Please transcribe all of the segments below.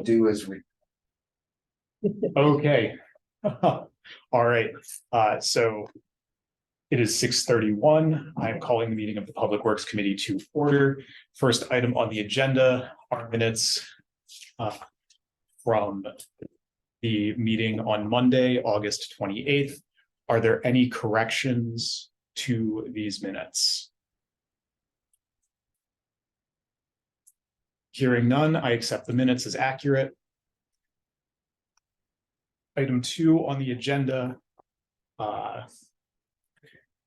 Do as we. Okay. All right. So it is 6:31. I'm calling the meeting of the Public Works Committee to order. First item on the agenda are minutes from the meeting on Monday, August 28th. Are there any corrections to these minutes? Hearing none, I accept the minutes as accurate. Item 2 on the agenda,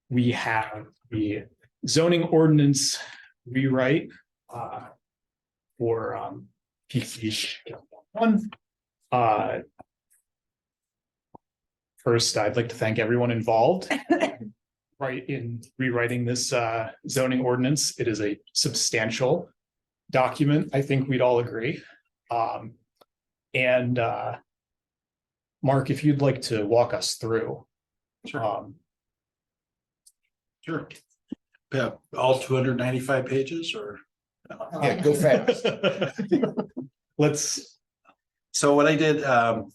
we have the zoning ordinance rewrite for PC 1. First, I'd like to thank everyone involved in rewriting this zoning ordinance. It is a substantial document, I think we'd all agree. Mark, if you'd like to walk us through. Sure. Sure. Yeah, all 295 pages or? Yeah, go fast. Let's. So what I did,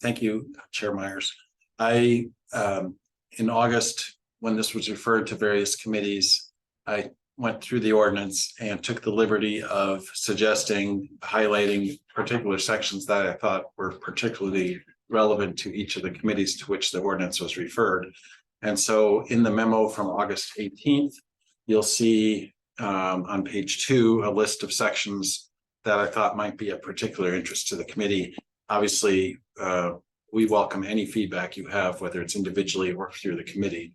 thank you, Chair Myers. In August, when this was referred to various committees, I went through the ordinance and took the liberty of suggesting, highlighting particular sections that I thought were particularly relevant to each of the committees to which the ordinance was referred. And so in the memo from August 18th, you'll see on page 2 a list of sections that I thought might be of particular interest to the committee. Obviously, we welcome any feedback you have, whether it's individually or through the committee.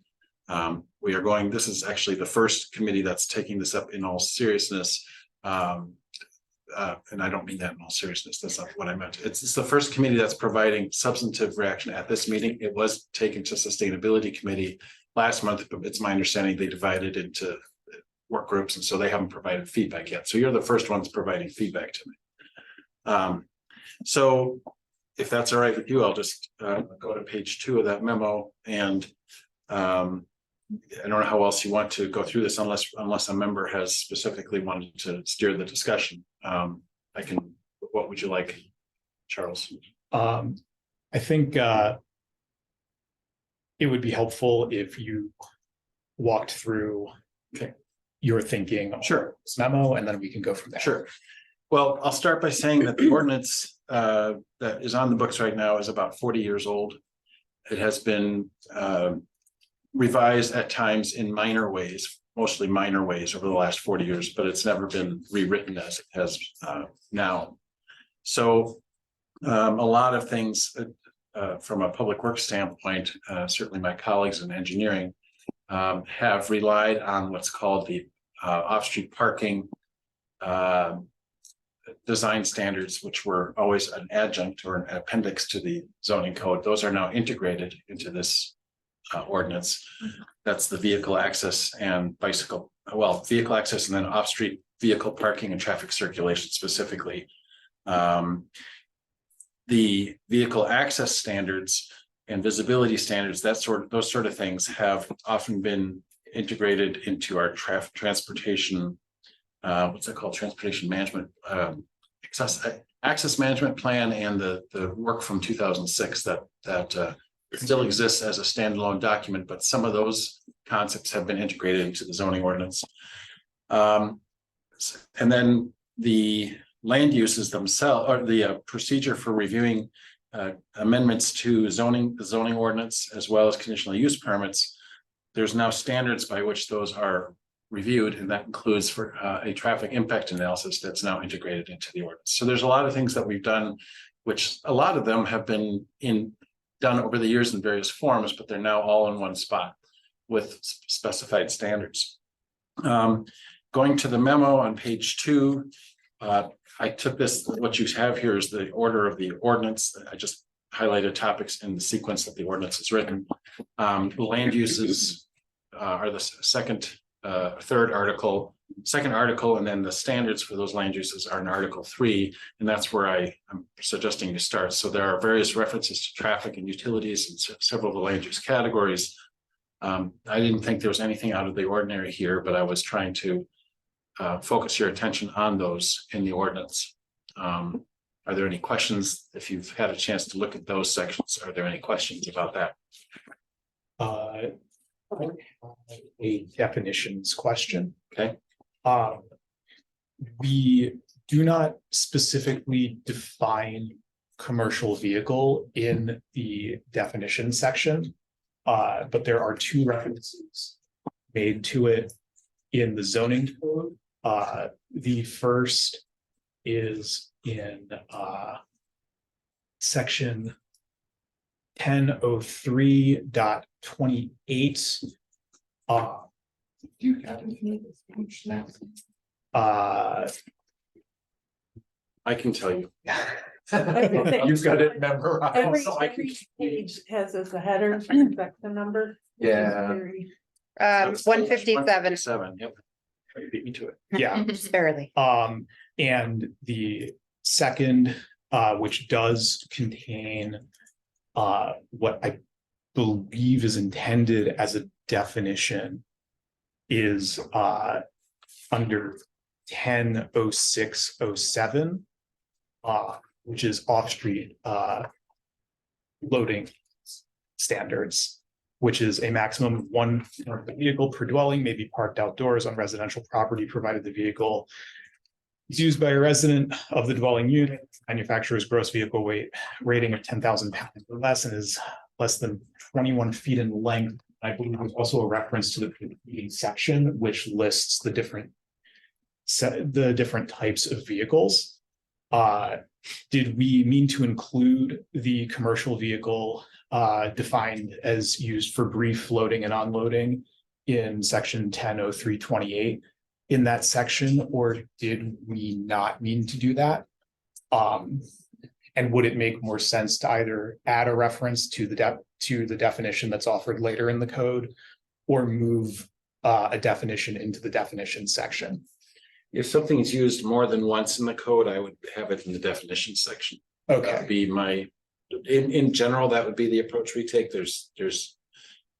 This is actually the first committee that's taking this up in all seriousness. And I don't mean that in all seriousness. That's not what I meant. It's the first committee that's providing substantive reaction at this meeting. It was taken to Sustainability Committee last month, but it's my understanding they divided into work groups, and so they haven't provided feedback yet. So you're the first ones providing feedback to me. So if that's all right with you, I'll just go to page 2 of that memo, and I don't know how else you want to go through this unless a member has specifically wanted to steer the discussion. I can. What would you like, Charles? I think it would be helpful if you walked through your thinking on this memo, and then we can go from there. Sure. Well, I'll start by saying that the ordinance that is on the books right now is about 40 years old. It has been revised at times in minor ways, mostly minor ways over the last 40 years, but it's never been rewritten as it has now. So a lot of things from a public works standpoint, certainly my colleagues in engineering have relied on what's called the off-street parking design standards, which were always an adjunct or an appendix to the zoning code. Those are now integrated into this ordinance. That's the vehicle access and vehicle access and then off-street vehicle parking and traffic circulation specifically. The vehicle access standards and visibility standards, those sort of things have often been integrated into our transportation, what's that called? Transportation management, access management plan, and the work from 2006 that still exists as a standalone document, but some of those concepts have been integrated into the zoning ordinance. And then the land uses themselves, or the procedure for reviewing amendments to the zoning ordinance, as well as conditional use permits. There's now standards by which those are reviewed, and that includes for a traffic impact analysis that's now integrated into the ordinance. So there's a lot of things that we've done, which a lot of them have been done over the years in various forms, but they're now all in one spot with specified standards. Going to the memo on page 2, I took this, what you have here is the order of the ordinance. I just highlighted topics in the sequence that the ordinance is written. Land uses are the second article, and then the standards for those land uses are in Article 3, and that's where I'm suggesting you start. So there are various references to traffic and utilities and several of the land use categories. I didn't think there was anything out of the ordinary here, but I was trying to focus your attention on those in the ordinance. Are there any questions? If you've had a chance to look at those sections, are there any questions about that? I have a definitions question. Okay. We do not specifically define commercial vehicle in the definition section. But there are two references made to it in the zoning code. The first is in section 1003.28. You got it. I can tell you. You've got it memorized. Every, so I can- every page has as a header, section number. Yeah. Very- 157, 7, yep. You beat me to it. Yeah. barely. And the second, which does contain what I believe is intended as a definition, is under 100607, which is off-street loading standards, which is a maximum of one vehicle per dwelling may be parked outdoors on residential property, provided the vehicle is used by a resident of the dwelling unit, manufacturer's gross vehicle weight rating of 10,000 pounds or less, and is less than 21 feet in length. I believe there's also a reference to the preceding section, which lists the different types of vehicles. Did we mean to include the commercial vehicle defined as used for brief loading and unloading in section 100328 in that section, or did we not mean to do that? And would it make more sense to either add a reference to the definition that's offered later in the code, or move a definition into the definition section? If something is used more than once in the code, I would have it in the definition section. That would Okay, be my, in general, that would be the approach we take.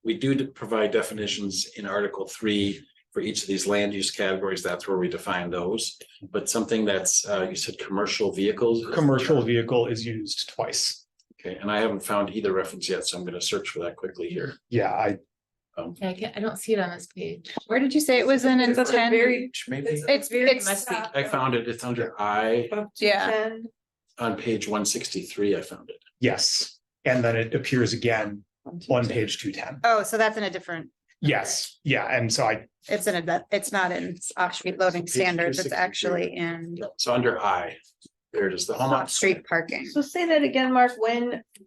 We do provide definitions in Article 3 for each of these land use categories. That's where we define those. But something that's, you said commercial vehicles. commercial vehicle is used twice. Okay, and I haven't found either reference yet, so I'm going to search for that quickly here. Yeah, I Yeah, I don't see it on this page. Where did you say it was in? It's a 10? very- Maybe It's, must be. I found it. It's under I up to Yeah. 10. on page 163. I found it. yes, and then it appears again on page 210. oh, so that's in a different, Yes, yeah, and so it's in a, it's not in off-street loading standards, it's 263. actually in So under I, there it is. The home off-street parking. So say that again, Mark,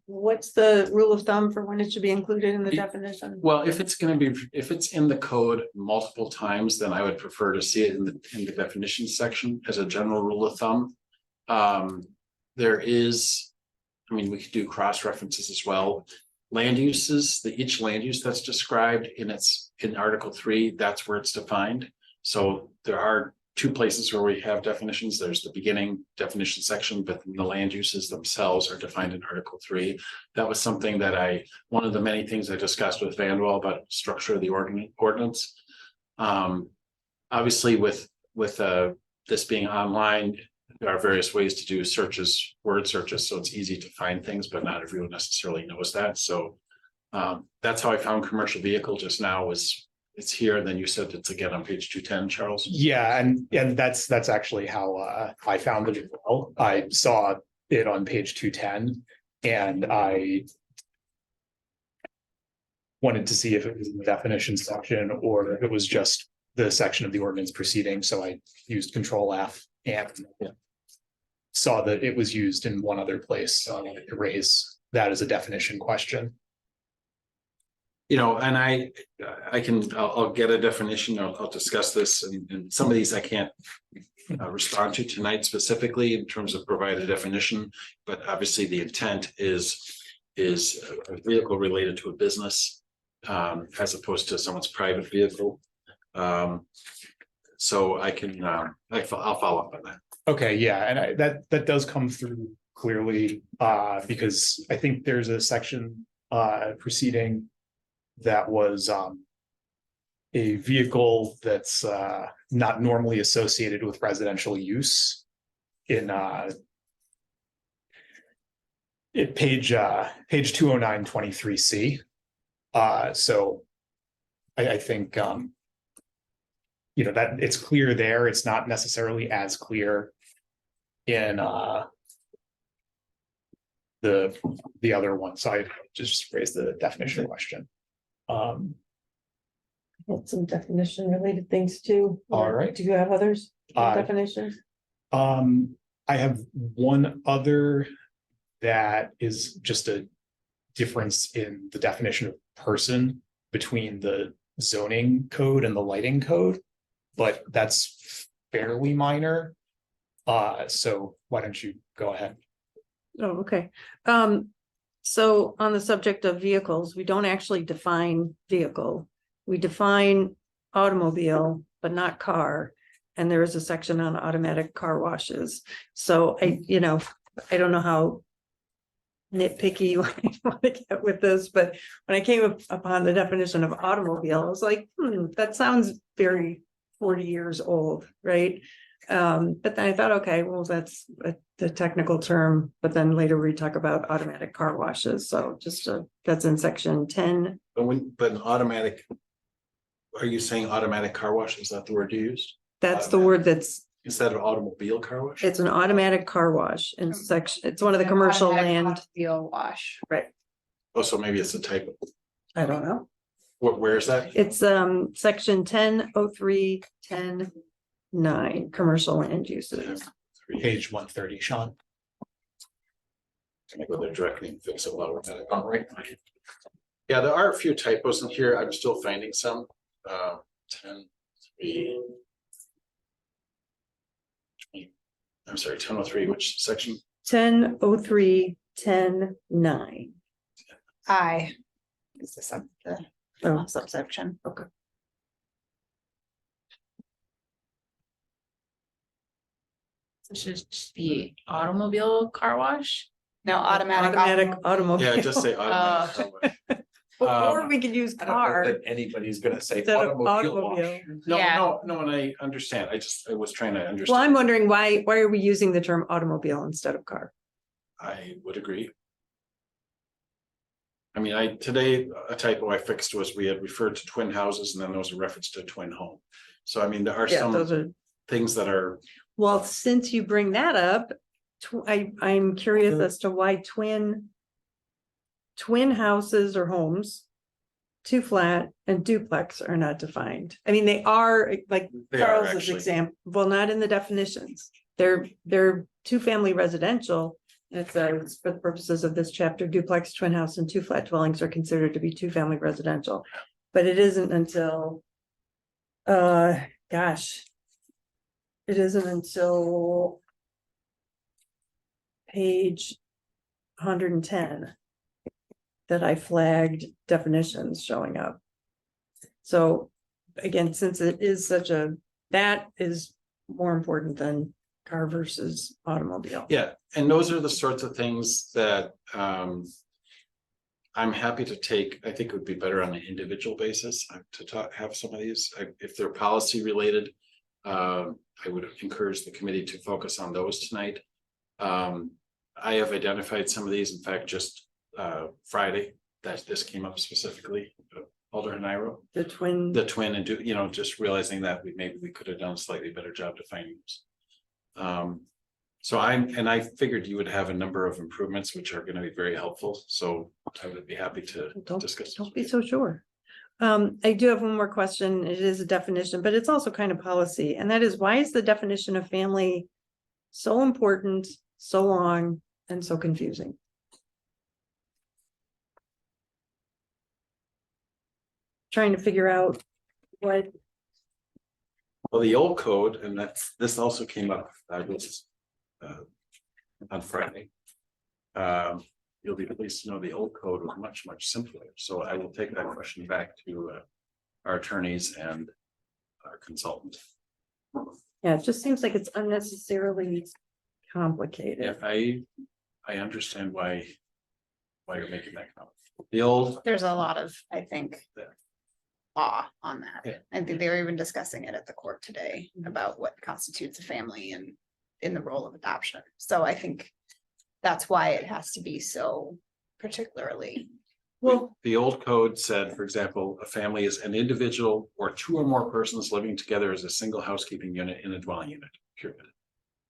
what's the rule of thumb for when it should be included in the definition? Well, if it's in the code multiple times, then I would prefer to see it in the definition section as a general rule of thumb. There is, I mean, we could do cross references as well. Land uses, each land use that's described in Article 3, that's where it's defined. So there are two places where we have definitions. There's the beginning definition section, but the land uses themselves are defined in Article 3. That was something that one of the many things I discussed with Vanwell about structure of the ordinance. Obviously with this being online, there are various ways to do searches, word searches, so it's easy to find things, but not everyone necessarily knows that. So that's how I found commercial vehicle just now. It's here, and then you said it's again on page 210, Charles. yeah, and that's actually how I found it as well. I saw it on page 210, and I wanted to see if it was in the definition section or if it was just the section of the ordinance proceeding. So I used Control F and saw that it was used in one other place. So I wanted to raise that as a definition question. You know, and I'll get a definition. I'll discuss this, and some of these I can't respond to tonight specifically in terms of provide a definition, but obviously the intent is a vehicle related to a business as opposed to someone's private vehicle. So I'll follow up on that. Okay, yeah, and that does come through clearly because I think there's a section proceeding that was a vehicle that's not normally associated with residential use in page 209-23C. So I think, that it's clear there. It's not necessarily as clear in the other one. So I just raised the definition question. Had some definition related things too. All right. Do you have others? Uh, Definitions? I have one other that is just a difference in the definition of person between the zoning code and the lighting code, but that's fairly minor. So why don't you go ahead? Oh, okay. So on the subject of vehicles, we don't actually define vehicle. We define automobile, but not car. And there is a section on automatic car washes. So I don't know how nitpicky you want to get with this, but when I came upon the definition of automobile, I was like, that sounds very 40 years old, right? But then I thought, okay, well, that's the technical term, but then later we talk about automatic car washes. So that's in section 10. But an automatic, are you saying automatic car wash? Is that the word you used? That's the word Instead of automobile car wash? it's an automatic car wash in section, it's one of the commercial land. Automobile wash. Right. Oh, so maybe it's a typo. I don't know. Where is that? It's section 1003-10-9, commercial land uses. Page 130, Sean. Can I go there directly and fix it while we're at it? All right. Yeah, there are a few typos in here. I'm still finding some. 10-3. I'm sorry, 1003, which section? 1003-10-9. I. Is this the Oh. subsection? Okay. It should just be automobile car wash. No, automatic. Automobile. Yeah, just say automatic car wash. Or we could use I don't know car that anybody's gonna say instead of automobile wash. automobile. Yeah. No, and I understand. I was trying to Well, understand. I'm wondering why are we using the term automobile instead of car? I would agree. I mean, today, a typo I fixed was we had referred to twin houses and then there was a reference to a twin home. So I mean, there are Yeah, those some are, things that are, well, since you bring that up, I'm curious as to why twin houses or homes, two flat and duplex are not defined. I mean, they are like they are Charles's actually. example, well, not in the definitions. They're two-family residential. It says for the purposes of this chapter, duplex, twin house, and two flat dwellings are considered to be two-family residential. But it isn't until, gosh. It isn't until page 110 that I flagged definitions showing up. So again, since it is that is more important than car versus automobile. Yeah, and those are the sorts of things that I'm happy to take. I think it would be better on an individual basis to have some of these. If they're policy related, I would encourage the committee to focus on those tonight. I have identified some of these, in fact, just Friday, that this came up specifically, Alder and Iro. The twin And just realizing that maybe we could have done a slightly better job defining those. So I figured you would have a number of improvements, which are going to be very helpful. So I would be happy to discuss. Don't be so sure. I do have one more question. It is a definition, but it's also kind of policy. And that is, why is the definition of family so important, so long, and so confusing? Trying to figure out what. Well, the old code, and this also came up, on Friday. You'll be pleased to know the old code was much, much simpler. So I will take that question back to our attorneys and our consultant. Yeah, it just seems like it's unnecessarily complicated. Yeah, I understand why you're making that comment. The old, There's a lot of, I think, Yeah. law on that. Yeah. I think they were even discussing it at the court today about what constitutes a family and in the role of adoption. So I think that's why it has to be so particularly. Well, The old code said, for example, a family is an individual or two or more persons living together as a single housekeeping unit in a dwelling unit, period.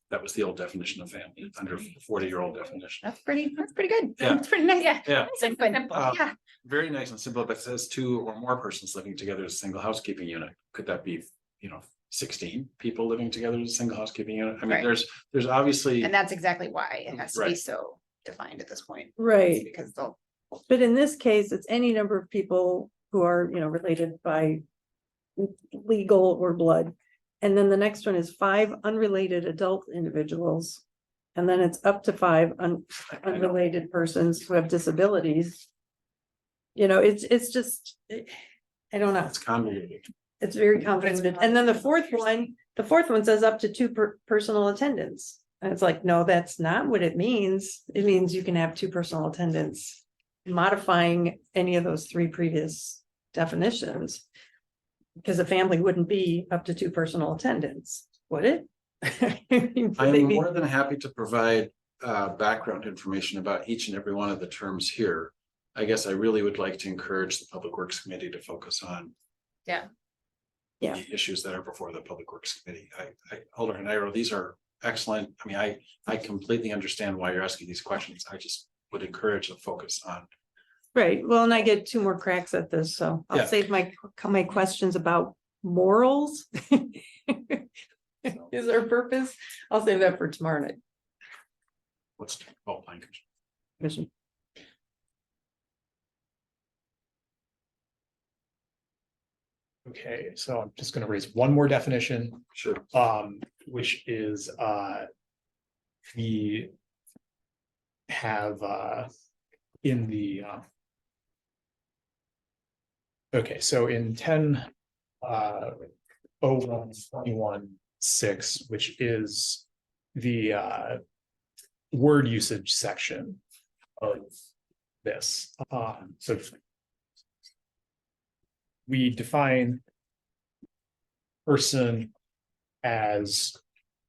That was the old definition of family, under 40-year-old definition. That's pretty good. Yeah. That's pretty nice. Yeah. Yeah, Simple, simple. Yeah, very nice and simple, but it says two or more persons living together as a single housekeeping unit. Could that be, 16 people living together as a single housekeeping unit? I mean, Right. there's obviously. and that's exactly why it has to be Right. so defined at this point. right, Because they'll, but in this case, it's any number of people who are, related by legal or blood. And then the next one is 5 unrelated adult individuals. And then it's up to 5 unrelated persons who have disabilities. It's just, I don't know, It's convoluted. it's very convoluted. And then the fourth one says up to 2 personal attendants. And it's like, no, that's not what it means. It means you can have 2 personal attendants, modifying any of those 3 previous definitions. Because a family wouldn't be up to 2 personal attendants, would it? I'm more than happy to provide background information about each and every one of the terms here. I guess I really would like to encourage the Public Works Committee to focus on Yeah. Yeah. the issues that are before the Public Works Committee. Alderman Iro, these are excellent. I mean, I completely understand why you're asking these questions. I just would encourage the focus on. Right, well, and I get 2 more cracks at this, so I'll Yeah. save my questions about morals. Is there a purpose? I'll save that for tomorrow night. What's, oh, planning commission. Commission. Okay, so I'm just gonna raise one more definition, Sure. which is, we have, in the, okay, so in 10, 0121-6, which is the, word usage section of this, so we define person as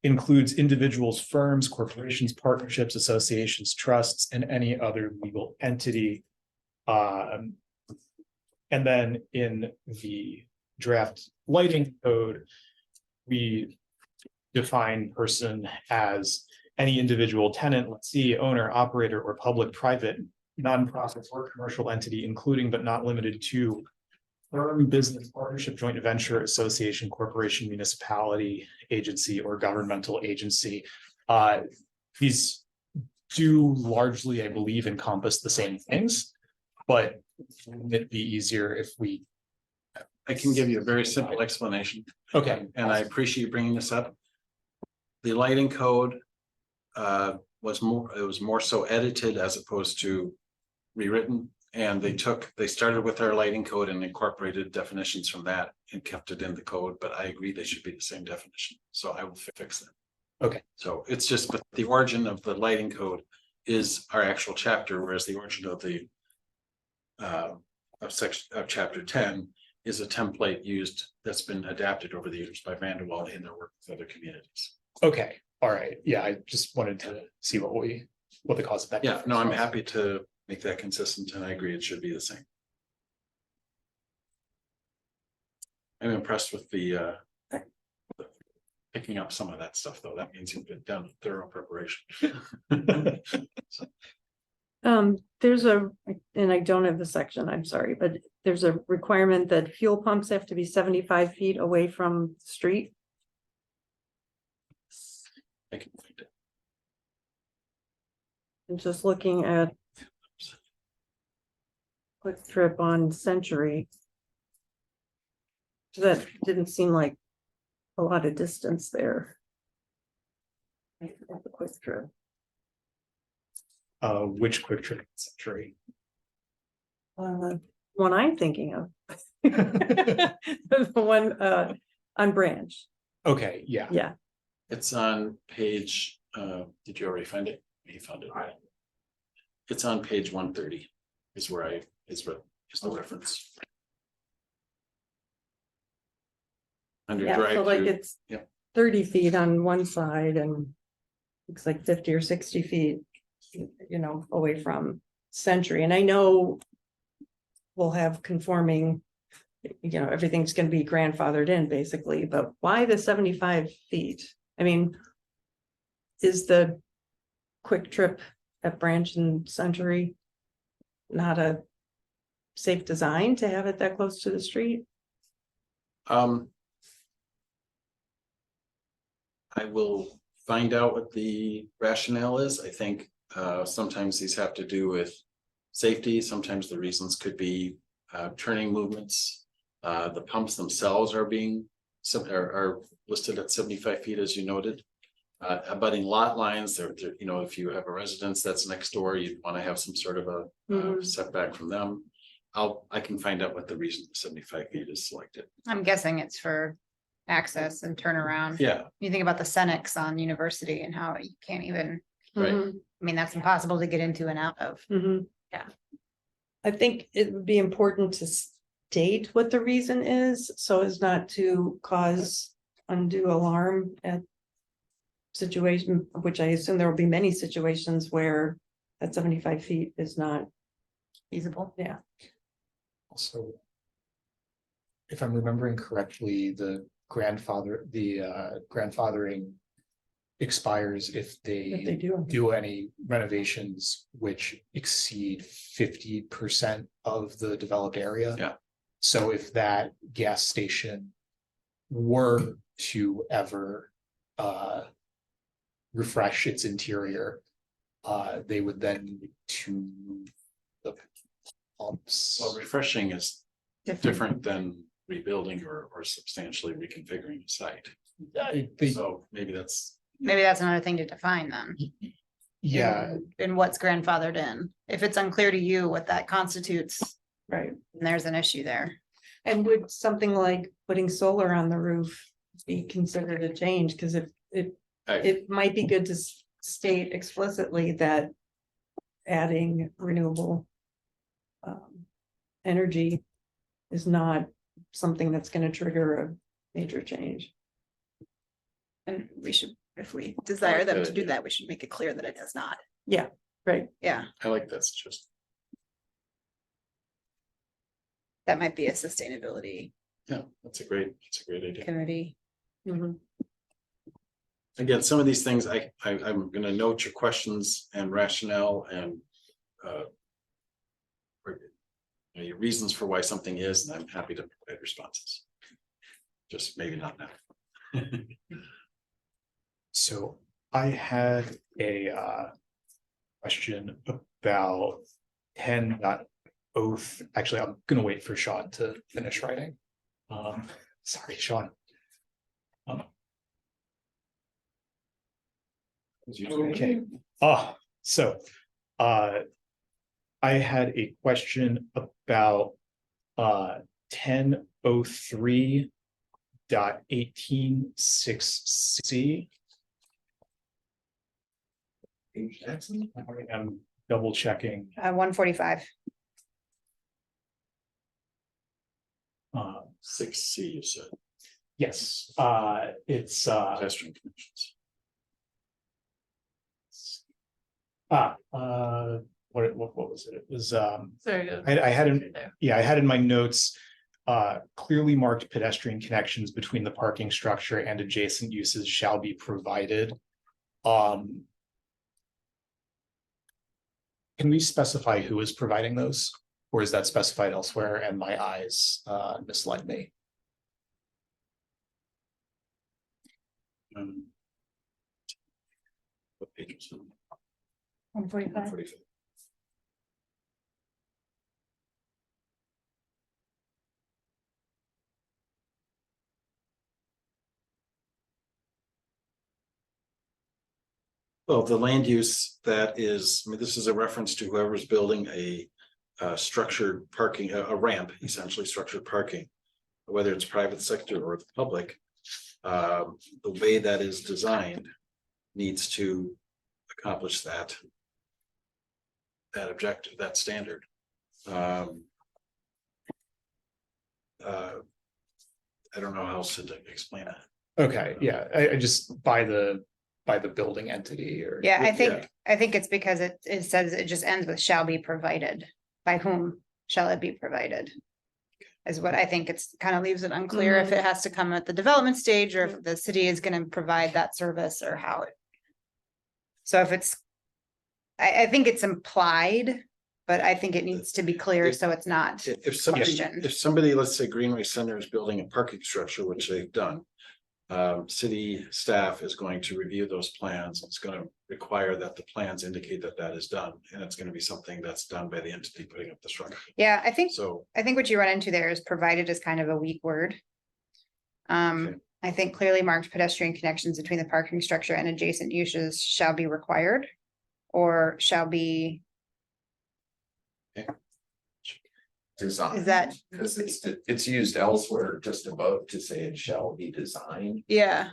includes individuals, firms, corporations, partnerships, associations, trusts, and any other legal entity. And then in the draft lighting code, we define person as any individual tenant, lessee, owner, operator, or public, private, nonprofit, or commercial entity, including but not limited to firm, business, partnership, joint venture, association, corporation, municipality, agency, or governmental agency. These do largely, I believe, encompass the same things, but wouldn't it be easier if we? I can give you a very simple explanation. Okay. And I appreciate you bringing this up. The lighting code was more so edited as opposed to rewritten. And they started with our lighting code and incorporated definitions from that and kept it in the code, but I agree they should be the same definition. So I will fix them. Okay. So it's just, but the origin of the lighting code is our actual chapter, whereas the origin of the of chapter 10 is a template used that's been adapted over the years by Vanderwall in their work with other communities. Okay, all right. Yeah, I just wanted to see what the cause of that. Yeah, no, I'm was. happy to make that consistent, and I agree it should be the same. I'm impressed with the picking up some of that stuff, though. That means you've been done thorough preparation. There's and I don't have the section, I'm sorry, but there's a requirement that fuel pumps have to be 75 feet away from the street. I can find it. And just looking at Quick Trip on Century. That didn't seem like a lot of distance there. The Quick Trip. Which quick trip century? One I'm thinking of. The one on Branch, Okay, yeah. yeah. It's on page, did you already find it? You found it. It's on page 130 is where is the reference. Under Yeah, so like drive-through, it's Yep. 30 feet on one side and looks like 50 or 60 feet you know, away from Century, and I know we'll have conforming, you know, everything's gonna be grandfathered in basically, but why the 75 feet? I mean, is the quick trip at Branch and Century not a safe design to have it that close to the street? I will find out what the rationale is. I think sometimes these have to do with safety. Sometimes the reasons could be turning movements. The pumps themselves are being are listed at 75 feet, as you noted. Abutting lot lines, you know, if you have a residence that's next door, you'd want to have some sort of a setback from them. I can find out what the reason 75 feet is selected. I'm guessing it's for access and turnaround. Yeah, You think about the Senex on University and how you can't even, right. Mhm. I mean, that's impossible to get into and out of. Mhm. Yeah. I think it would be important to state what the reason is, so as not to cause undue alarm at situation, which I assume there will be many situations where that 75 feet is not feasible. Yeah. Also, if I'm remembering correctly, the grandfathering expires if If they they do. do any renovations which exceed 50% of the developed area. Yeah. So if that gas station were to ever refresh its interior, they would then need to the pumps. Well, refreshing is different than rebuilding or substantially reconfiguring a site. So maybe that's, Maybe that's another thing to define then. Yeah, And what's grandfathered in. If it's unclear to you what that constitutes, Right. then there's an issue there. And would something like putting solar on the roof be considered a change? Because it might be good to state explicitly that adding renewable energy is not something that's going to trigger a major change. And we should, if we desire them to do that, we should make it clear that it does not. Right. Yeah, I like that suggestion. that might be a sustainability Yeah, that's a great idea. committee. Mhm. Again, some of these things, I'm gonna note your questions and rationale and your reasons for why something is, and I'm happy to provide responses. Just maybe not now. so I had a question about 10.03. Actually, I'm gonna wait for Sean to finish writing. Sorry, Sean. Okay, so I had a question about 10.03.18.6C. I'm double checking. 145. 6C, you said, Yes, it's pedestrian connections. what was it? It was Sorry. I had in my notes, clearly marked pedestrian connections between the parking structure and adjacent uses shall be provided. Can we specify who is providing those? Or is that specified elsewhere and my eyes misled me? What page is it? 145. 145. Well, the land use that is, I mean, this is a reference to whoever's building a structured parking, a ramp, essentially structured parking, whether it's private sector or the public. The way that is designed needs to accomplish that objective, that standard. I don't know how else to explain it. Okay, yeah, I just by the by the building entity or. Yeah, Yeah. I think it's because it says it just ends with shall be provided. By whom shall it be provided? Is what I think. It's kind of leaves it unclear if it has to come at the development stage or if the city is gonna provide that service or how it. So if it's, I think it's implied, but I think it needs to be clear so it's not. If somebody, Question. if somebody, let's say Greenway Center is building a parking structure, which they've done. City staff is going to review those plans. It's gonna require that the plans indicate that that is done, and it's gonna be something that's done by the entity putting up the structure. Yeah, I think So, what you run into there is provided is kind of a weak word. Okay. I think clearly marked pedestrian connections between the parking structure and adjacent uses shall be required. Or shall be, Design. is that, Because it's used elsewhere just above to say it shall be designed, yeah,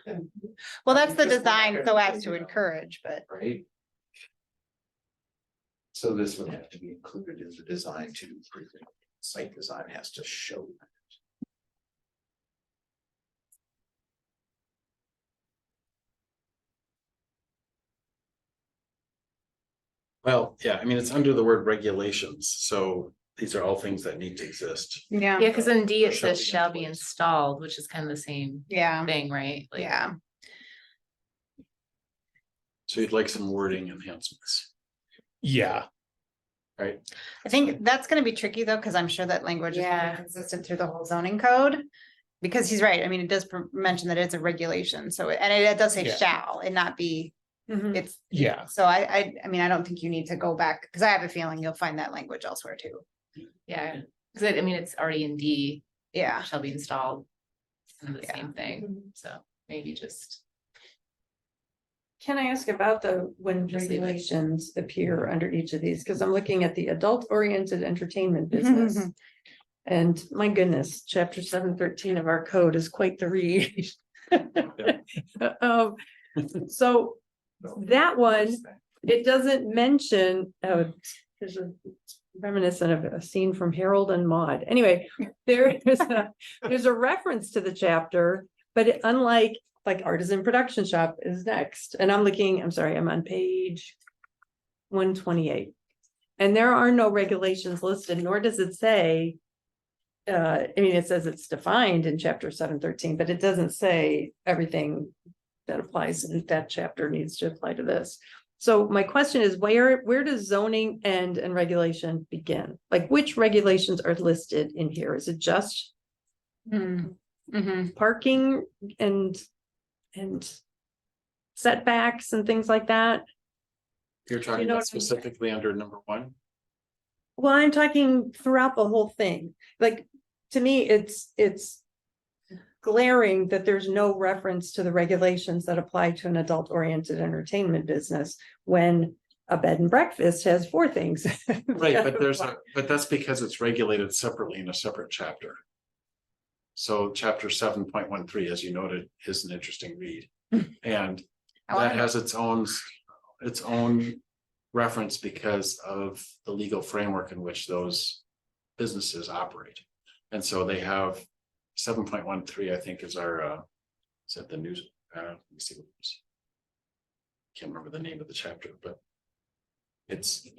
well, that's the Just design so as to you know. encourage, but right? So this would have to be included in the design too. Site design has to show. well, yeah, I mean, it's under the word regulations, so these are all things that need to exist. yeah, Yeah, because in D it Shall says be in shall be place. installed, which is kind of the same yeah, thing, right? Like, yeah. So you'd like some wording enhancements, Yeah, right? I think that's gonna be tricky though, because I'm sure that language is gonna be Yeah. consistent through the whole zoning code. Because he's right, I mean, it does mention that it's a regulation, so, and it does say Yeah. shall, and not be, Mhm. it's. yeah, So I mean, I don't think you need to go back, because I have a feeling you'll find that language elsewhere too. yeah, because I mean, it's already in D, Yeah, shall be installed. It's kind of the Yeah. same thing, so maybe just. Can I ask about when Just leave it. regulations appear under each of these? Because I'm looking at the adult-oriented entertainment business. And my goodness, chapter 713 of our code is quite the read. Um, so that one, it doesn't mention, there's a reminiscent of a scene from Harold and Maude. Anyway, there's a reference to the chapter, but unlike like artisan production shop is next. And I'm sorry, I'm on page 128. And there are no regulations listed, nor does it say, I mean, it says it's defined in chapter 713, but it doesn't say everything that applies in that chapter needs to apply to this. So my question is, where does zoning end and regulation begin? Like, which regulations are listed in here? Is it just parking and setbacks and things like that? You're talking know about what I mean? specifically under number 1. Well, I'm talking throughout the whole thing. Like, to me, it's glaring that there's no reference to the regulations that apply to an adult-oriented entertainment business when a bed and breakfast has 4 things. Right, but that's because it's regulated separately in a separate chapter. So chapter 7.13, as you noted, is an interesting read. And that has its own reference because of the legal framework in which those businesses operate. And so they have 7.13, I think, is our is that the news? Let me see what it is. Can't remember the name of the chapter, but it's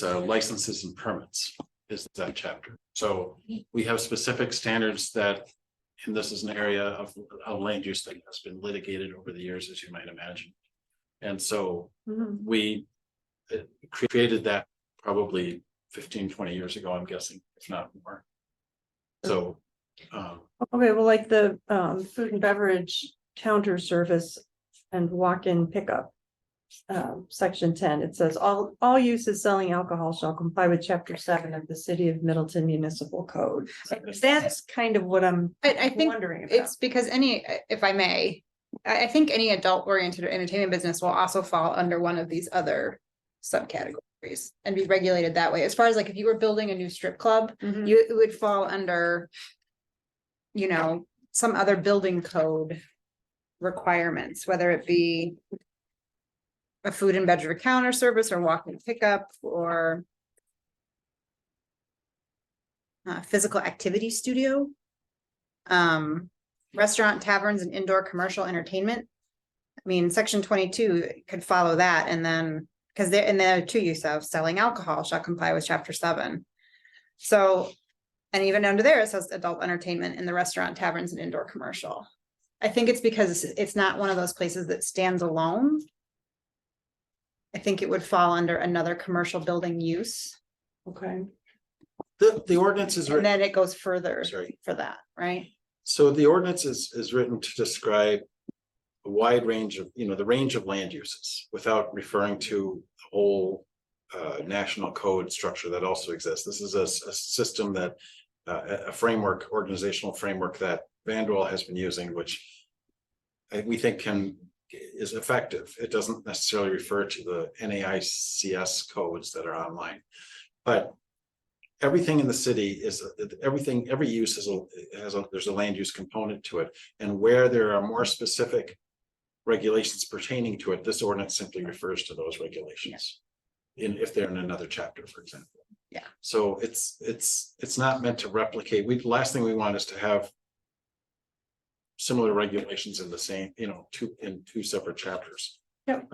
licenses and permits is that chapter. So we have specific standards that, and this is an area of land use that has been litigated over the years, as you might imagine. And so Mhm. we created that probably 15, 20 years ago, I'm guessing, if not more. So Okay, well, like the food and beverage counter service and walk-in pickup. Section 10, it says all uses selling alcohol shall comply with chapter 7 of the City of Middleton Municipal Code. That's kind of what I'm I think wondering about. it's because if I may, I think any adult oriented entertainment business will also fall under one of these other subcategories and be regulated that way. As far as like if you were building a new strip club, Mhm. it would fall under, some other building code requirements, whether it be a food and beverage counter service or walk-in pickup or physical activity studio, restaurant, taverns, and indoor commercial entertainment. mean, section 22 could follow that and then, because there, and there are two use of selling alcohol shall comply with chapter 7. So, and even under there, it says adult entertainment in the restaurant, taverns and indoor commercial. I think it's because it's not one of those places that stands alone. I think it would fall under another commercial building use, Okay. The ordinance is and written, then it goes further sorry. for that, right? So the ordinance is written to describe a wide range of, the range of land uses without referring to the whole national code structure that also exists. This is a system that a framework, organizational framework that Vanderwall has been using, which we think is effective. It doesn't necessarily refer to the NAICS codes that are online, but everything in the city is every use there's a land use component to it, and where there are more specific regulations pertaining to it, this ordinance simply refers to those regulations. If they're in another chapter, for example. Yeah. So it's not meant to replicate. The last thing we want is to have similar regulations in the same, two separate chapters. Yep.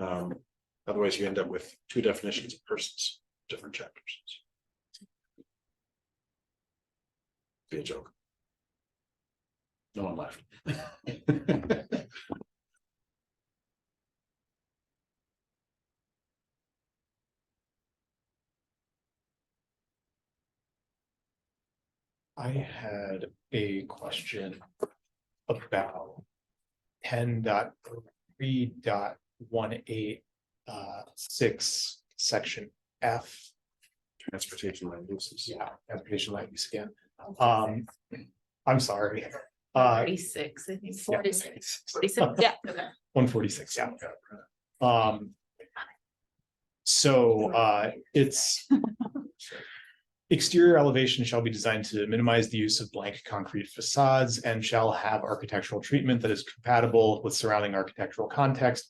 Otherwise you end up with two definitions of persons, different chapters. Be a joke. No one laughed. I had a question about 10.3.18 6 section F. Transportation land uses. Yeah, transportation land use again. I'm sorry. 46, I think. 46. 46, yeah. 146, yeah. So it's exterior elevation shall be designed to minimize the use of blank concrete facades and shall have architectural treatment that is compatible with surrounding architectural context.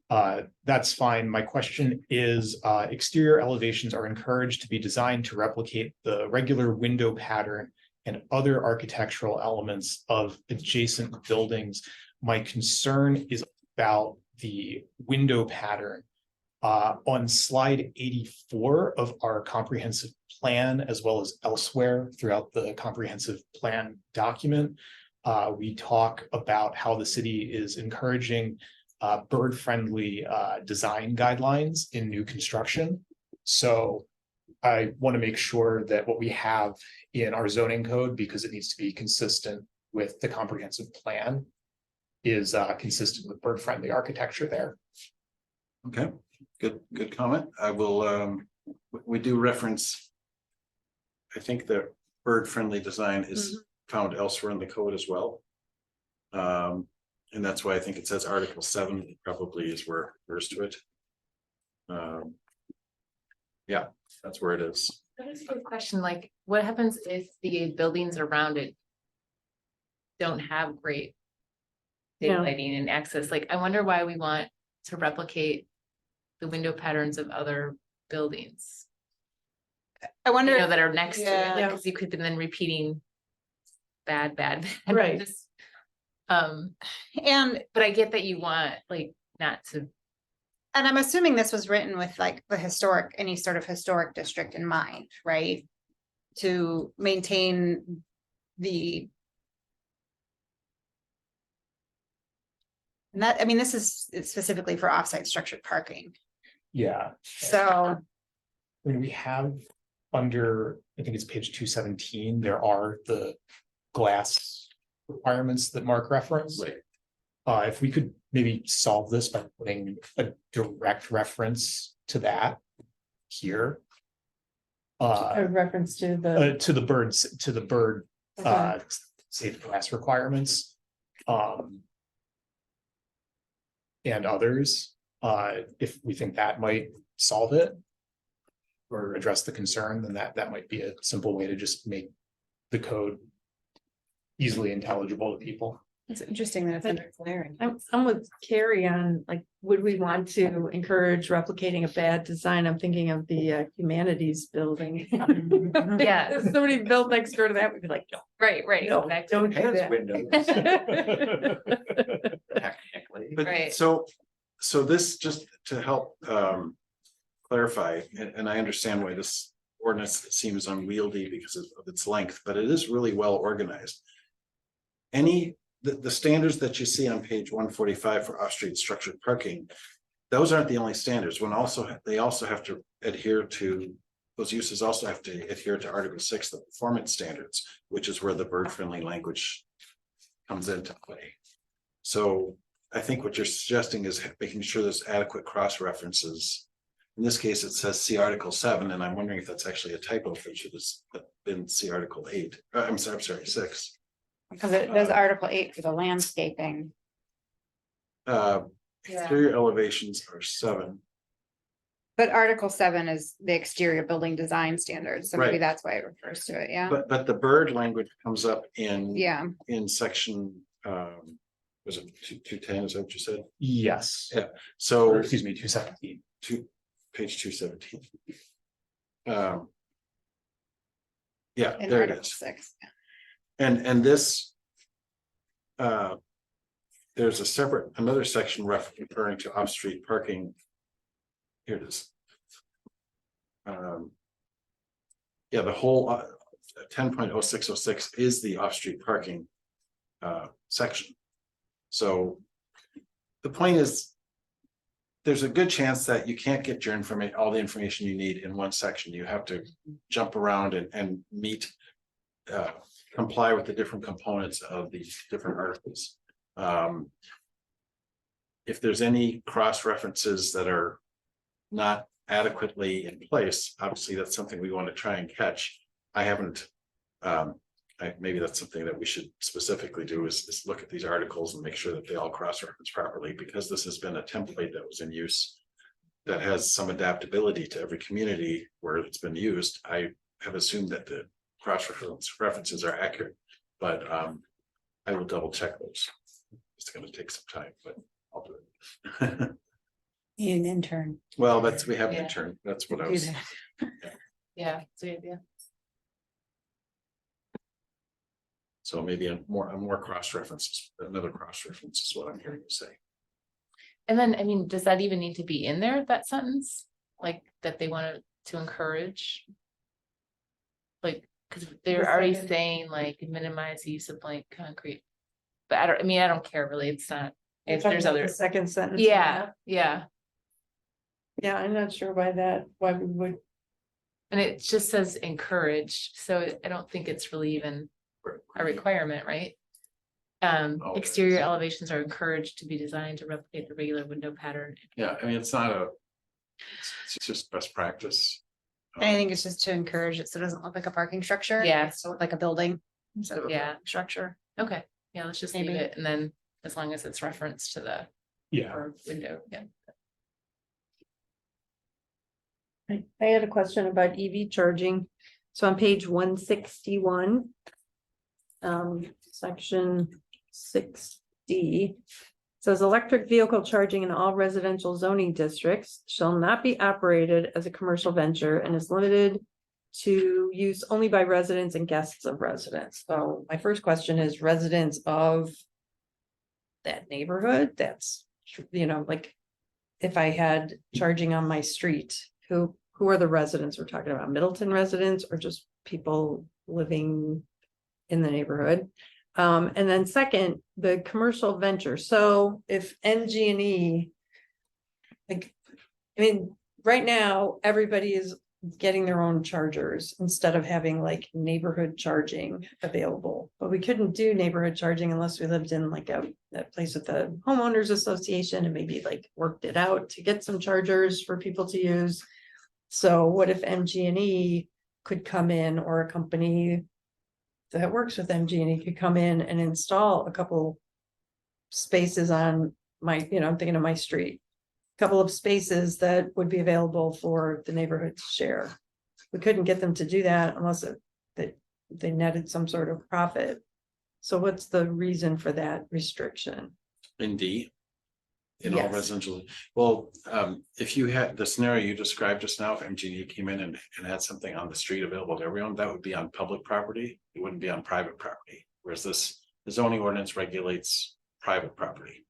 That's fine. My question is, exterior elevations are encouraged to be designed to replicate the regular window pattern and other architectural elements of adjacent buildings. My concern is about the window pattern. On slide 84 of our comprehensive plan, as well as elsewhere throughout the comprehensive plan document, we talk about how the city is encouraging bird-friendly design guidelines in new construction. So I want to make sure that what we have in our zoning code, because it needs to be consistent with the comprehensive plan, is consistent with bird-friendly architecture there. Okay, good comment. I will, we do reference, I think the bird-friendly design is found elsewhere in the code as well. And that's why I think it says Article 7 probably is where it refers to it. Yeah, that's where it is. That is a good question. Like, what happens if the buildings around it don't have great Yeah. daylighting and access? Like, I wonder why we want to replicate the window patterns of other buildings, I wonder, that are next to it, Yeah. because you could be then repeating bad. Right. Just, and but I get that you want, like, not to. And I'm assuming this was written with like any sort of historic district in mind, right? To maintain the. And that, I mean, this is specifically for offsite structured parking, Yeah. so, When we have under, I think it's page 217, there are the glass requirements that Mark referenced. Right. If we could maybe solve this by putting a direct reference to that here. A reference to the. To the bird, Okay. safe glass requirements. And others, if we think that might solve it. Or address the concern, then that might be a simple way to just make the code easily intelligible to people. it's interesting that it's under glaring. I'm with Carrie on, like, would we want to encourage replicating a bad design? I'm thinking of the humanities building. Yeah. If somebody built next door to that, we'd be like, no, Right, no, exactly. don't do Has that. windows. But Right. so this, just to help clarify, and I understand why this ordinance seems unwieldy because of its length, but it is really well organized. The standards that you see on page 145 for off-street structured parking, those aren't the only standards. They also have to adhere to, those uses also have to adhere to Article 6, the performance standards, which is where the bird-friendly language comes into play. So I think what you're suggesting is making sure there's adequate cross-references. In this case, it says see Article 7, and I'm wondering if that's actually a typo, if it should have been see Article 8. I'm sorry, 6. Because it does Article 8 for the landscaping. Exterior elevations are 7. But Article 7 is the exterior building design standards, so maybe Right. that's why it refers to it, yeah. But the bird language comes up in. Yeah, In section, was it 210, is that what you said? Yes. Yeah. Or, So excuse me, 217. page 217. Yeah, in there it Article is. 6. And this. There's another section referring to off-street parking. Here it is. Yeah, the whole 10.0606 is the off-street parking section. So the point is, there's a good chance that you can't get your information, all the information you need in one section. You have to jump around and meet, comply with the different components of the different articles. If there's any cross references that are not adequately in place, obviously that's something we want to try and catch. I haven't, maybe that's something that we should specifically do is look at these articles and make sure that they all cross-reference properly, because this has been a template that was in use that has some adaptability to every community where it's been used. I have assumed that the references are accurate, but I will double check those. It's going to take some time, but I'll do it. Need an intern. Well, we have an Yeah. intern. That's what I Do was. that. Yeah, it's a good idea. So maybe a more cross references, another cross reference is what I'm hearing you say. And then, I mean, does that even need to be in there, that sentence? Like that they wanted to encourage? Like, because they're The already second. saying like minimize the use of blank concrete. But I don't care really, it's not, if Talking there's about other, the second sentence. yeah. Yeah, I'm not sure why we would, And it just says encouraged, so I don't think it's really even a requirement, right? Oh, Exterior elevations are encouraged to be designed to replicate the regular window pattern. Yeah, I mean, it's not it's just best practice. I think it's just to encourage it so it doesn't look like a parking structure. Yeah. So like a building instead of a Yeah. parking structure. Okay, yeah, let's just leave Maybe. it, and then as long as it's referenced to the Yeah. or window, yeah. I had a question about EV charging. So on page 161. Section 6D. Says electric vehicle charging in all residential zoning districts shall not be operated as a commercial venture and is limited to use only by residents and guests of residents. So my first question is residents of that neighborhood, that's, like, if I had charging on my street, who are the residents we're talking about? Middleton residents or just people living in the neighborhood? And then second, the commercial venture. So if MG&E, like, I mean, right now, everybody is getting their own chargers instead of having like neighborhood charging available. But we couldn't do neighborhood charging unless we lived in like a place with the homeowners association and maybe like worked it out to get some chargers for people to use. So what if MG&E could come in, or a company that works with MG&E could come in and install a couple spaces on my, I'm thinking of my street, couple of spaces that would be available for the neighborhood to share. We couldn't get them to do that unless they netted some sort of profit. So what's the reason for that restriction? In D. In all Yes. residential, well, if you had the scenario you described just now, if MG&E came in and had something on the street available to everyone, that would be on public property. It wouldn't be on private property. Whereas the zoning ordinance regulates private property.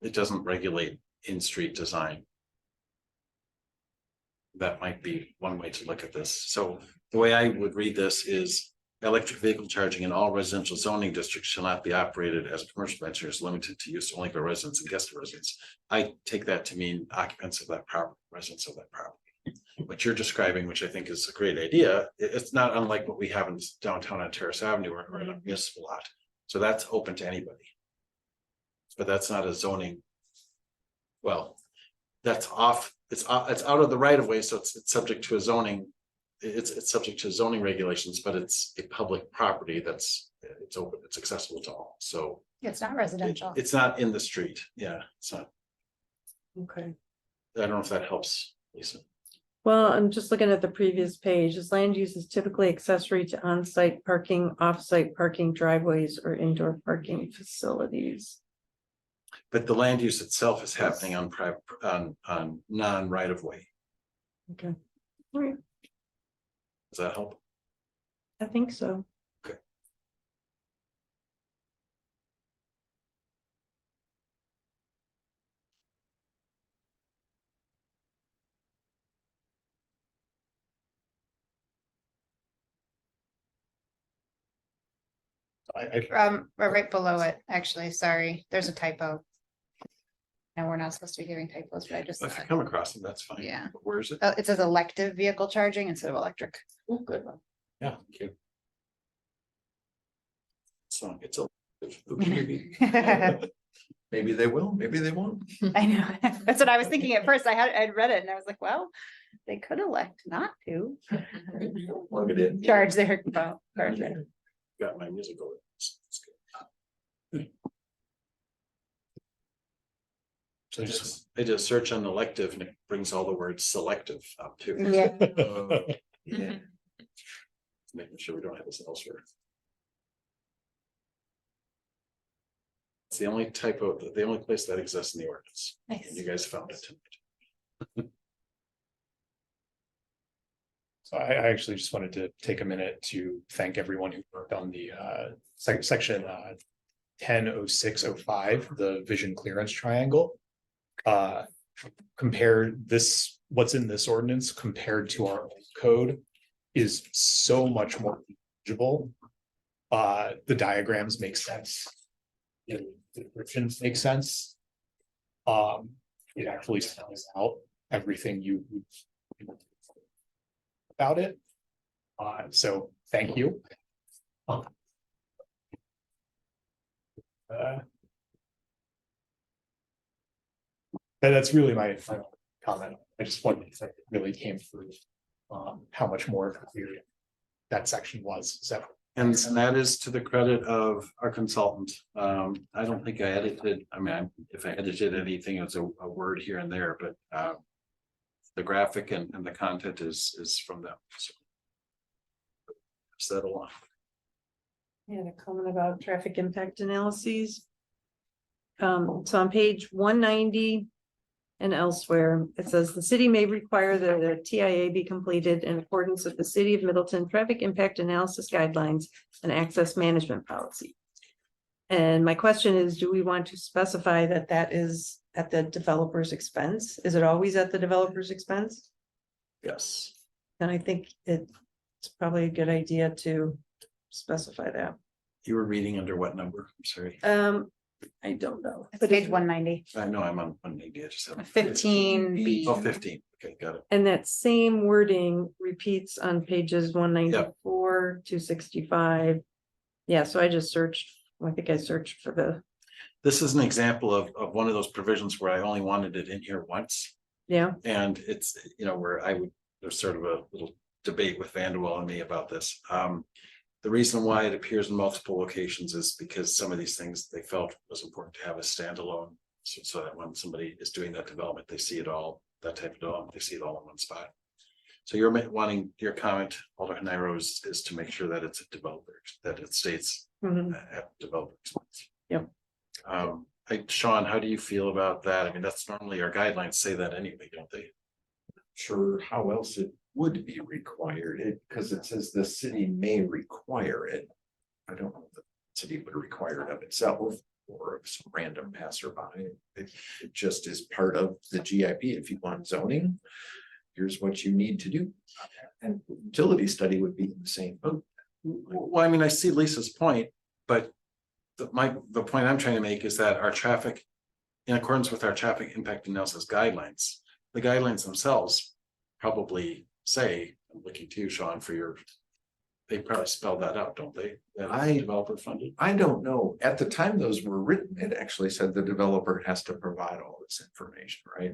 it doesn't regulate in-street design. That might be one way to look at this. So the way I would read this is electric vehicle charging in all residential zoning districts shall not be operated as a commercial venture, is limited to use only by residents and guest residents. I take that to mean occupants of that property, residents of that property. What you're describing, which I think is a great idea, it's not unlike what we have in downtown on Terrace Avenue or in a municipal lot. So that's open to anybody. But that's not a zoning. Well, that's off, it's out of the right of way, so it's subject to a zoning. It's subject to zoning regulations, but it's a public property it's open, it's accessible to all, so. It's not residential. It's not in the street, yeah, it's not, Okay. I don't know if that helps, Lisa. Well, I'm just looking at the previous page. This land use is typically accessory to on-site parking, off-site parking, driveways, or indoor parking facilities. But the land use itself is happening on private, on non-right of way, Okay. All right, does that help? I think so. Right below it, actually, sorry, there's a typo. No, we're not supposed to be giving typos, but I just, If you come across them, that's fine. Yeah. But where is it? it says elective vehicle charging instead of electric. Oh, good one. Yeah, thank you. So it's a. I Maybe they will, maybe they won't. know, that's what I was thinking at first, I'd read it and I was like, well, they could elect not to Plug it in. charge their phone. Charge it. Got my music over. It's good. So I just search on elective and it brings all the words selective up too. Yeah, Yeah. Making sure we don't have this elsewhere. It's the only typo, the only place that exists in the ordinance. nice. And you guys found it tonight. So I actually just wanted to take a minute to thank everyone who worked on the section 100605, the vision clearance triangle. Compare this, what's in this ordinance compared to our old code is so much more legible. The diagrams make sense. The descriptions make sense. It actually spells out everything you about it. So thank you. And that's really my final comment. I just wanted to say it really came through how much more clear that section was. So And that is to the credit of our consultant. I don't think I edited, I mean, if I edited anything, it's a word here and there, but the graphic and the content is from them. So pass that along. Yeah, a comment about traffic impact analyses. So on page 190 and elsewhere, it says the city may require that a TIA be completed in accordance with the City of Middleton traffic impact analysis guidelines and access management policy. And my question is, do we want to specify that that is at the developer's expense? Is it always at the developer's expense? Yes. And I think it's probably a good idea to specify that. You were reading under what number? I'm sorry. I don't know. It's But page if- 190, I know I'm on maybe I just have. 15B. Oh, 15. Okay, got it. And that same wording repeats on pages 194, 265. Yeah, so I just searched, I think I searched for the, This is an example of one of those provisions where I only wanted it in here once. yeah, And it's, you know, where there's sort of a little debate with Vanderwall and me about this. The reason why it appears in multiple locations is because some of these things they felt was important to have a standalone. So that when somebody is doing that development, they see it all, that type of development, they see it all in one spot. So you're wanting, your comment, Alder Nairo, is to make sure that it's a developer, that it states mhm. at developer expense. Yep. Sean, how do you feel about that? I mean, that's normally our guidelines say that anyway, don't they? Sure, how else it would be required, because it says the city may require it. I don't know if the city would require it of itself. or of some random passerby. It just is part of the GIP. If you want zoning, here's what you need to do. And utility study would be in the same boat. Well, I mean, I see Lisa's point, but the point I'm trying to make is that our traffic, in accordance with our traffic impact analysis guidelines, the guidelines themselves probably say, I'm looking to you, Sean, for your, they probably spell that out, don't they? That it's developer funded. I don't know. At the time those were written, it actually said the developer has to provide all this information, right?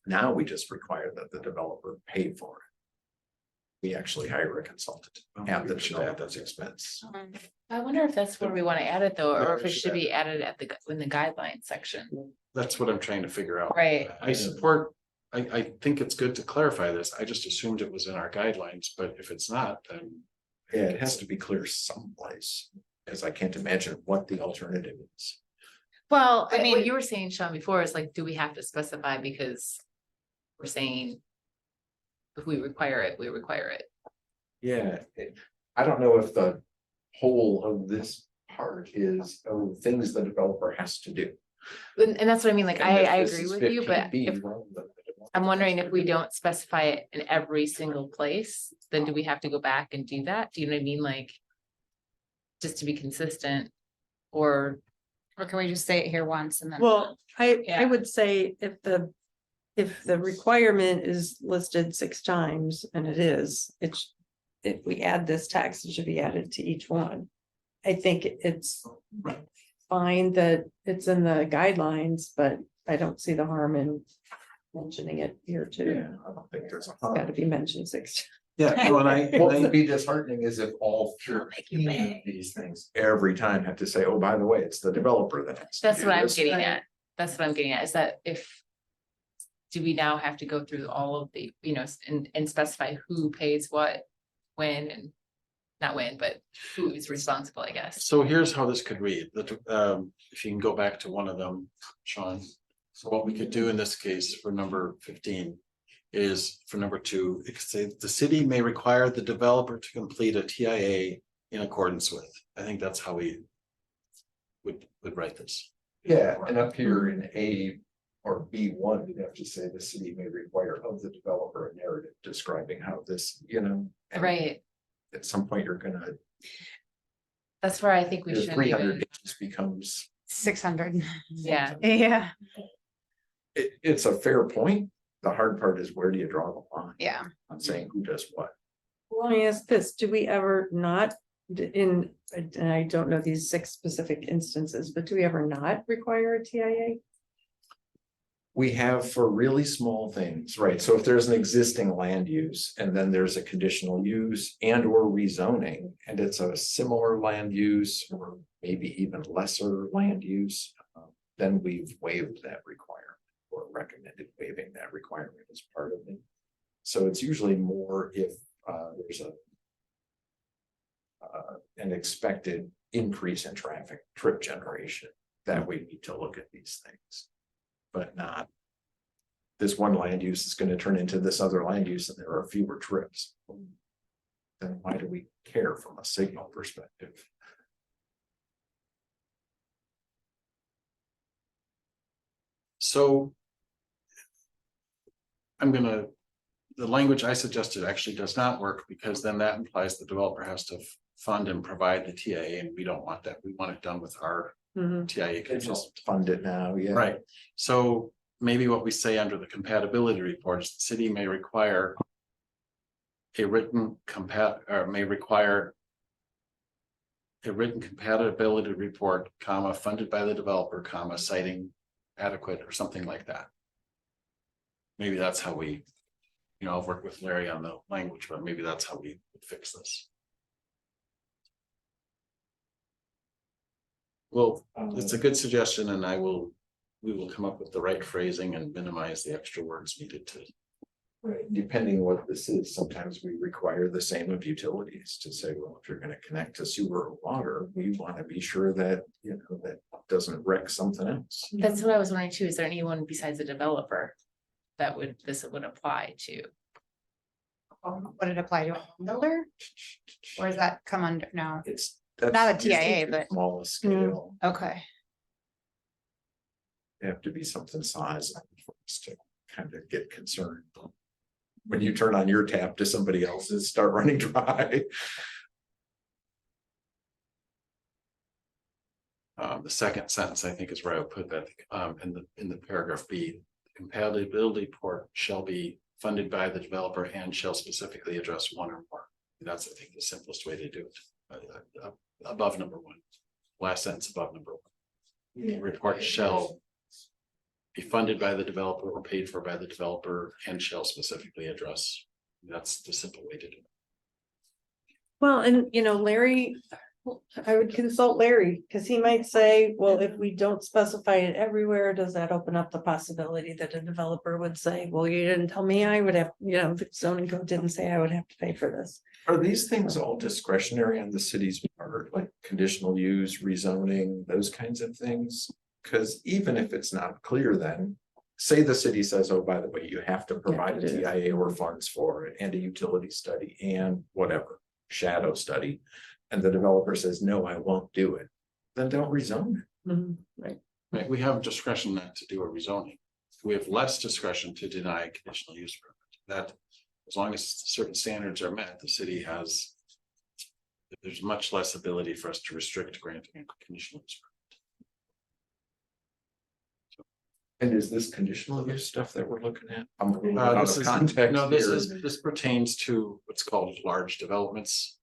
Now we just require that the developer pay for it. We actually hire a consultant at the developer's expense. I wonder if that's where we want to add it though, or if it should be added at in the guidelines section. That's what I'm trying to figure out. Right. I support, I think it's good to clarify this. I just assumed it was in our guidelines, but if it's not, then. Yeah, it has to be clear someplace, because I can't imagine what the alternative is. Well, I I mean, mean- you were saying, Sean, before, it's like, do we have to specify because we're saying if we require it, we require it. Yeah, I don't know if the whole of this part is things the developer has to do. And that's what I mean, like, And I if this agree is with you, but 15B, if, well, the developer I'm wondering has if to we do it. don't specify it in every single place, then do we have to go back and do that? Do you know what I mean? Like, just to be consistent, or, Or can we just say it here once and then? Well, I Yeah. would say if the requirement is listed 6 times, and it is, it's. If we add this text, it should be added to each one. I think it's fine that it's in the guidelines, but I don't see the harm in mentioning it here too. Yeah, I don't think there's a It's gotta harm. be mentioned 6 times. Yeah, What would be disheartening is if all 15 of these things every time have to say, oh, by the way, it's the developer that has to that's do what I'm this. getting at. That's what I'm getting at, is that if. Do we now have to go through all of the, you know, and specify who pays what, when, and not when, but who is responsible, I guess. So here's how this could read, if you can go back to one of them, Sean. So what we could do in this case for number 15 is for number 2, it could say the city may require the developer to complete a TIA in accordance with. I think that's how we would write this. Yeah, and up here in A or B1, you'd have to say the city may require of the developer a narrative describing how this, and Right, at some point you're gonna, that's where I think we the shouldn't 300 even, pages becomes, 600. yeah, Yeah, it's a fair point. The hard part is where do you draw the line? yeah. I'm saying who does what. Let me ask this, do we ever not, and I don't know these 6 specific instances, but do we ever not require a TIA? We have for really small things, right? So if there's an existing land use and then there's a conditional use and or rezoning, and it's a similar land use or maybe even lesser land use, then we've waived that requirement or recommended waiving that requirement as part of it. So it's usually more if there's an expected increase in traffic trip generation that we need to look at these things. But not. This one land use is going to turn into this other land use and there are fewer trips. Then why do we care from a signal perspective? So. The language I suggested actually does not work because then that implies the developer has to fund and provide the TIA, and we don't want that. We want it done with our Mhm. TIA They consultant. just fund it now, yeah. Right, so maybe what we say under the compatibility report is the city may require. A written may require. A written compatibility report, comma, funded by the developer, comma, citing adequate or something like that. Maybe that's how we, I'll work with Larry on the language, but maybe that's how we would fix this. Well, it's a good suggestion and we will come up with the right phrasing and minimize the extra words needed to. Right, depending what this is, sometimes we require the same of utilities to say, well, if you're gonna connect to sewer or water, we wanna be sure that, that doesn't wreck something else. that's what I was wondering too, is there anyone besides the developer? That this would apply to, Would it apply to a home builder? Or does that come under, no, That's Not a usually TIA, too but- small a scale. okay. Have to be something sizable for us to kind of get concerned. When you turn on your tap to somebody else's, start running dry. The second sentence, I think, is where I would put that, in the paragraph B, compatibility report shall be funded by the developer and shall specifically address one or more. That's, I think, the simplest way to do it. Above number one, last sentence above number one. The report shall be funded by the developer or paid for by the developer and shall specifically address. That's the simple way to do it. Well, and Larry, I would consult Larry, because he might say, well, if we don't specify it everywhere, does that open up the possibility that a developer would say, well, you didn't tell me I would have, the zoning code didn't say I would have to pay for this. Are these things all discretionary on the city's part, like conditional use, rezoning, those kinds of things? Because even if it's not clear, then say the city says, oh, by the way, you have to provide a TIA or funds for it and a utility study and whatever, shadow study. And the developer says, no, I won't do it, then don't rezone it. Right. Right, we have discretion not to do a rezoning. We have less discretion to deny a conditional use permit. That, as long as certain standards are met, the city has. There's much less ability for us to restrict granting a conditional use And is this conditional use stuff that we're looking at? I'm a little permit. out of context No, here. this pertains to what's called large developments.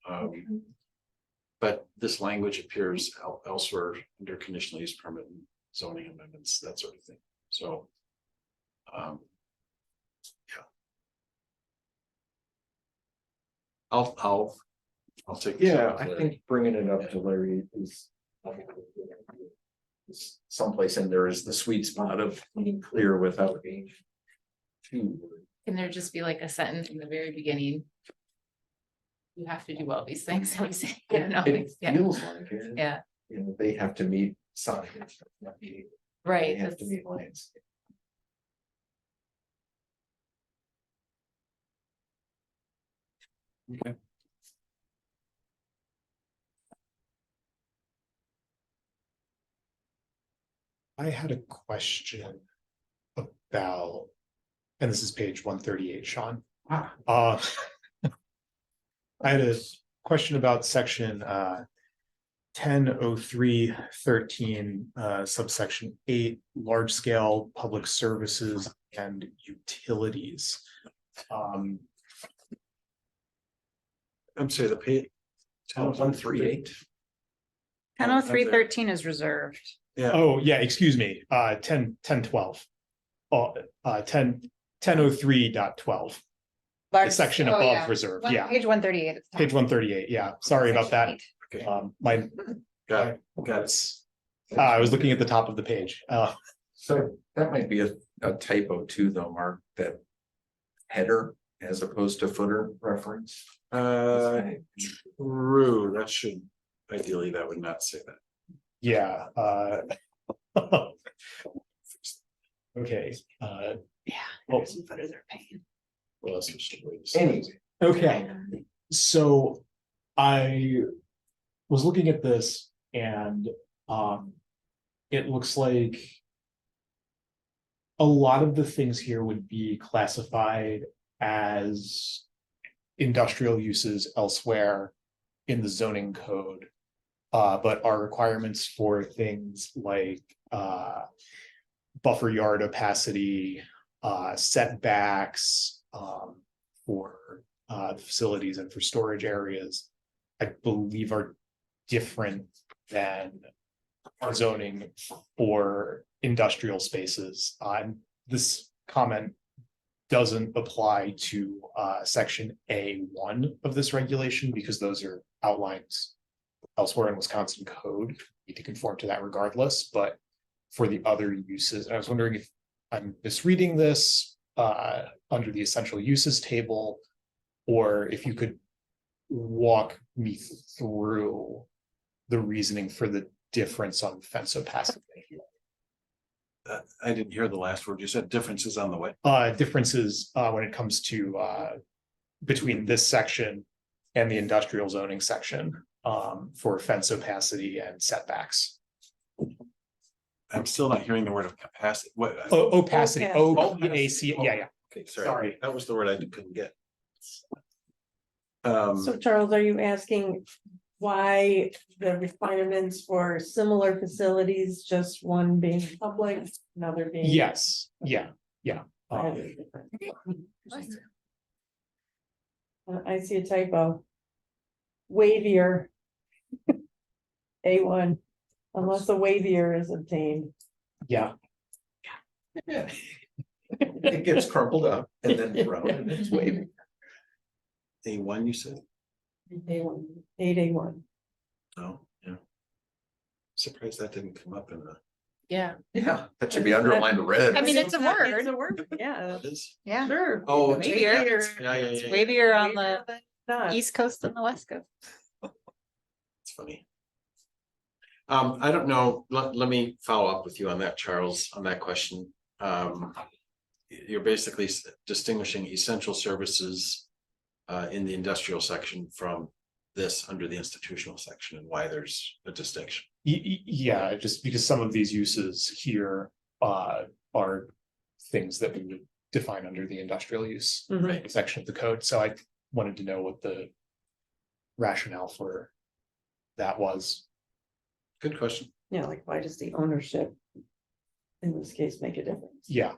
But this language appears elsewhere under conditional use permit and zoning amendments, that sort of thing. So. Yeah. I'll take. this Yeah, up with I Larry. think bringing it up to Larry is. Someplace in there is the sweet spot of being clear without being. Too. Can there just be like a sentence in the very beginning? You have to do all these things. I don't know. It Yeah, feels like it. yeah, They have to meet signs. They right. have to That's- meet lines. Okay. I had a question about, and this is page 138, Sean. Ah. I had a question about section 100313 subsection 8, large scale public services and utilities. I'm sorry, the page. 138. 100313 is reserved. Yeah, Oh, yeah, excuse me, 1012. 1003.12, the Large- section oh, above yeah. reserve, One- yeah, Page 138. it's page 138, yeah, sorry about that. okay, My, got it. that's, I was looking at the top of the page, So that might be a typo too, though, Mark, that header as opposed to footer reference. True, that should, ideally, that would not say that. yeah, okay, Well, footers are pain. Well, that's just a way to say it. Anyway, okay, so I was looking at this and it looks like a lot of the things here would be classified as industrial uses elsewhere in the zoning code. But our requirements for things like buffer yard opacity, setbacks for facilities and for storage areas, I believe are different than our zoning for industrial spaces. This comment doesn't apply to section A1 of this regulation because those are outlined elsewhere in Wisconsin code. You need to conform to that regardless, but for the other uses, I was wondering if I'm misreading this under the essential uses table, or if you could walk me through the reasoning for the difference on fence opacity. I didn't hear the last word. You said differences on the way. Differences when it comes to between this section and the industrial zoning section for fence opacity and setbacks. I'm still not hearing the word of capacity. What? Opacity, Opacity. OPAC, yeah. Okay, Sorry. sorry, that was the word I couldn't get. So Charles, are you asking why the requirements for similar facilities, just one being public, another being? Yes, yeah. private? I see a typo. Wavier. A1, unless a wavier is obtained. Yeah, Yeah. It gets crumpled up and then thrown and it's waving. A1, you said? A1, 8A1. No, yeah. Surprised that didn't come up in the. Yeah. Yeah, that should be underlined red. I mean, it's a word. It's a word, yeah, It is? Yeah, sure. Oh, Wavier. yeah, yeah, it's yeah. wavier on the Not. east coast and the west coast. It's funny. I don't know, let me follow up with you on that, Charles, on that question. You're basically distinguishing essential services in the industrial section from this under the institutional section and why there's a distinction. yeah, just because some of these uses here are things that we would define under the industrial use Mhm. section of the code, so I wanted to know what the rationale for that was. Good question. Yeah, like why does the ownership in this case make a difference? Yeah,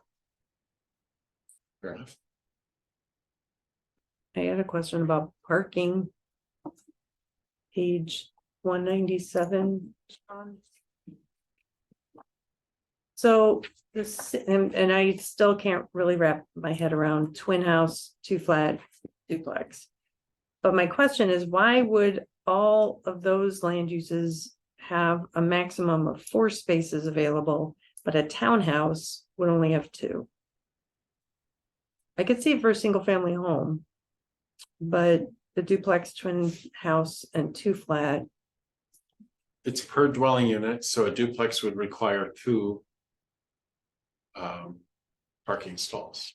Fair enough. I had a question about parking. Page 197. So this, and I still can't really wrap my head around twin house, two flat, duplex. But my question is, why would all of those land uses have a maximum of 4 spaces available, but a townhouse would only have 2? I could see it for a single family home. But the duplex, twin house and 2 flat, It's per dwelling unit, so a duplex would require 2 parking stalls.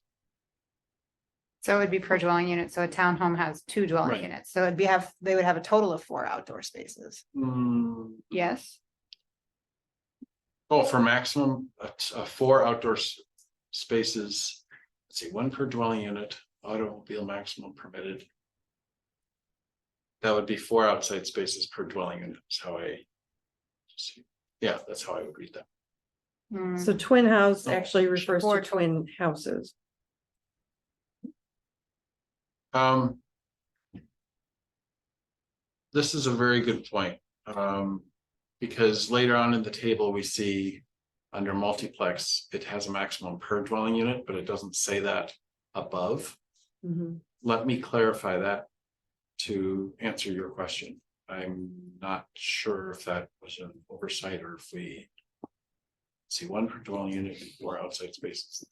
So it would be per dwelling unit, so a townhome has 2 dwelling Right. units, so they would have a total of 4 outdoor spaces. Yes, Oh, for maximum, 4 outdoor spaces. Let's see, 1 per dwelling unit, automobile maximum permitted. That would be 4 outside spaces per dwelling unit, is how yeah, that's how I would read that. so twin house Oh, actually refers to 4 twin houses. This is a very good point. Because later on in the table, we see under multiplex, it has a maximum per dwelling unit, but it doesn't say that above. Mhm. Let me clarify that to answer your question. I'm not sure if that was an oversight or if we see 1 per dwelling unit and 4 outside spaces.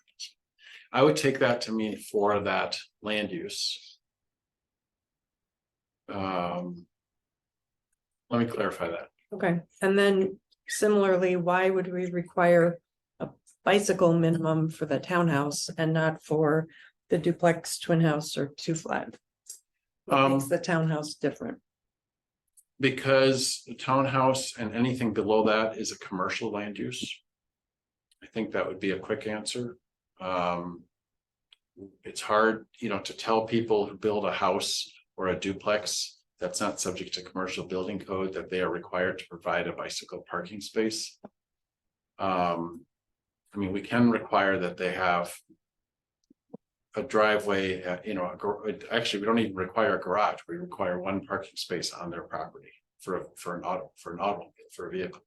I would take that to mean for that land use. Let me clarify that. Okay, and then similarly, why would we require a bicycle minimum for the townhouse and not for the duplex, twin house or 2 flat? What makes the townhouse different? Because the townhouse and anything below that is a commercial land use. I think that would be a quick answer. It's hard, to tell people who build a house or a duplex that's not subject to commercial building code that they are required to provide a bicycle parking space. We can require that they have a driveway, actually, we don't even require a garage. We require 1 parking space on their property for an automobile, for a vehicle.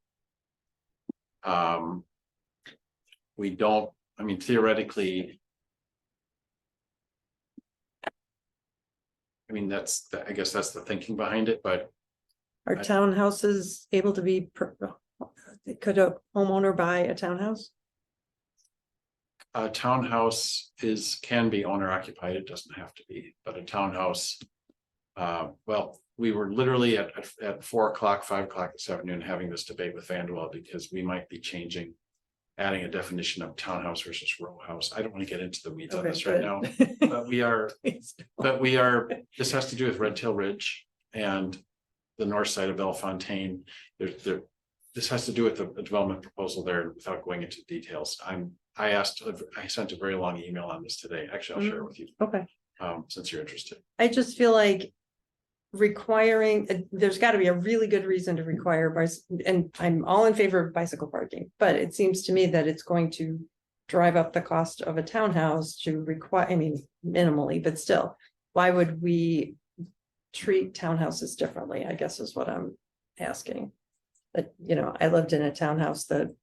We don't, theoretically. I guess that's the thinking behind it, but Are townhouses able to be, could a homeowner buy a townhouse? a townhouse can be owner occupied. It doesn't have to be, but a townhouse. Well, we were literally at 4 o'clock, 5 o'clock this afternoon having this debate with Vanderwell because we might be adding a definition of townhouse versus row house. I don't want to get into the weeds on Okay, this right good. now, but we are, this has to do with Red Tail Ridge and the north side of Bellefontaine. this has to do with the development proposal there without going into details. I sent a very long email on this today. Actually, I'll share it with you, Okay. since you're interested. I just feel like requiring, there's got to be a really good reason to require and I'm all in favor of bicycle parking, but it seems to me that it's going to drive up the cost of a townhouse to require, I mean, minimally, but still, why would we treat townhouses differently, I guess is what I'm asking. But, you know, I lived in a townhouse that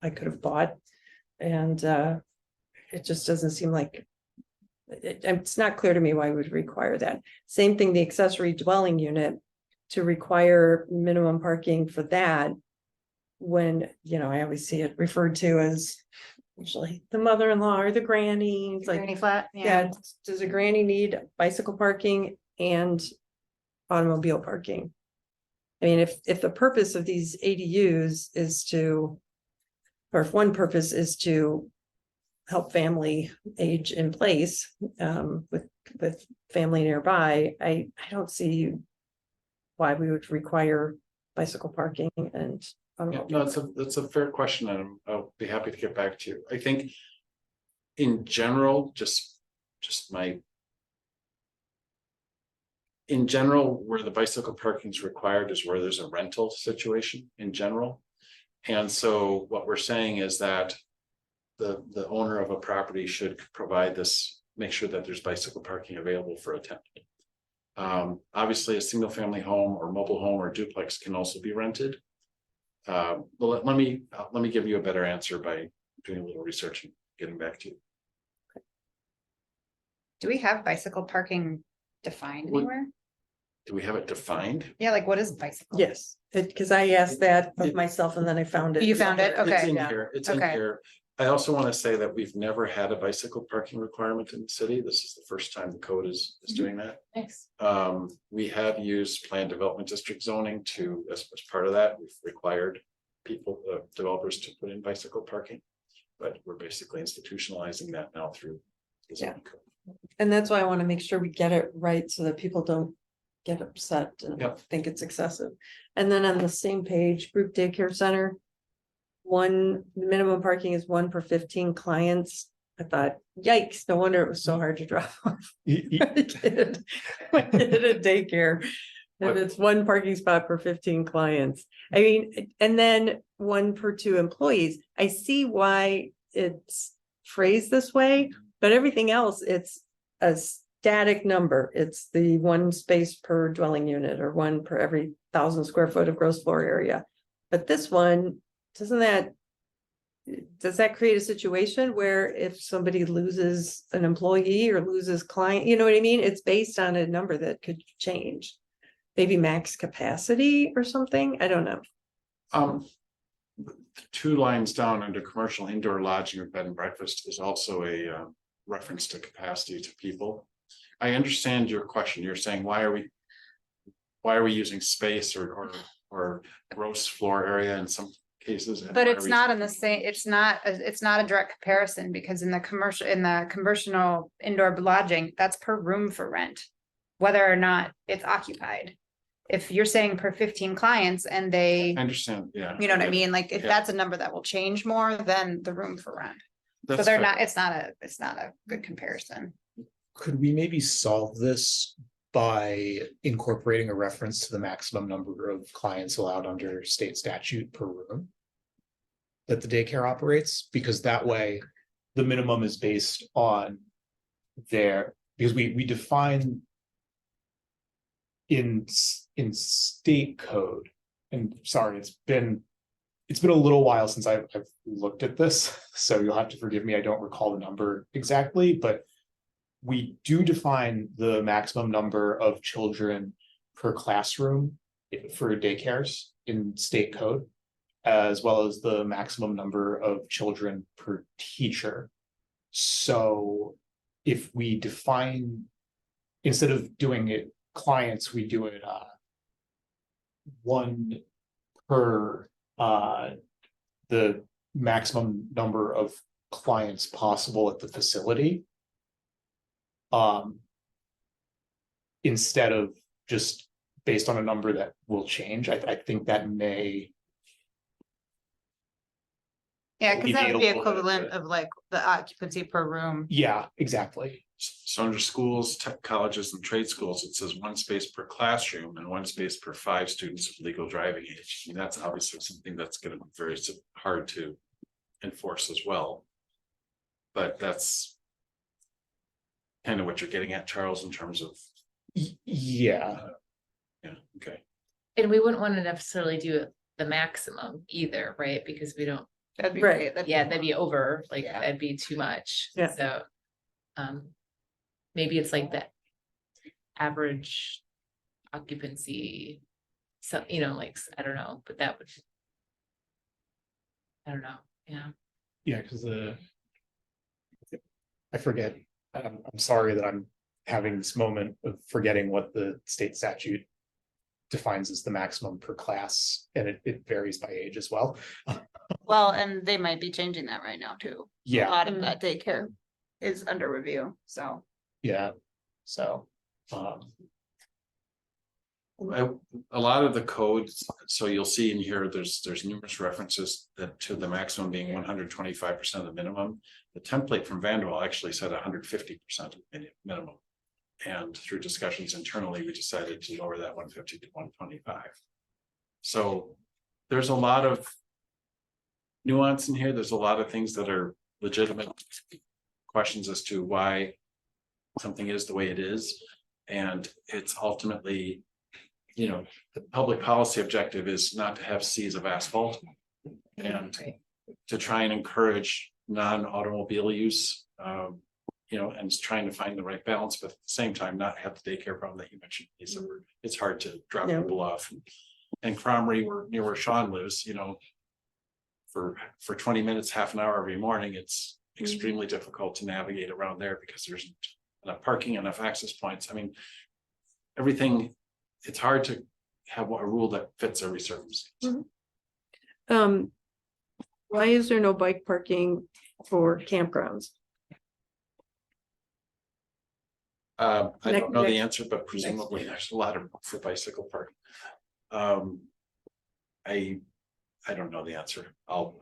I could have bought, and it just doesn't seem like it's not clear to me why we would require that. Same thing, the accessory dwelling unit, to require minimum parking for that, when, you know, I always see it referred to as usually the mother-in-law or the granny. It's like, Granny flat, yeah, does a granny need bicycle parking and automobile parking? I mean, if the purpose of these ADUs is to, or if one purpose is to help family age in place, with family nearby, I don't see why we would require bicycle parking and Yeah, automobile. no, that's a fair question, and I'll be happy to get back to you. I think in general, in general, where the bicycle parking is required is where there's a rental situation in general. And so what we're saying is that the owner of a property should provide this, make sure that there's bicycle parking available for a tenant. Obviously, a single family home or mobile home or duplex can also be rented. But let me give you a better answer by doing a little research and getting back to you. Do we have bicycle parking defined What- anywhere? Do we have it defined? Yeah, like what is bicycle? Yes, because I asked that of myself and then I found it. You found it? somewhere. It's Okay. in Yeah. here, it's in Okay. here. I also want to say that we've never had a bicycle parking requirement in the city. This is the first time the code is doing that. Thanks. We have used planned development district zoning to, as part of that, we've required people, developers to put in bicycle parking. But we're basically institutionalizing that now through the zoning code. And that's why I want to make sure we get it right so that people don't get upset and Yep. think it's excessive. And then on the same page, group daycare center, the minimum parking is 1 per 15 clients. I thought, yikes, no wonder it was so hard to drop off my kid at daycare. If it's 1 parking spot per 15 clients. I mean, and then 1 per 2 employees. I see why it's phrased this way, but everything else, it's a static number. It's the 1 space per dwelling unit or 1 per every 1,000 square foot of gross floor area. But this one, does that create a situation where if somebody loses an employee or loses client, you know what I mean? It's based on a number that could change. Maybe max capacity or something. I don't know. 2 lines down under commercial indoor lodging or bed and breakfast is also a reference to capacity to people. I understand your question. You're saying, why are we using space or gross floor area in some cases? And But why it's are we- not in the same, it's not a direct comparison, because in the commercial indoor lodging, that's per room for rent. Whether or not it's occupied. If you're saying per 15 clients and I understand, yeah. you know what I mean? Like, if Yeah. that's a number that will change more than the room for rent. So That's they're fair. not, it's not a good comparison. Could we maybe solve this by incorporating a reference to the maximum number of clients allowed under state statute per room that the daycare operates? Because that way, the minimum is based on because we define in state code, and sorry, it's been a little while since I've looked at this, so you'll have to forgive me, I don't recall the number exactly, but we do define the maximum number of children per classroom for daycares in state code, as well as the maximum number of children per teacher. So if we define, instead of doing it clients, we do it 1 per the maximum number of clients possible at the facility. Instead of just based on a number that will change, I think that may Yeah, We because that need would a be little bit equivalent to- of like the occupancy per room. Yeah, exactly. So under schools, tech colleges and trade schools, it says 1 space per classroom and 1 space per 5 students of legal driving age. And that's obviously something that's gonna be very hard to enforce as well. But that's kind of what you're getting at, Charles, in terms of, Yeah, yeah, okay. And we wouldn't want to necessarily do the maximum either, right? Because we don't, That'd be Right. great. That'd be yeah, that'd be over, like, Yeah. that'd be too much. Yeah. So, maybe it's like the average occupancy. So, like, I don't know, but that would. I don't know, yeah. yeah, because I forget, I'm sorry that I'm having this moment of forgetting what the state statute defines as the maximum per class, and it varies by age as well. Well, and they might be changing that right now too. A Yeah, lot of that daycare is under review, so. yeah, so, A lot of the codes, so you'll see in here, there's numerous references that to the maximum being 125% of the minimum. The template from Vanderbilt actually said 150% of the minimum. And through discussions internally, we decided to lower that 150 to 125. So there's a lot of nuance in here. There's a lot of things that are legitimate questions as to why something is the way it is. And it's ultimately, the public policy objective is not to have seas of asphalt and Right. to try and encourage non-automobile use, and it's trying to find the right balance, but at the same time, not have the daycare problem that you mentioned, Lisa, where it's hard to drop Yeah. people off. And Cromrie, near where Sean lives, for 20 minutes, half an hour every morning, it's extremely difficult to navigate around there because there's enough parking, enough access points. I mean, everything, it's hard to have a rule that fits every circumstance. Why is there no bike parking for campgrounds? I don't know the Next- answer, but presumably there's a lot of for bicycle parking. I don't know the answer.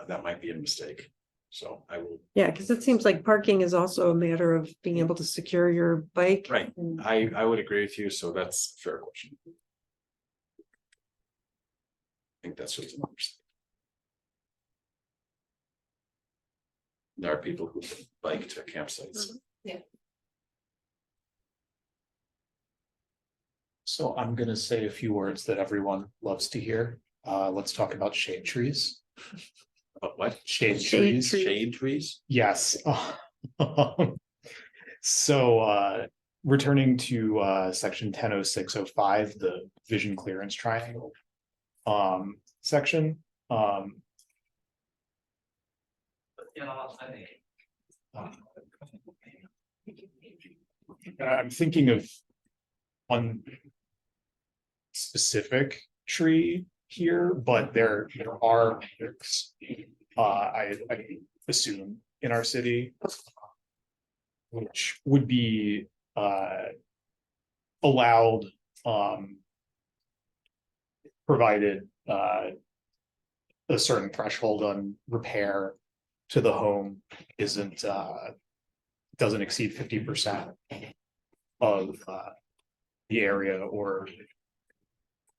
That might be a mistake. So I will, Yeah, because it seems like parking is also a matter of being able to secure your bike. right. And- I would agree with you. So that's a fair question. I think that's just an oversight. There are people who bike to campsites. so I'm gonna say a few words that everyone loves to hear. Let's talk about shade trees. But what? Shade Shade trees. tree. Shade trees? Yes. So returning to section 100605, the vision clearance triangle. Section. I'm thinking of one specific tree here, but there are others, I assume in our city, which would be allowed, provided a certain threshold on repair to the home isn't doesn't exceed 50% of the area, or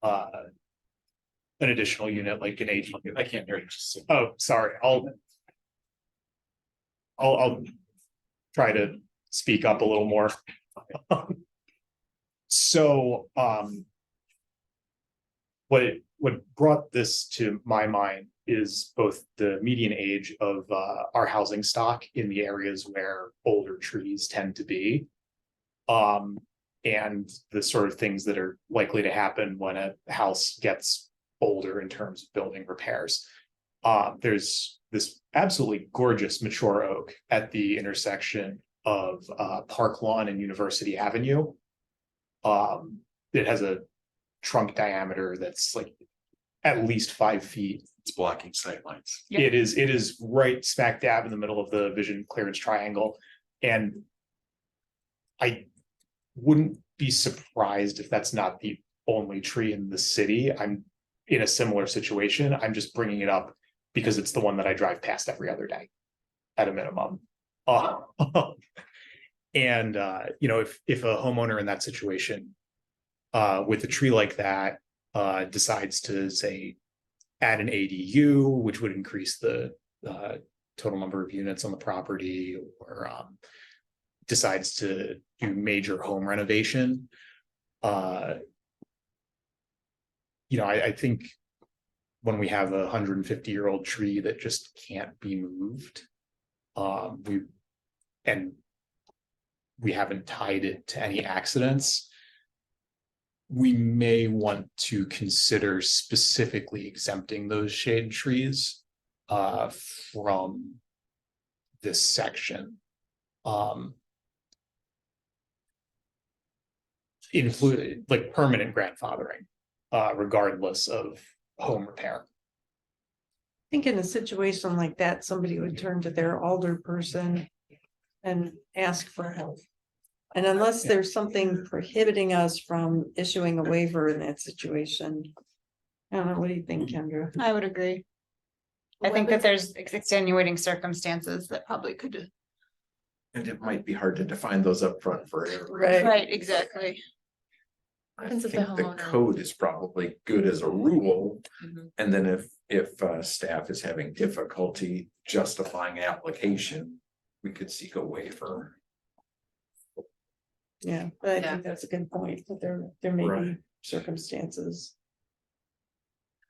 an additional unit like an age. I can't hear you. Oh, sorry, I'll try to speak up a little more. So, what brought this to my mind is both the median age of our housing stock in the areas where older trees tend to be. And the sort of things that are likely to happen when a house gets older in terms of building repairs. There's this absolutely gorgeous mature oak at the intersection of Park Lawn and University Avenue. It has a trunk diameter that's like at least 5 feet. It's blocking sightlines. Yeah. It is right smack dab in the middle of the vision clearance triangle. And I wouldn't be surprised if that's not the only tree in the city. I'm in a similar situation. I'm just bringing it up because it's the one that I drive past every other day at a minimum. And if a homeowner in that situation with a tree like that decides to say add an ADU, which would increase the total number of units on the property, or decides to do major home renovation, I think when we have a 150-year-old tree that just can't be moved, we haven't tied it to any accidents, we may want to consider specifically exempting those shade trees from this section. Included like permanent grandfathering, regardless of home repair. I think in a situation like that, somebody would turn to their alder person and ask for help. And unless there's something prohibiting us from issuing a waiver in that situation. I don't know, what do you think, Kendra? I would agree. I think that there's extenuating circumstances that probably could. And it might be hard to define those up front for everyone. Right. Right, exactly. I Happens think if the the homeowner- code is probably good as a rule. Mhm. And then if staff is having difficulty justifying application, we could seek a waiver. Yeah, but I Yeah. think that's a good point, that there may be Right. circumstances.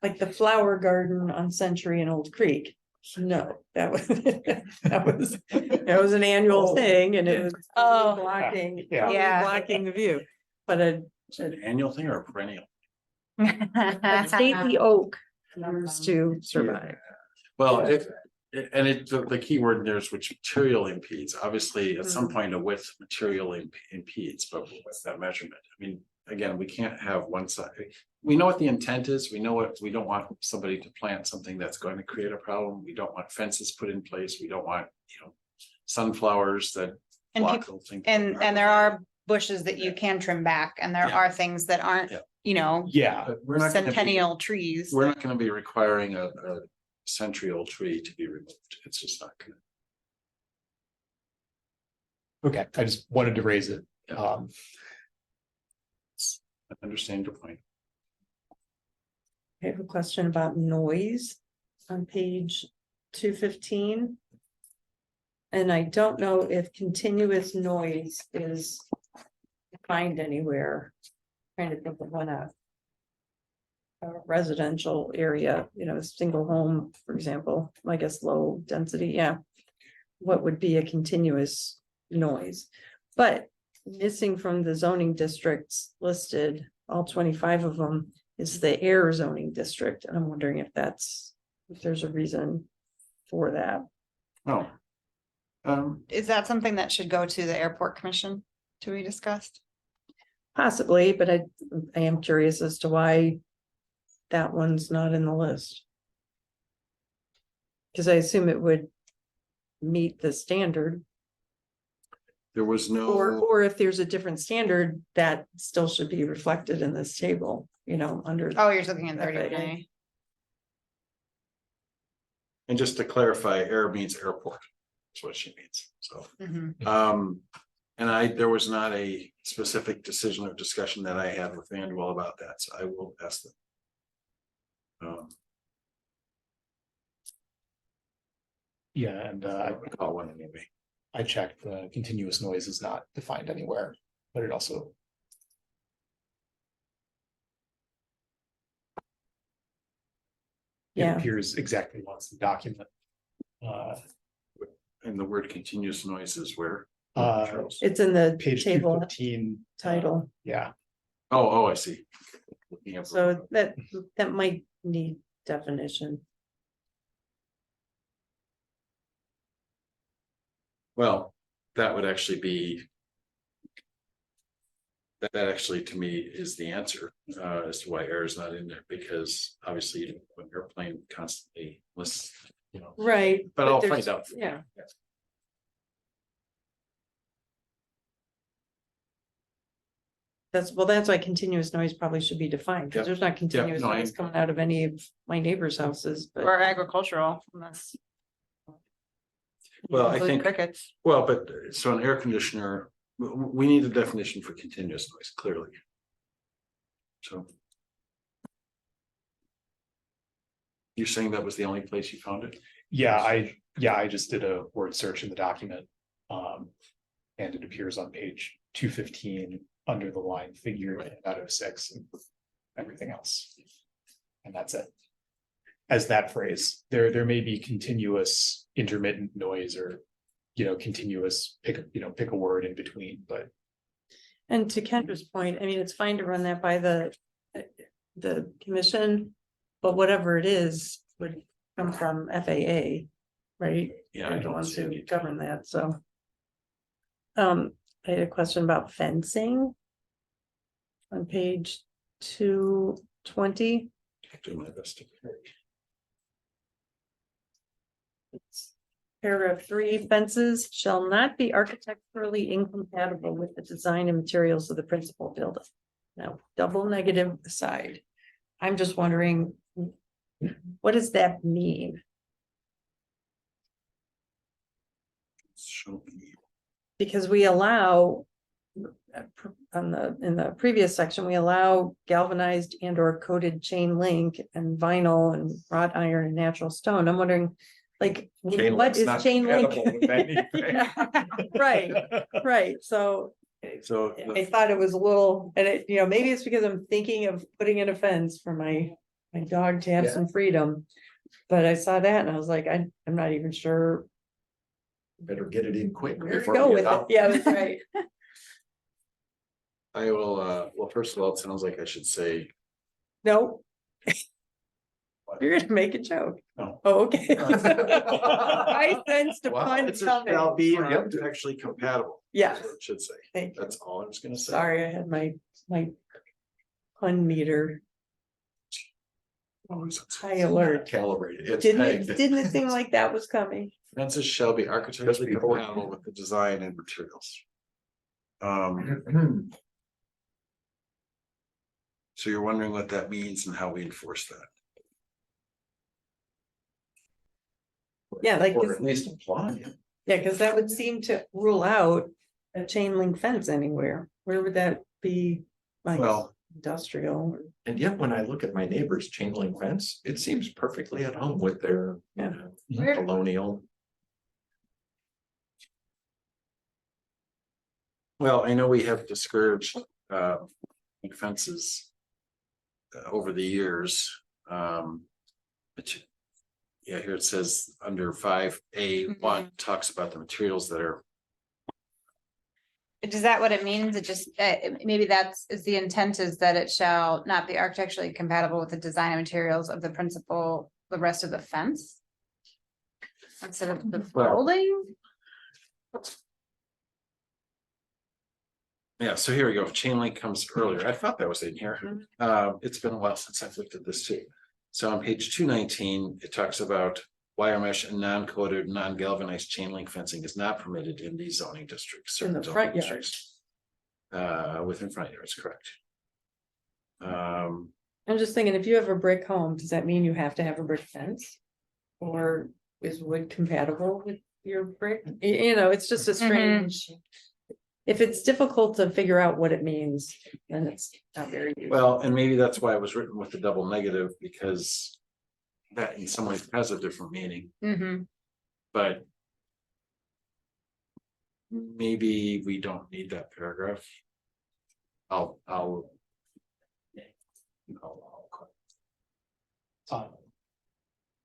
Like the flower garden on Century and Old Creek. No, that was, that was an annual thing and it was. Oh. Blocking, Yeah. totally Yeah. blocking the view, but a Is it an annual thing or a perennial? stately oak used to survive. Well, the key word there is which material impedes. Obviously, at some point, a width material impedes, but what's that measurement? I mean, again, we can't have one side. We know what the intent is. We know what, we don't want somebody to plant something that's going to create a problem. We don't want fences put in place. We don't want, sunflowers that And block people, the thing. and there are bushes that you can trim back, and there Yeah. are things that aren't, Yeah. Yeah, But we're not gonna be- centennial trees. We're not gonna be requiring a century-old tree to be removed. It's just not gonna. okay, I just wanted to raise it. Yeah. I understand your point. I have a question about noise on page 215. And I don't know if continuous noise is defined anywhere. Trying to think of one a residential area, single home, for example, I guess low density, yeah. What would be a continuous noise? But missing from the zoning districts listed, all 25 of them, is the air zoning district, and I'm wondering if there's a reason for that. Oh. Is that something that should go to the airport commission to be discussed? Possibly, but I am curious as to why that one's not in the list. Because I assume it would meet the standard, There was no. or if there's a different standard, that still should be reflected in this table, under. Oh, you're looking at FAA. 30. And just to clarify, air means airport. That's what she means, so. Mhm. And there was not a specific decision or discussion that I had with Vanderwall about that, so I will ask them. Yeah, and I call one maybe. I checked, continuous noise is not defined anywhere, but it also. It Yeah. appears exactly once the document. And the word continuous noise is where? It's in the Page table 215. title, Yeah, Oh, I see. Looking up- so that might need definition. Well, that would actually be. That actually, to me, is the answer as to why air is not in there, because obviously when an airplane constantly lists, Right. but I'll there's- find out. Yeah. that's why continuous noise probably should be defined, because Yep. there's not continuous no, I- noise coming out of any of my neighbors' houses, but. Or agricultural, unless. Well, I include think- Crickets. Well, but so an air conditioner, we need a definition for continuous noise, clearly. So. You're saying that was the only place you found it? Yeah, I just did a word search in the document. And it appears on page 215 under the line figure out of 6 and everything else. And that's it. As that phrase, there may be continuous intermittent noise or, continuous pick a word in between, but And to Kendra's point, I mean, it's fine to run that by the commission, but whatever it is would come from FAA, right? Yeah, I They're the don't ones see who any. govern that, so. I had a question about fencing. On page 220. Do my best to. Paragraph 3, fences shall not be architecturally incompatible with the design and materials of the principal building. Now, double negative aside, I'm just wondering, what does that mean? Show me. Because we allow, in the previous section, we allow galvanized and or coated chain link and vinyl and wrought iron and natural stone. I'm wondering, like, Chain what link's is not chain link? compatible with anything. Right, right, so So. I thought it was a little, and it, maybe it's because I'm thinking of putting in a fence for my dog to have Yeah. some freedom. But I saw that and I was like, I'm not even sure Better get it in quick. where to before go we with get it. out. Yeah, that's right. I will, well, first of all, it sounds like I should say, No. You're gonna make a joke. No. Oh, okay. I sensed a Wow, pun it's a shall coming. be actually compatible. Yes. That's what it should say. Thank you. That's all I was gonna say. Sorry, I had my pun meter high alert. Calibrated. It's Didn't pegged. it seem like that was coming? Fences shall be Just architecturally before. compatible with the design and materials. So you're wondering what that means and how we enforce that? Yeah, like, Or at least apply it. yeah, because that would seem to rule out a chain link fence anywhere. Where would that be? Like Well, industrial? And yet, when I look at my neighbor's chain link fence, it seems perfectly at home with their Yeah. colonial. well, I know we have discouraged fences over the years. But yeah, here it says under 5A1 talks about the materials that are. Is that what it means? It just, maybe is the intent is that it shall not be architecturally compatible with the design and materials of the rest of the fence? Instead of the Well- building? Yeah, so here we go. Chain link comes earlier. I thought that was in here. It's been a while since I've looked at this too. So on page 219, it talks about wire mesh and non-coated, non-galvanized chain link fencing is not permitted in these zoning districts. In the certain zoning front districts. Within front yards, correct. I'm just thinking, if you have a brick home, does that mean you have to have a brick fence? Or is wood compatible with your brick? It's just a strange. If it's difficult to figure out what it means, then it's not very. useful. well, and maybe that's why it was written with the double negative, because that in some ways has a different meaning, Mm-hmm. but maybe we don't need that paragraph. I'll.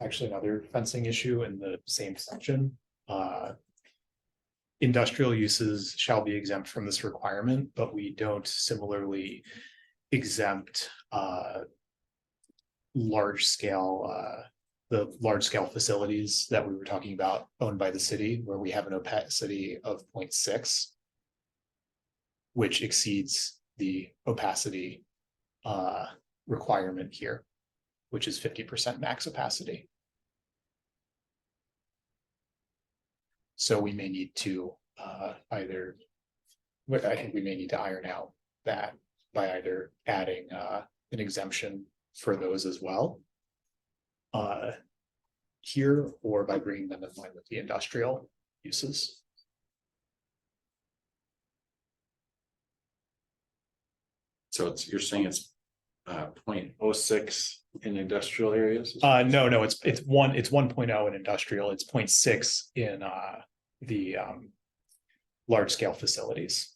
Actually, another fencing issue in the same section. Industrial uses shall be exempt from this requirement, but we don't similarly exempt large scale facilities that we were talking about owned by the city, where we have an opacity of 0.6, which exceeds the opacity requirement here, which is 50% max opacity. So we may need to I think we may need to iron out that by either adding an exemption for those as well. Here, or by bringing them in line with the industrial uses. So you're saying it's 0.06 in industrial areas? No, it's 1.0 in industrial, it's 0.6 in the large scale facilities.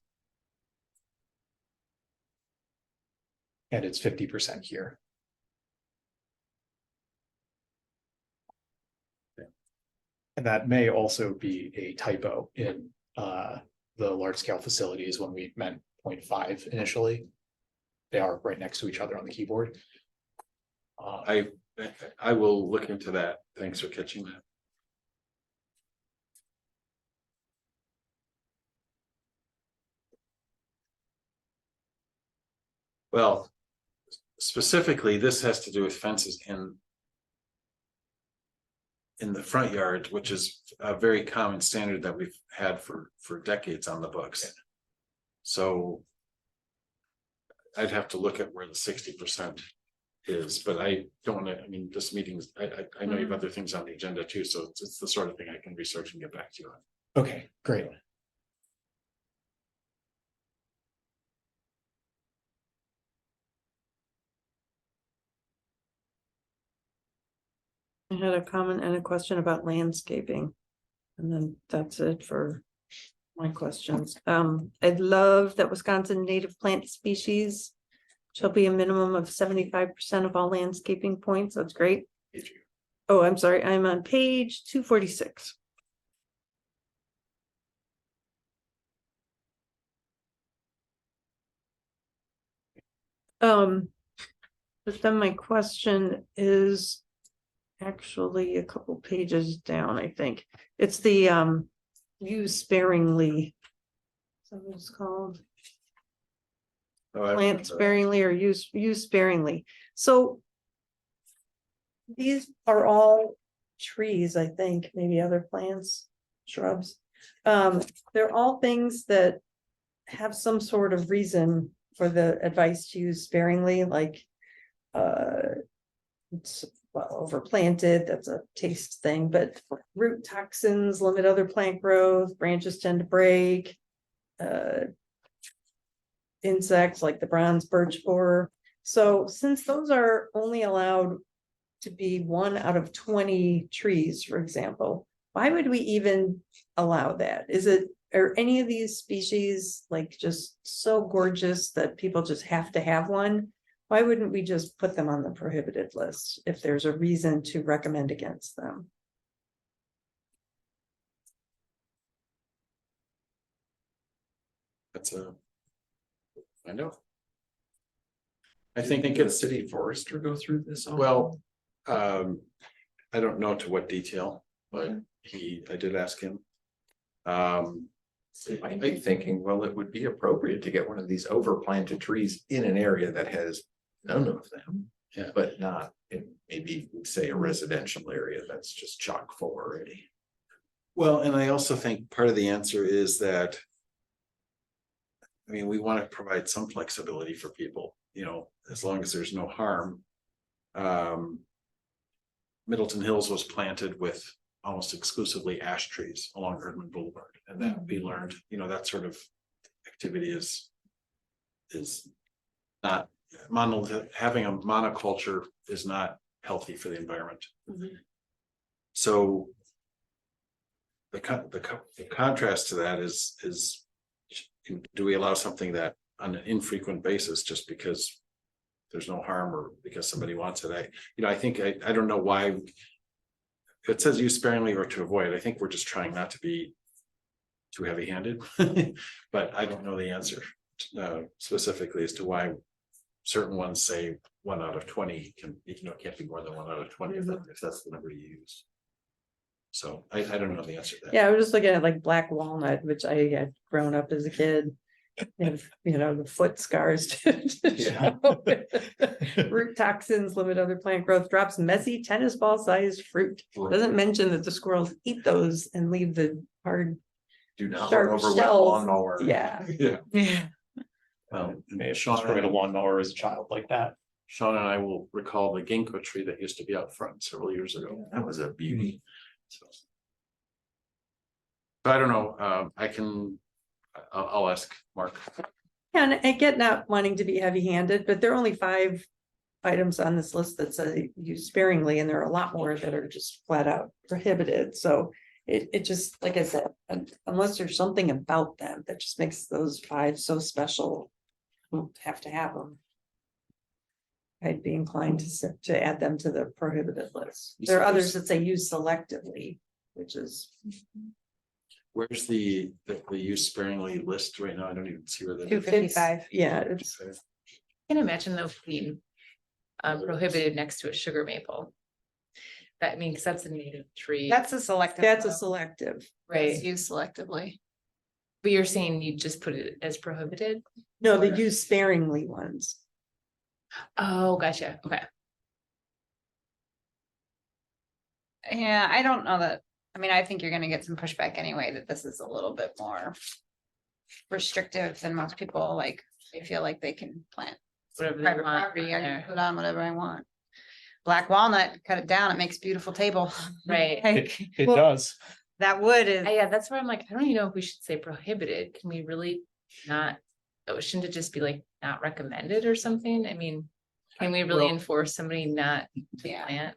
And it's 50% here. And that may also be a typo in the large scale facilities when we meant 0.5 initially. They are right next to each other on the keyboard. I will look into that. Thanks for catching that. Well, specifically, this has to do with fences in the front yard, which is a very common standard that we've had for decades on the books. So I'd have to look at where the 60% is, but I don't want to, I mean, this meeting's, I know you have other things on the agenda too, so it's the sort of thing I can research and get back to you on. Okay, great. I had a comment and a question about landscaping. And then that's it for my questions. I love that Wisconsin native plant species shall be a minimum of 75% of all landscaping points. That's great. Oh, I'm sorry, I'm on page 246. But then my question is actually a couple pages down, I think. It's the use sparingly. Is that what it's called? Plant sparingly or use sparingly. So these are all trees, I think, maybe other plants, shrubs. They're all things that have some sort of reason for the advice to use sparingly, like it's overplanted, that's a taste thing, but root toxins limit other plant growth, branches tend to break. Insects like the bronze birch borer. So since those are only allowed to be 1 out of 20 trees, for example, why would we even allow that? Are any of these species like just so gorgeous that people just have to have one? Why wouldn't we just put them on the prohibited list if there's a reason to recommend against them? That's I know. I think the city forester go through this? Well, I don't know to what detail, but I did ask him. I'd be thinking, well, it would be appropriate to get one of these overplanted trees in an area that has none of them. Yeah. But not in maybe say a residential area that's just chock full already. Well, and I also think part of the answer is that, I mean, we want to provide some flexibility for people, you know, as long as there's no harm. Middleton Hills was planted with almost exclusively ash trees along Erdman Boulevard, and that we learned, you know, that sort of activity is not having a monoculture is not healthy for the environment. So the contrast to that is do we allow something that on an infrequent basis just because there's no harm or because somebody wants it? I think I don't know why it says use sparingly or to avoid. I think we're just trying not to be too heavy-handed, but I don't know the answer specifically as to why certain ones say 1 out of 20 can't be more than 1 out of 20 if that's the number you use. So I don't know the answer to that. Yeah, I was just looking at like black walnut, which I had grown up as a kid. And, you know, the foot scars to show. Root toxins limit other plant growth, drops messy tennis ball sized fruit. Doesn't mention that the squirrels eat those and leave the hard. Do not run Sharp over wet shells. lawnmower. Yeah. Yeah. Yeah. May have Sean destroyed a and- lawnmower as a child like that. Sean and I will recall the ginkgo tree that used to be out front several years ago. That was a beauty. So. But I don't know, I'll ask Mark. And I get not wanting to be heavy-handed, but there are only 5 items on this list that say use sparingly, and there are a lot more that are just flat out prohibited, so it just, like I said, unless there's something about them that just makes those 5 so special, we don't have to have them. I'd be inclined to add them to the prohibited list. You There are said others there's- that say use selectively, which is, Where's the use sparingly list right now? I don't even see where that is. 255. yeah, it's, Okay. Can imagine though being prohibited next to a sugar maple. That means that's a native tree, That's a selective. that's a though. selective. It's right? used selectively. But you're saying you just put it as prohibited? No, the use sparingly ones. Oh, gotcha, okay. Yeah, I don't know that, I mean, I think you're gonna get some pushback anyway, that this is a little bit more restrictive than most people, like, they feel like they can plant Whatever they private want property, I can there. put on whatever I want. Black walnut, cut it down, it makes a beautiful table. Right. Like, It Well- does. that wood is, Yeah, that's where I'm like, I don't even know if we should say prohibited. Can we really not? Oh, shouldn't it just be like not recommended or something? I mean, can we really Well- enforce somebody not to Yeah. plant?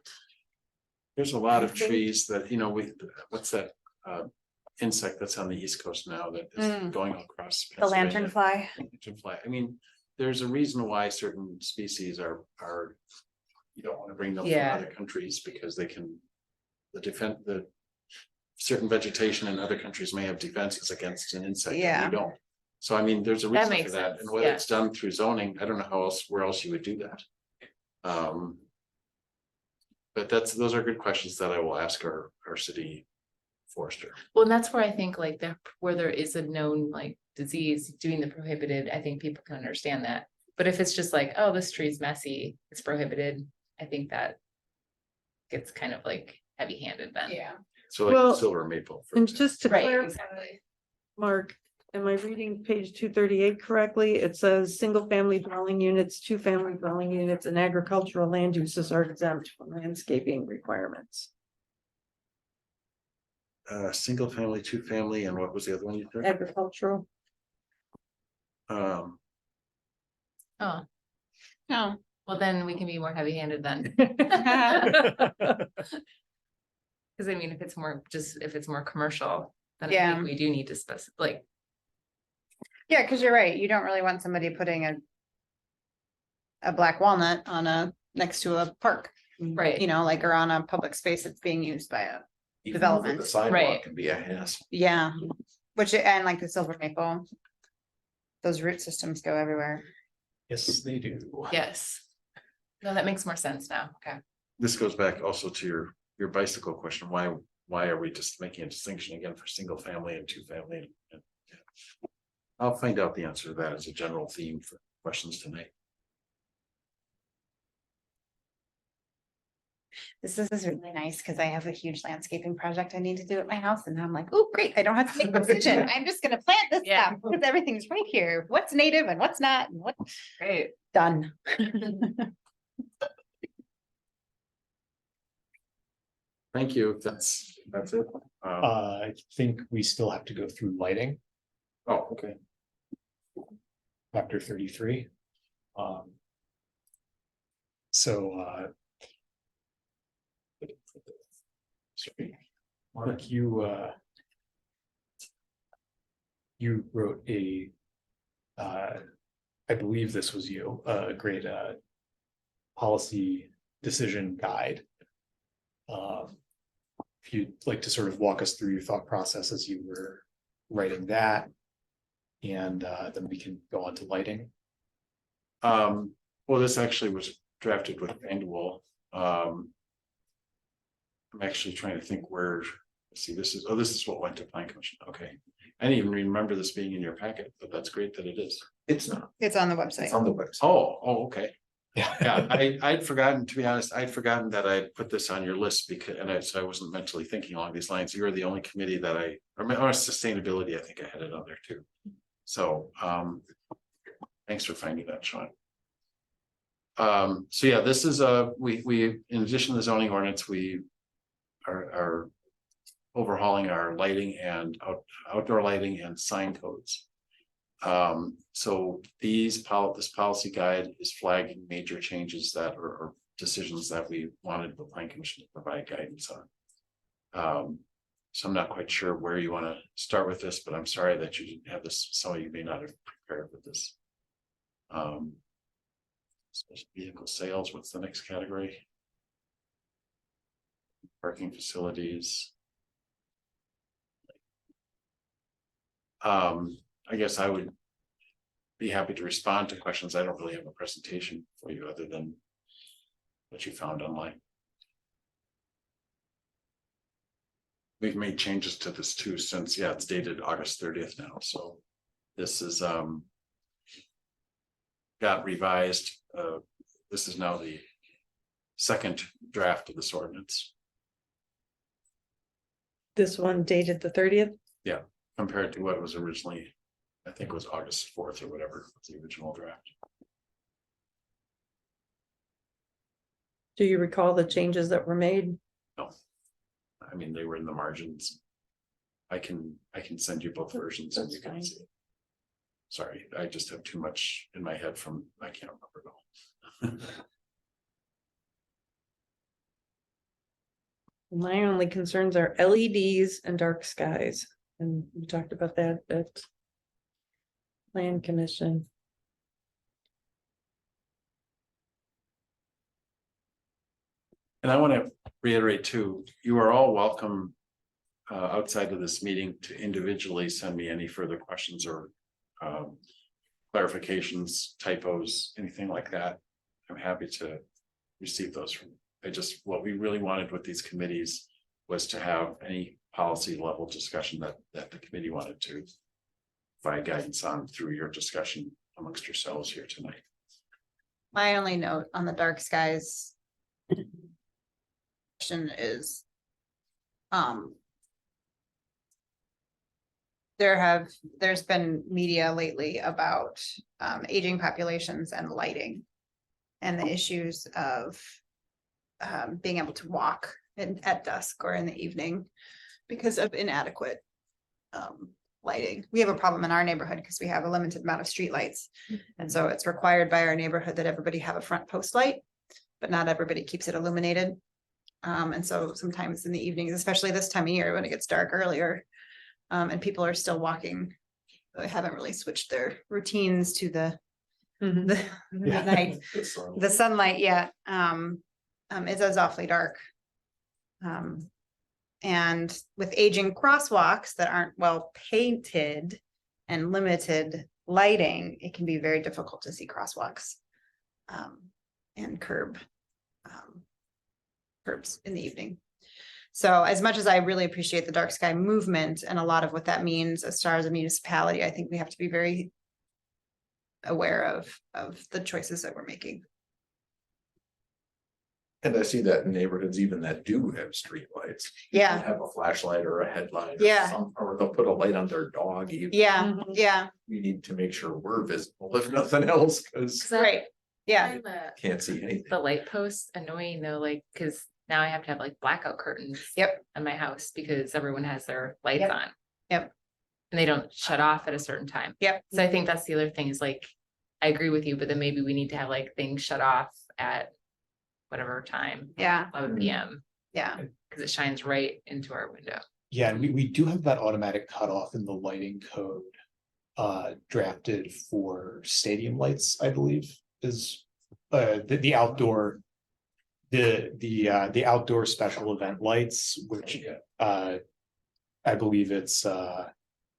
There's a lot I of think- trees that, what's that insect that's on the East Coast now that is Mm. going across? the Pennsylvania? lanternfly. Lanternfly. I mean, there's a reason why certain species are, you don't want to bring them from Yeah. other countries because they can, the certain vegetation in other countries may have defenses against an insect. and Yeah. We don't. So I mean, there's a That reason for makes that, sense, and whether yeah. it's done through zoning, I don't know where else you would do that. But those are good questions that I will ask our city forester. Well, and that's where I think like that, where there is a known like disease doing the prohibited, I think people can understand that. But if it's just like, oh, this tree's messy, it's prohibited, I think that gets kind of like heavy handed then. Yeah. So like Well, silver maple. for And example. just to Right, clarify, exactly. Mark, am I reading page 238 correctly? It says, single-family dwelling units, 2-family dwelling units, and agricultural land uses are exempt from landscaping requirements. Single family, 2-family, and what was the other one you said? Agricultural, Um, Oh, No, well, then we can be more heavy handed then. Cause I mean, if it's more commercial, then I Yeah. think we do need to specify, like, yeah, because you're right, you don't really want somebody putting a black walnut next to a park, right, you know, like, or on a public space that's being used by a, Even Development. The sidewalk Right. can be a hassle. yeah, and like the silver maple. Those root systems go everywhere. Yes, they do. yes. No, that makes more sense now, okay. this goes back also to your bicycle question, why are we just making a distinction again for single family and 2-family? And- I'll find out the answer to that as a general theme for questions tonight. This is really nice because I have a huge landscaping project I need to do at my house, and I'm like, oh, great, I don't have to make a decision. I'm just gonna plant this Yeah. stuff because everything's right here. What's native and what's not, and what's Great. done. Thank you, that's it. I think we still have to go through lighting, Oh, okay. chapter 33. So, sorry, Mark, you wrote I believe this was you, a great, policy decision guide. If you'd like to sort of walk us through your thought process as you were writing that. And, then we can go on to lighting. Well, this actually was drafted with Annual. I'm actually trying to think where, let's see, this is what went to Plan Commission, okay. I didn't even remember this being in your packet, but that's great that it is. It's not, It's on the it's website. on the website. Oh, okay. Yeah, I'd forgotten, to be honest, I'd forgotten that I put this on your list because, so I wasn't mentally thinking along these lines. You're the only committee that or sustainability, I think I had it on there too. So, Thanks for finding that, Sean. So yeah, this is we, in addition to the zoning ordinance, we are overhauling our lighting and outdoor lighting and sign codes. So this policy guide is flagging major changes that or decisions that we wanted the planning commission to provide guidance on. So I'm not quite sure where you want to start with this, but I'm sorry that you didn't have this. Some of you may not have prepared with this. Special vehicle sales, what's the next category? Parking facilities. I guess I would be happy to respond to questions. I don't really have a presentation for you other than what you found online. We've made changes to this too since, yeah, it's dated August 30th now. So this is got revised. This is now the second draft of this ordinance. This one dated the 30th. Yeah, compared to what was originally, I think it was August 4th or whatever, the original draft. Do you recall the changes that were made? No, I mean, they were in the margins. I can send you both versions and you can see it. Sorry, I just have too much in my head from, I can't remember it all. My only concerns are LEDs and dark skies, and we talked about that at Land Commission. And I want to reiterate too, you are all welcome outside of this meeting to individually send me any further questions or clarifications, typos, anything like that. I'm happy to receive those from. What we really wanted with these committees was to have any policy level discussion that the committee wanted to provide guidance on through your discussion amongst yourselves here tonight. My only note on the dark skies question is, there's been media lately about aging populations and lighting and the issues of being able to walk at dusk or in the evening because of inadequate lighting. We have a problem in our neighborhood because we have a limited amount of streetlights. And so it's required by our neighborhood that everybody have a front post light, but not everybody keeps it illuminated. And so sometimes in the evenings, especially this time of year when it gets dark earlier, and people are still walking, they haven't really switched their routines to the night, the sunlight yet. It is awfully dark. And with aging crosswalks that aren't well painted and limited lighting, it can be very difficult to see crosswalks and curbs in the evening. So as much as I really appreciate the dark sky movement and a lot of what that means as far as a municipality, I think we have to be very aware of the choices that we're making. And I see that in neighborhoods even that do have streetlights. Yeah. Have a flashlight or a headlight. Yeah. Or they'll put a light on their dog even. Yeah, yeah, We need to make sure we're visible if nothing else, because right, yeah, can't see anything. The light posts annoying though, like, cause now I have to have like blackout curtains. Yep. In my house because everyone has their lights Yep. on. Yep. And they don't shut off at a certain time. yep. So I think that's the other thing is like, I agree with you, but then maybe we need to have like things shut off at whatever time, Yeah, 11 PM, yeah, because it shines right into our window. Yeah, and we do have that automatic cutoff in the lighting code. Drafted for stadium lights, I believe, is the outdoor. The outdoor special event lights, which I believe it's the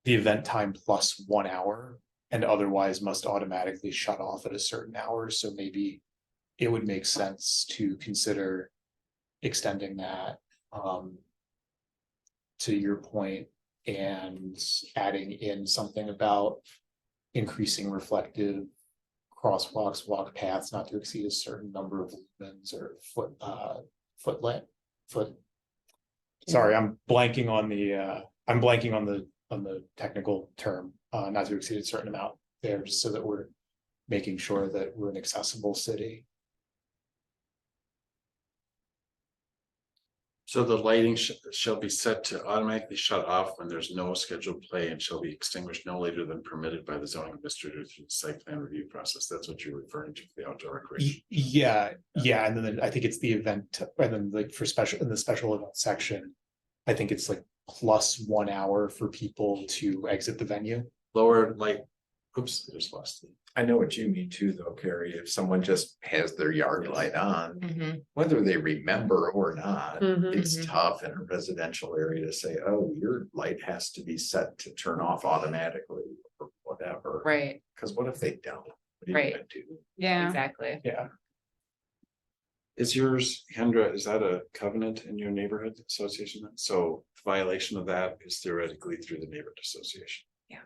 event time plus 1 hour and otherwise must automatically shut off at a certain hour. So maybe it would make sense to consider extending that to your point and adding in something about increasing reflective crosswalks, walk paths not to exceed a certain number of lumens or foot. Sorry, I'm blanking on the technical term, not to exceed a certain amount there, just so that we're making sure that we're an accessible city. So the lighting shall be set to automatically shut off when there's no scheduled play and shall be extinguished no later than permitted by the zoning administrator through the site plan review process. That's what you're referring to, the outdoor recreation. Yeah, and then I think it's the event, and then like for special, in the special event section, I think it's like plus 1 hour for people to exit the venue. Lower light, oops, there's lost. I know what you mean too, though, Carrie. If someone just has their yard light on, whether they remember or not, Mhm. it's tough in a residential area to say, oh, your light has to be set to turn off automatically or whatever. Right, Because what if they don't? What are you Right. gonna do? Yeah. exactly. Yeah, Is yours, Kendra, is that a covenant in your neighborhood association? So violation of that is theoretically through the neighborhood association. Yeah.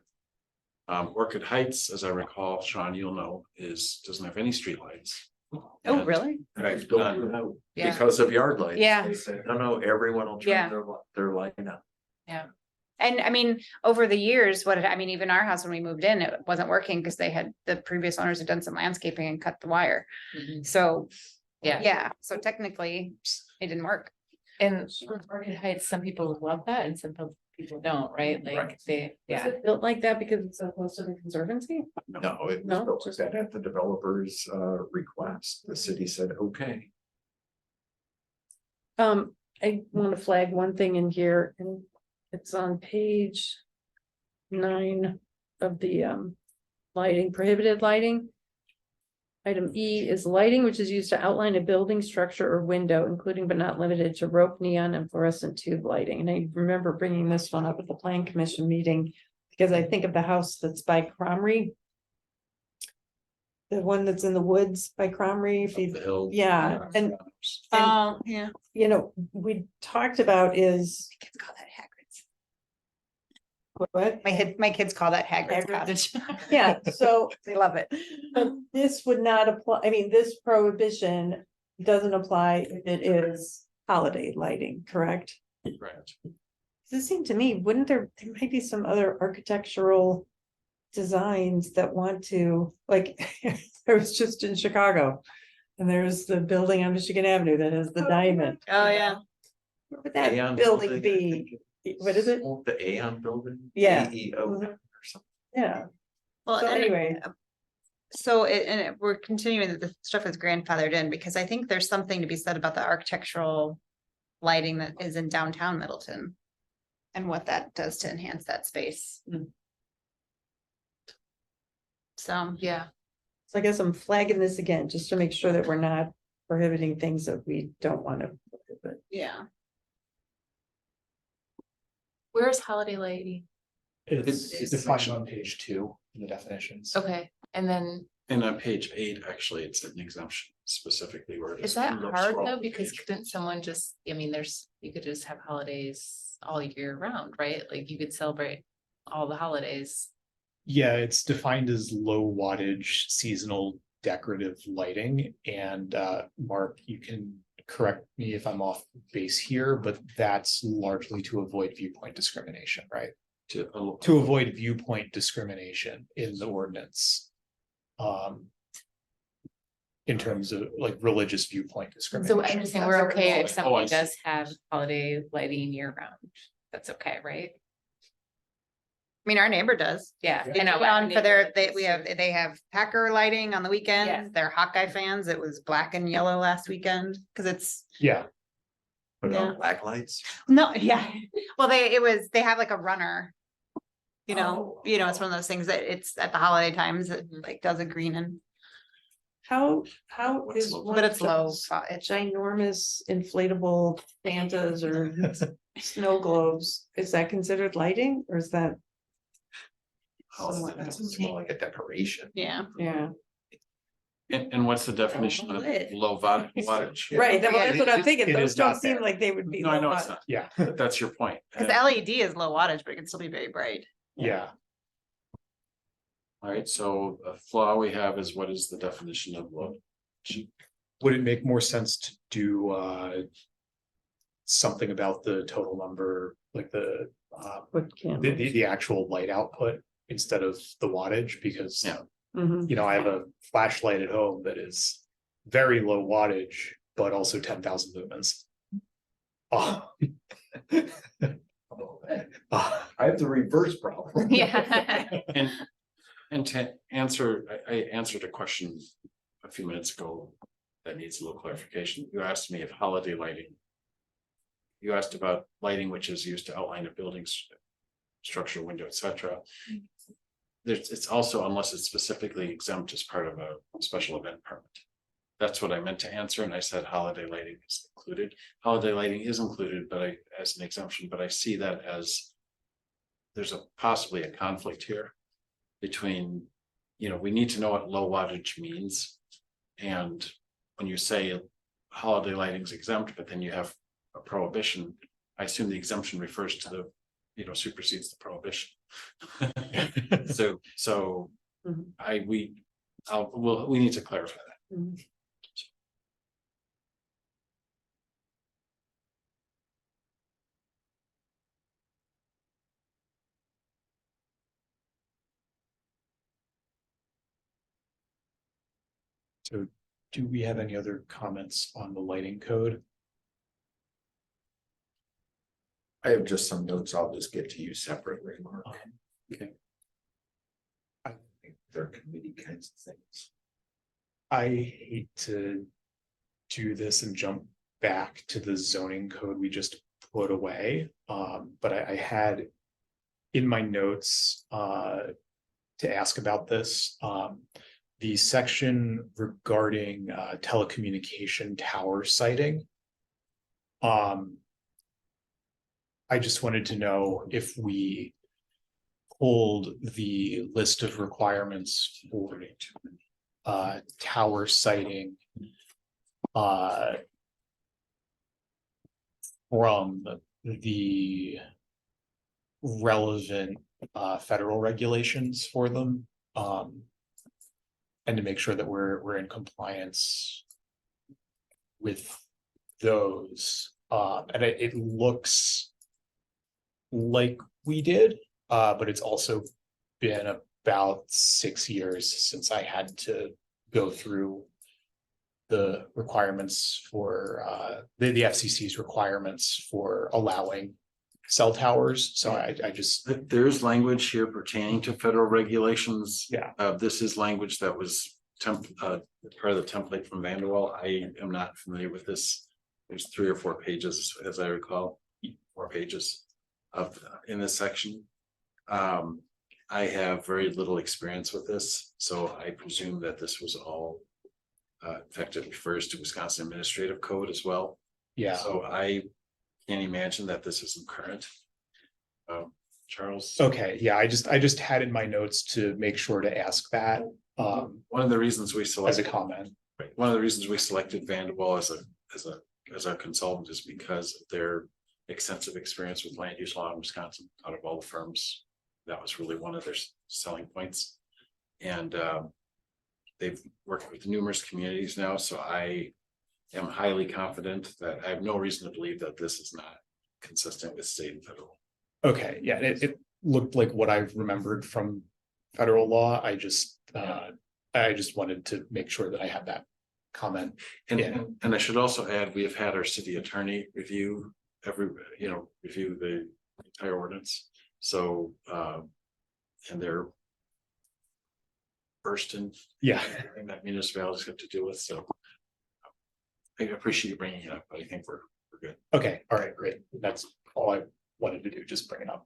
Orchid Heights, as I recall, Sean, you'll know, doesn't have any streetlights. Oh, really? Right, don't know, Yeah. because of yard lights. Yeah. They said, no, everyone will Yeah. turn their light on. And I mean, over the years, even our house, when we moved in, it wasn't working because the previous owners had done some landscaping and cut the wire. Mhm. So, Yeah, yeah, so technically it didn't work. and Orchid Heights, some people love that and some people don't, right? Like Right. they, Is yeah, it built like that because it's so close to the conservancy? No, it was No? built like that at the developer's request. The city said, okay. I want to flag one thing in here, and it's on page 9 of the lighting, prohibited lighting. Item E is lighting which is used to outline a building, structure, or window, including but not limited to rope, neon, and fluorescent tube lighting. And I remember bringing this one up at the plan commission meeting because I think of the house that's by Cromrie. The one that's in the woods by Cromrie. If Up you- the hill. Yeah, and Yeah. you know, we talked about is Kids call that Hagrid's. what? My kids call that Hagrid's Hagrid's. cottage. Yeah, so They love it. but this would not apply, I mean, this prohibition doesn't apply if it is holiday lighting, correct? Right. Does it seem to me, wouldn't there might be some other architectural designs that want to, like, I was just in Chicago. And there's the building on Michigan Avenue that has the diamond. Oh, yeah. What would that Aeon building I be? think What is it? The Aeon building? Yeah. AEO or something. Yeah, Well, so and anyway, so we're continuing that the stuff is grandfathered in because I think there's something to be said about the architectural lighting that is in downtown Middleton. And what that does to enhance that space. Mm. So, yeah. so I guess I'm flagging this again, just to make sure that we're not prohibiting things that we don't want to prohibit. yeah. Where's holiday lighting? it's It's- defined on page 2 in the definitions. Okay, and then And on page 8, actually, it's an exemption specifically where. it is that hard scroll though? the Because page. couldn't someone just, I mean, you could just have holidays all year round, right? Like you could celebrate all the holidays. Yeah, it's defined as low wattage seasonal decorative lighting. And Mark, you can correct me if I'm off base here, but that's largely to avoid viewpoint discrimination, right? To avoid viewpoint discrimination in the ordinance. In terms of like religious viewpoint discrimination. So I'm just saying, we're okay if Oh, I somebody see. does have holiday lighting year round. That's okay, right? I mean, our neighbor does. Yeah. They I know, put but our on for their, neighborhood they have Packer lighting on the weekend. Yes. They're Hawkeye fans. It was black and yellow last weekend, because it's, Yeah, Put Yeah. on black lights. no, yeah. Well, they have like a runner. Oh. It's one of those things that it's at the holiday times, it Mhm. like does a green and, How What's is low? one but of it's low. those It's ginormous inflatable Santas or snow globes, is that considered lighting or is that? Oh, somewhat it's more like a decoration. yeah. Yeah, And what's the definition of lit. low wattage? right, that's what I'm It- thinking, it those is don't not seem there. like they would be. No, I know low it's wattage. not. yeah, But that's your point. Because LED is low wattage, but it can still be very bright. yeah. All right, so a flaw we have is what is the definition of low? Would it make more sense to do something about the total number, like What can? the actual light output instead of the wattage? Because Yeah. Mhm. You know, I have a flashlight at home that is very low wattage, but also 10,000 lumens. Oh. I have the reverse problem. Yeah. And to answer, I answered a question a few minutes ago that needs a little clarification. You asked me if holiday lighting. You asked about lighting which is used to outline a building's structure, window, etc. It's also, unless it's specifically exempt as part of a special event permit. That's what I meant to answer, and I said holiday lighting is included. Holiday lighting is included, but as an exemption, but I see that as there's possibly a conflict here between, we need to know what low wattage means. And when you say holiday lighting's exempt, but then you have a prohibition, I assume the exemption refers to the, supersedes the prohibition. So Mhm. we need to clarify that. Mhm. So do we have any other comments on the lighting code? I have just some notes I'll just get to you separately, Mark. Okay. I think they're committee kinds of things. I hate to do this and jump back to the zoning code we just put away. But I had in my notes to ask about this. The section regarding telecommunication tower siting. I just wanted to know if we pulled the list of requirements for tower siting from the relevant federal regulations for them, and to make sure that we're in compliance with those. And it looks like we did, but it's also been about 6 years since I had to go through the requirements for the FCC's requirements for allowing cell towers. So I just, There is language here pertaining to federal regulations. Yeah. This is language that was part of the template from Vanderwall. I am not familiar with this. There's 3 or 4 pages, as I recall, 4 pages in this section. I have very little experience with this, so I presume that this was all in fact, it refers to Wisconsin Administrative Code as well. yeah. So I can't imagine that this isn't current. Charles? Okay, yeah, I just had in my notes to make sure to ask that One of the reasons we as a selected, comment. one of the reasons we selected Vanderwall as our consultant is because of their extensive experience with land use law in Wisconsin. Out of all the firms, that was really one of their selling points. And they've worked with numerous communities now, so I am highly confident that I have no reason to believe that this is not consistent with state and federal. Okay, yeah, it looked like what I remembered from federal law. I just wanted to make sure that I had that comment. And, Yeah. and I should also add, we have had our city attorney review review the entire ordinance. So, and they're versed in Yeah, everything that municipalities have to deal with, so I appreciate you bringing it up, but I think we're good. okay, all right, great. That's all I wanted to do, just bring it up.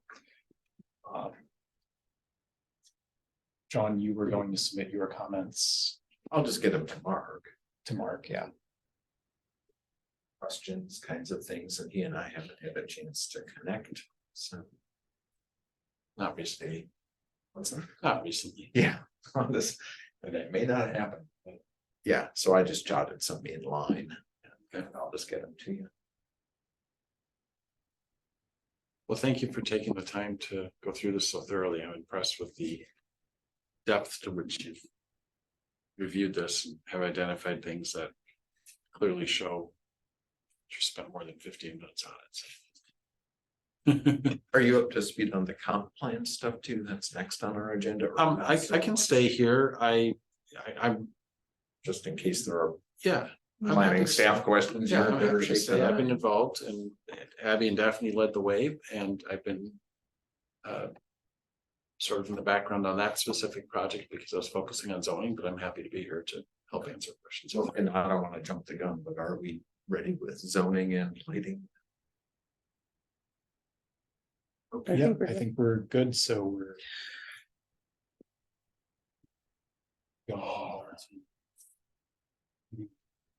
John, you were going to submit your comments I'll just get them to Mark. to Mark, yeah. Questions, kinds of things, and he and I haven't had a chance to connect, so. Not recently, What's that? not recently. Yeah, on this, and it may not happen. But yeah, so I just jotted some in line, and I'll just get them to you. Well, thank you for taking the time to go through this so thoroughly. I'm impressed with the depth to which you've reviewed this and have identified things that clearly show you spent more than 15 minutes on it. Are you up to speed on the comp plan stuff too? That's next on our agenda. or not I so can much? stay here. I'm, Just in case there are yeah. I'm happy planning to stay. staff questions. Yeah, you're in I'm better happy to shape stay. than I've I been am. involved, and Abby and Daphne led the way, and I've been sort of in the background on that specific project because I was focusing on zoning, but I'm happy to be here to help answer questions. So, and I don't want to jump the gun, but are we ready with zoning and lighting? Okay. Yeah, think we're I good. think we're good, so we're.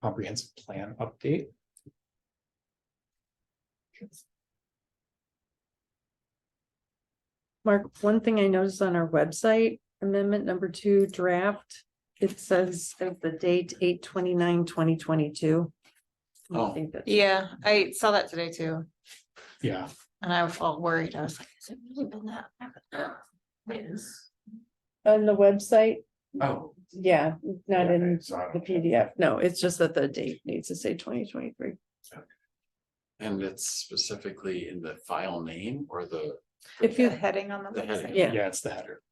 Comprehensive plan update. Mark, one thing I noticed on our website, amendment number 2 draft, it says of the date 8/29/2022. I Oh. think that's. Yeah, I saw that today too, Yeah, and I was all worried. I was like, has it really been that? On the website, Oh. yeah, not Yeah, in it's not the on. PDF. No, it's just that the date needs to say 2023. And it's specifically in the file name or the. If The you, heading on the The heading. website. yeah, yeah, it's the header.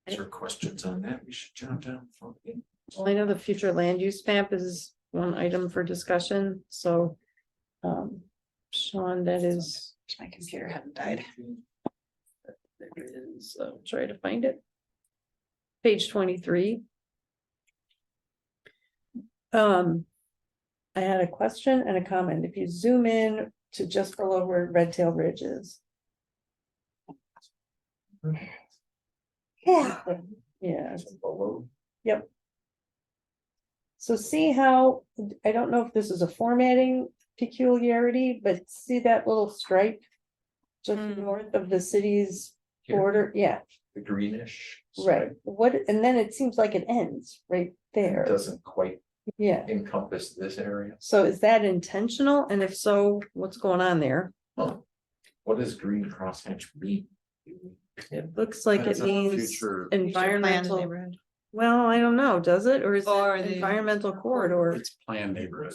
Is there questions on that? We should jot down. for me. well, I know the future land use map is one item for discussion, so. Sean, that is. My computer hadn't died. There it is, try to find it. Page 23. I had a question and a comment. If you zoom in to just below where Red Tail Ridge is. Yeah. Yeah, Below. yep. So see how, I don't know if this is a formatting peculiarity, but see that little stripe? Just Mm. north of the city's Here? border, yeah, The greenish. right, what, and then it seems like it ends right It there, doesn't quite yeah. encompass this area. So is that intentional? And if so, what's going on there? Huh. What does green crosshatch mean? It looks like That's it a means future- environmental, neighborhood. well, I don't know, does it, or is Or it the- environmental corridor? It's planned neighborhood.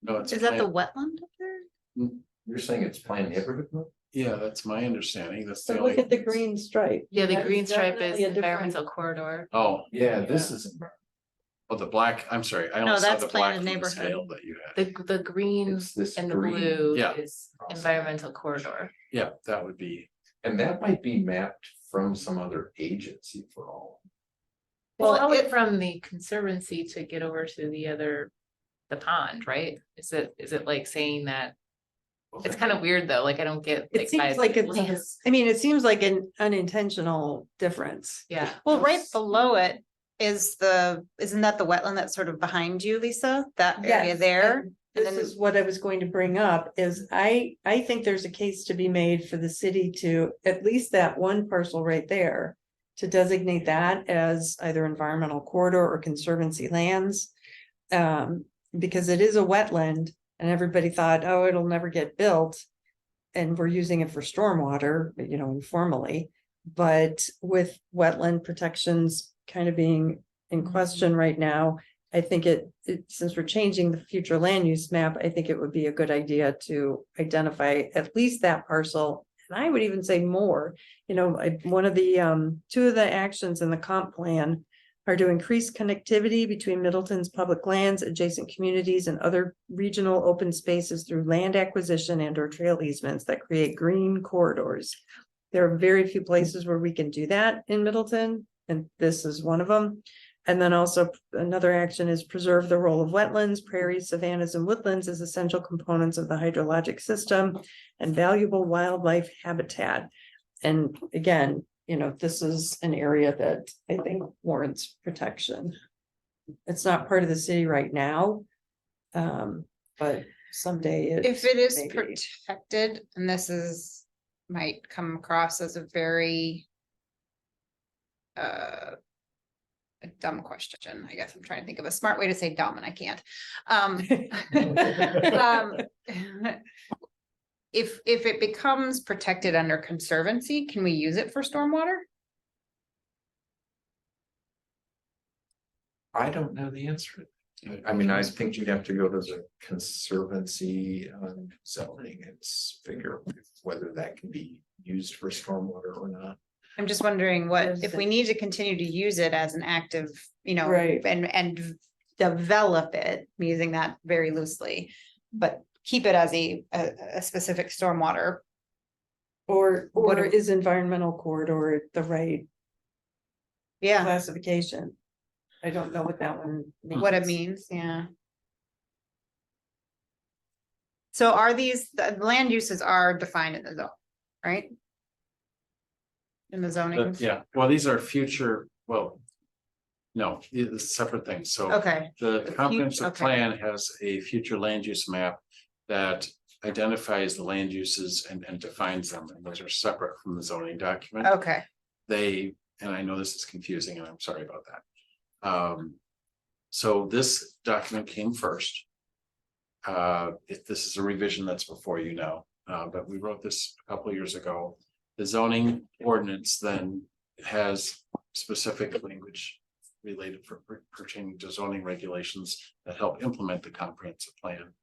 No, it's. Is that the planned- wetland up there? You're saying it's planned neighborhood? Mode? Yeah, that's my understanding. That's the So only. look at the green stripe. Yeah, the That green stripe is definitely a different- environmental corridor. Oh, Yeah, this is. oh, the black, I'm sorry, I No, only saw that's the black planned from the neighborhood. scale that you had. The green It's this and the green. blue Yeah. is environmental corridor. Yeah, that would be, And that might be mapped from some other agency for all. Well, Well, it it- from the conservancy to get over to the pond, right? Is it like saying that? It's kind of weird though, like I don't get. It seems like it's, lands. I mean, it seems like an unintentional difference. Yeah, Well, right below it is isn't that the wetland that's sort of behind you, Lisa? That area Yes, there? and And This then- is what I was going to bring up, is I think there's a case to be made for the city to, at least that one parcel right there. To designate that as either environmental corridor or conservancy lands. Because it is a wetland and everybody thought, oh, it'll never get built. And we're using it for stormwater, you know, informally. But with wetland protections kind of being in question right now, I think since we're changing the future land use map, I think it would be a good idea to identify at least that parcel. And I would even say more, you know, one of the, 2 of the actions in the comp plan are to increase connectivity between Middleton's public lands, adjacent communities, and other regional open spaces through land acquisition and or trail easements that create green corridors. There are very few places where we can do that in Middleton, and this is one of them. And then also another action is preserve the role of wetlands, prairies, savannas, and woodlands as essential components of the hydrologic system and valuable wildlife habitat. And again, you know, this is an area that I think warrants protection. It's not part of the city right now. But someday If it is maybe. protected, and might come across as a very a dumb question, I guess I'm trying to think of a smart way to say dumb and I can't. if it becomes protected under conservancy, can we use it for stormwater? I don't know the answer. I mean, I think you'd have to go to the conservancy zoning and figure whether that can be used for stormwater or not. I'm just wondering what, Yes, if we need to continue to use it as an active, you know, Right. and develop it, using that very loosely, but keep it as a specific stormwater. Or What do- is environmental corridor the right Yeah, classification? I don't know what that one means. what it means, yeah. So are the land uses are defined in the zone, right? In the zoning, Yeah, well, these are future, well. No, it's separate things, so. okay, The comprehensive okay. plan has a future land use map that identifies the land uses and defines them, and those are separate from the zoning document. Okay, They, and I know this is confusing, and I'm sorry about that. So this document came first. If this is a revision that's before you now, but we wrote this a couple of years ago. The zoning ordinance then has specific language related for pertaining to zoning regulations that help implement the comprehensive plan.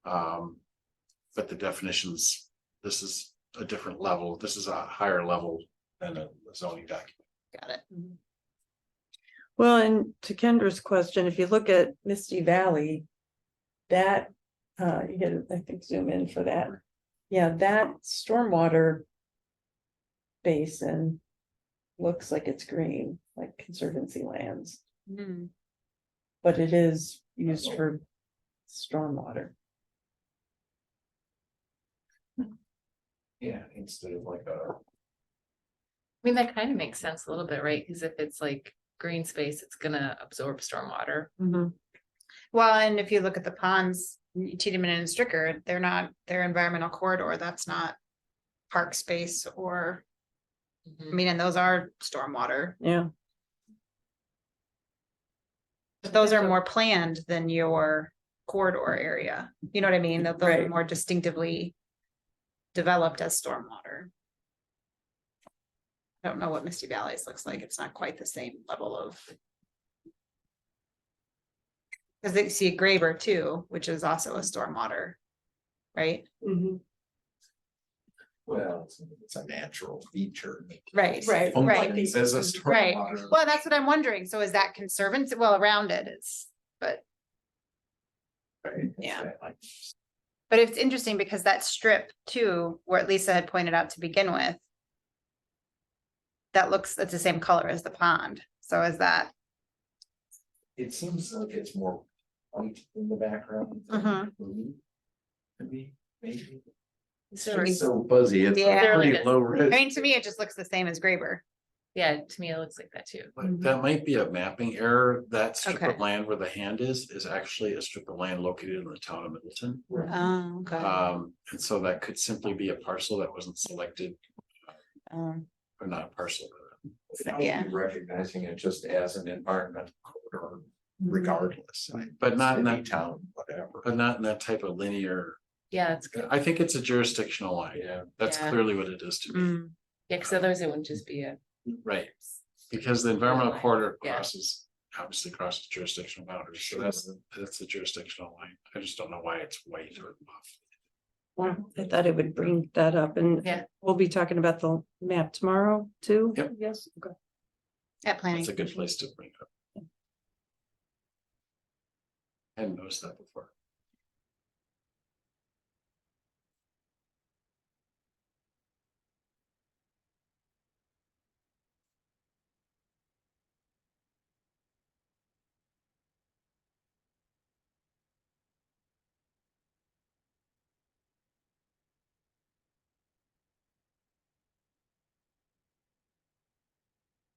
But the definitions, this is a different level. This is a higher level than a zoning document. got it. Well, and to Kendra's question, if you look at Misty Valley, that, you gotta, I think, zoom in for that. Yeah, that stormwater basin looks like it's green, like conservancy lands, Hmm. but it is used for stormwater. Yeah, instead of like a. I mean, that kind of makes sense a little bit, right? Because if it's like green space, it's gonna absorb stormwater. Well, and if you look at the ponds, Tiedemann and Stricker, they're not, their environmental corridor, that's not park space or, I mean, and those are stormwater, Yeah, but those are more planned than your corridor area. You know what I mean? Those are Right. more distinctively developed as stormwater. I don't know what Misty Valleys looks like. It's not quite the same level of. Cause they see Graber too, which is also a stormwater, right? Well, it's a natural feature. Right, Right. Functions as a Right. stormwater. Well, that's what I'm wondering. So is that conservancy? Well, around it is, but Right, Yeah. exactly. But it's interesting because that strip too, where Lisa had pointed out to begin with. That looks, it's the same color as the pond. So is that, It seems like it's more white in the background. Mhm. Blue. Maybe, maybe. It's So just so fuzzy. It's Yeah. pretty Like a- low I res. mean, to me, it just looks the same as Graber. Yeah, to me, it looks like that too. But that might be a mapping error. That strip Okay. of land where the hand is actually a strip of land located in the town of Middleton. Oh, okay. And so that could simply be a parcel that wasn't selected, Um, or not a parcel. Yeah. Recognizing it just as an environmental corridor regardless. But not in City, that, town, whatever. but not in that type of linear. Yeah, it's good. I think it's a jurisdictional line. Yeah. That's Yeah. clearly what it is to me, mm, Yeah, because otherwise it wouldn't just be a. right? Because the environmental corridor Yeah. crosses, obviously crosses jurisdictional boundaries, so that's the jurisdictional line. I just don't know why it's white or buff. well, I thought it would bring that up, and Yeah. we'll be talking about the map tomorrow too. Yep. Yes, okay. at planning. That's a good commission. place to bring it up. I hadn't noticed that before.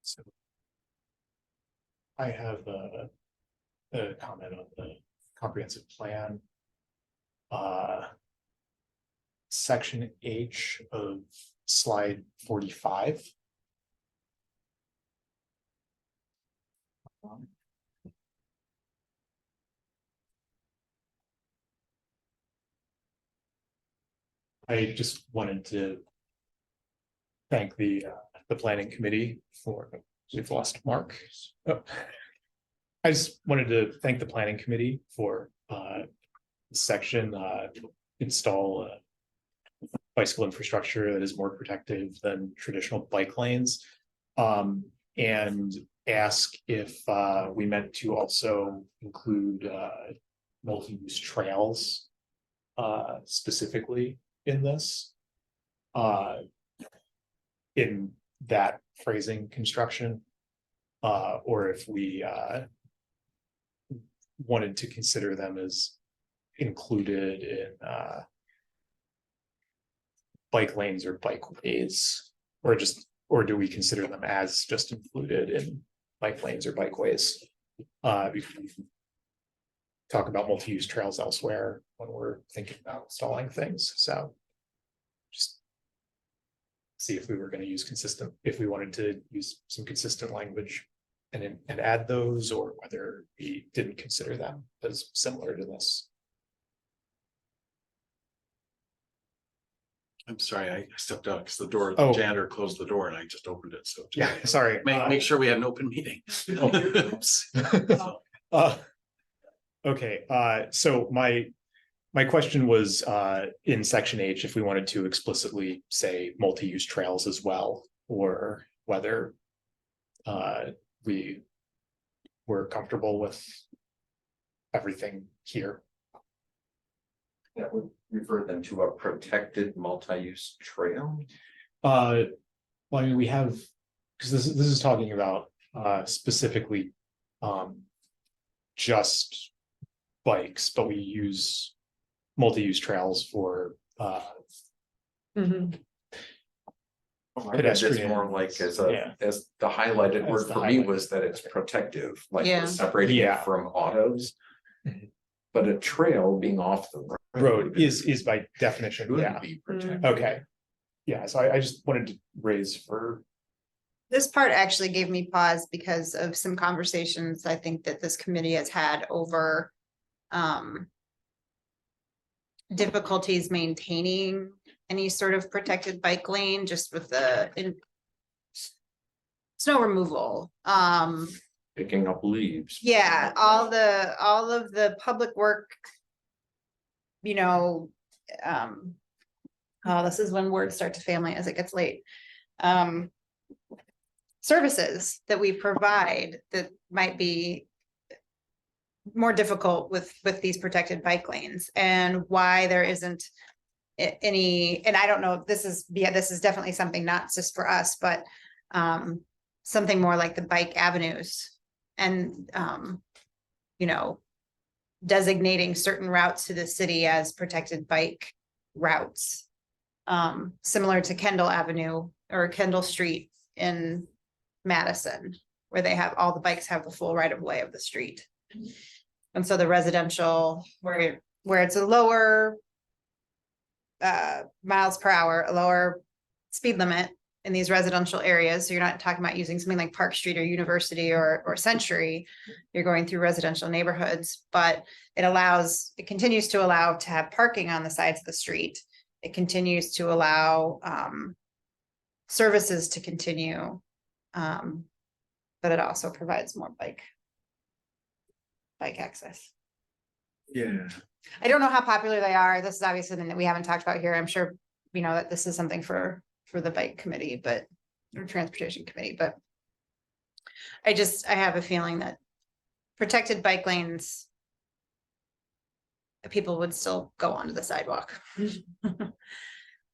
So I have a comment on the comprehensive plan. Section H of slide 45. I just wanted to thank the planning committee for, we've lost Mark. Oh. I just wanted to thank the planning committee for section, install bicycle infrastructure that is more protective than traditional bike lanes. And ask if we meant to also include multi-use trails specifically in this. In that phrasing construction, or if we wanted to consider them as included in bike lanes or bikeways, or do we consider them as just included in bike lanes or bikeways? We can talk about multi-use trails elsewhere when we're thinking about installing things, so just see if we were going to use if we wanted to use some consistent language and add those, or whether we didn't consider them as similar to this. I'm sorry, I stepped out because the Oh. janitor closed the door and I just opened it, so. Yeah, sorry. Make sure we had an open meeting. Oops. Okay, so my question was in section H, if we wanted to explicitly say multi-use trails as well, or whether we were comfortable with everything here. That would refer them to a protected multi-use trail. Well, I mean, we have, because this is talking about specifically just bikes, but we use multi-use trails for Mhm. I guess it's more like as the highlighted As word the for me highlight. was that it's protective, like Yeah. we're separating Yeah. it from autos. Mhm. But a trail being off the road is by definition, Should yeah. be protected. Okay. Yeah, so I just wanted to raise for, This part actually gave me pause because of some conversations I think that this committee has had over difficulties maintaining any sort of protected bike lane, just with the snow removal. Picking up leaves. Yeah, all of the public work. Oh, this is when words start to family as it gets late. Services that we provide that might be more difficult with these protected bike lanes, and why there isn't any, and I don't know if this is definitely something not just for us, but something more like the bike avenues and designating certain routes to the city as protected bike routes. Similar to Kendall Avenue or Kendall Street in Madison, where they have all the bikes have the full right of way of the street. And so the residential where it's a lower miles per hour, a lower speed limit in these residential areas. So you're not talking about using something like Park Street or University or Century. You're going through residential neighborhoods, but it continues to allow to have parking on the sides of the street. It continues to allow services to continue. But it also provides more bike access. Yeah. I don't know how popular they are. This is obviously something that we haven't talked about here. I'm sure, that this is something for the bike committee, or transportation committee, but I have a feeling that protected bike lanes, people would still go onto the sidewalk. So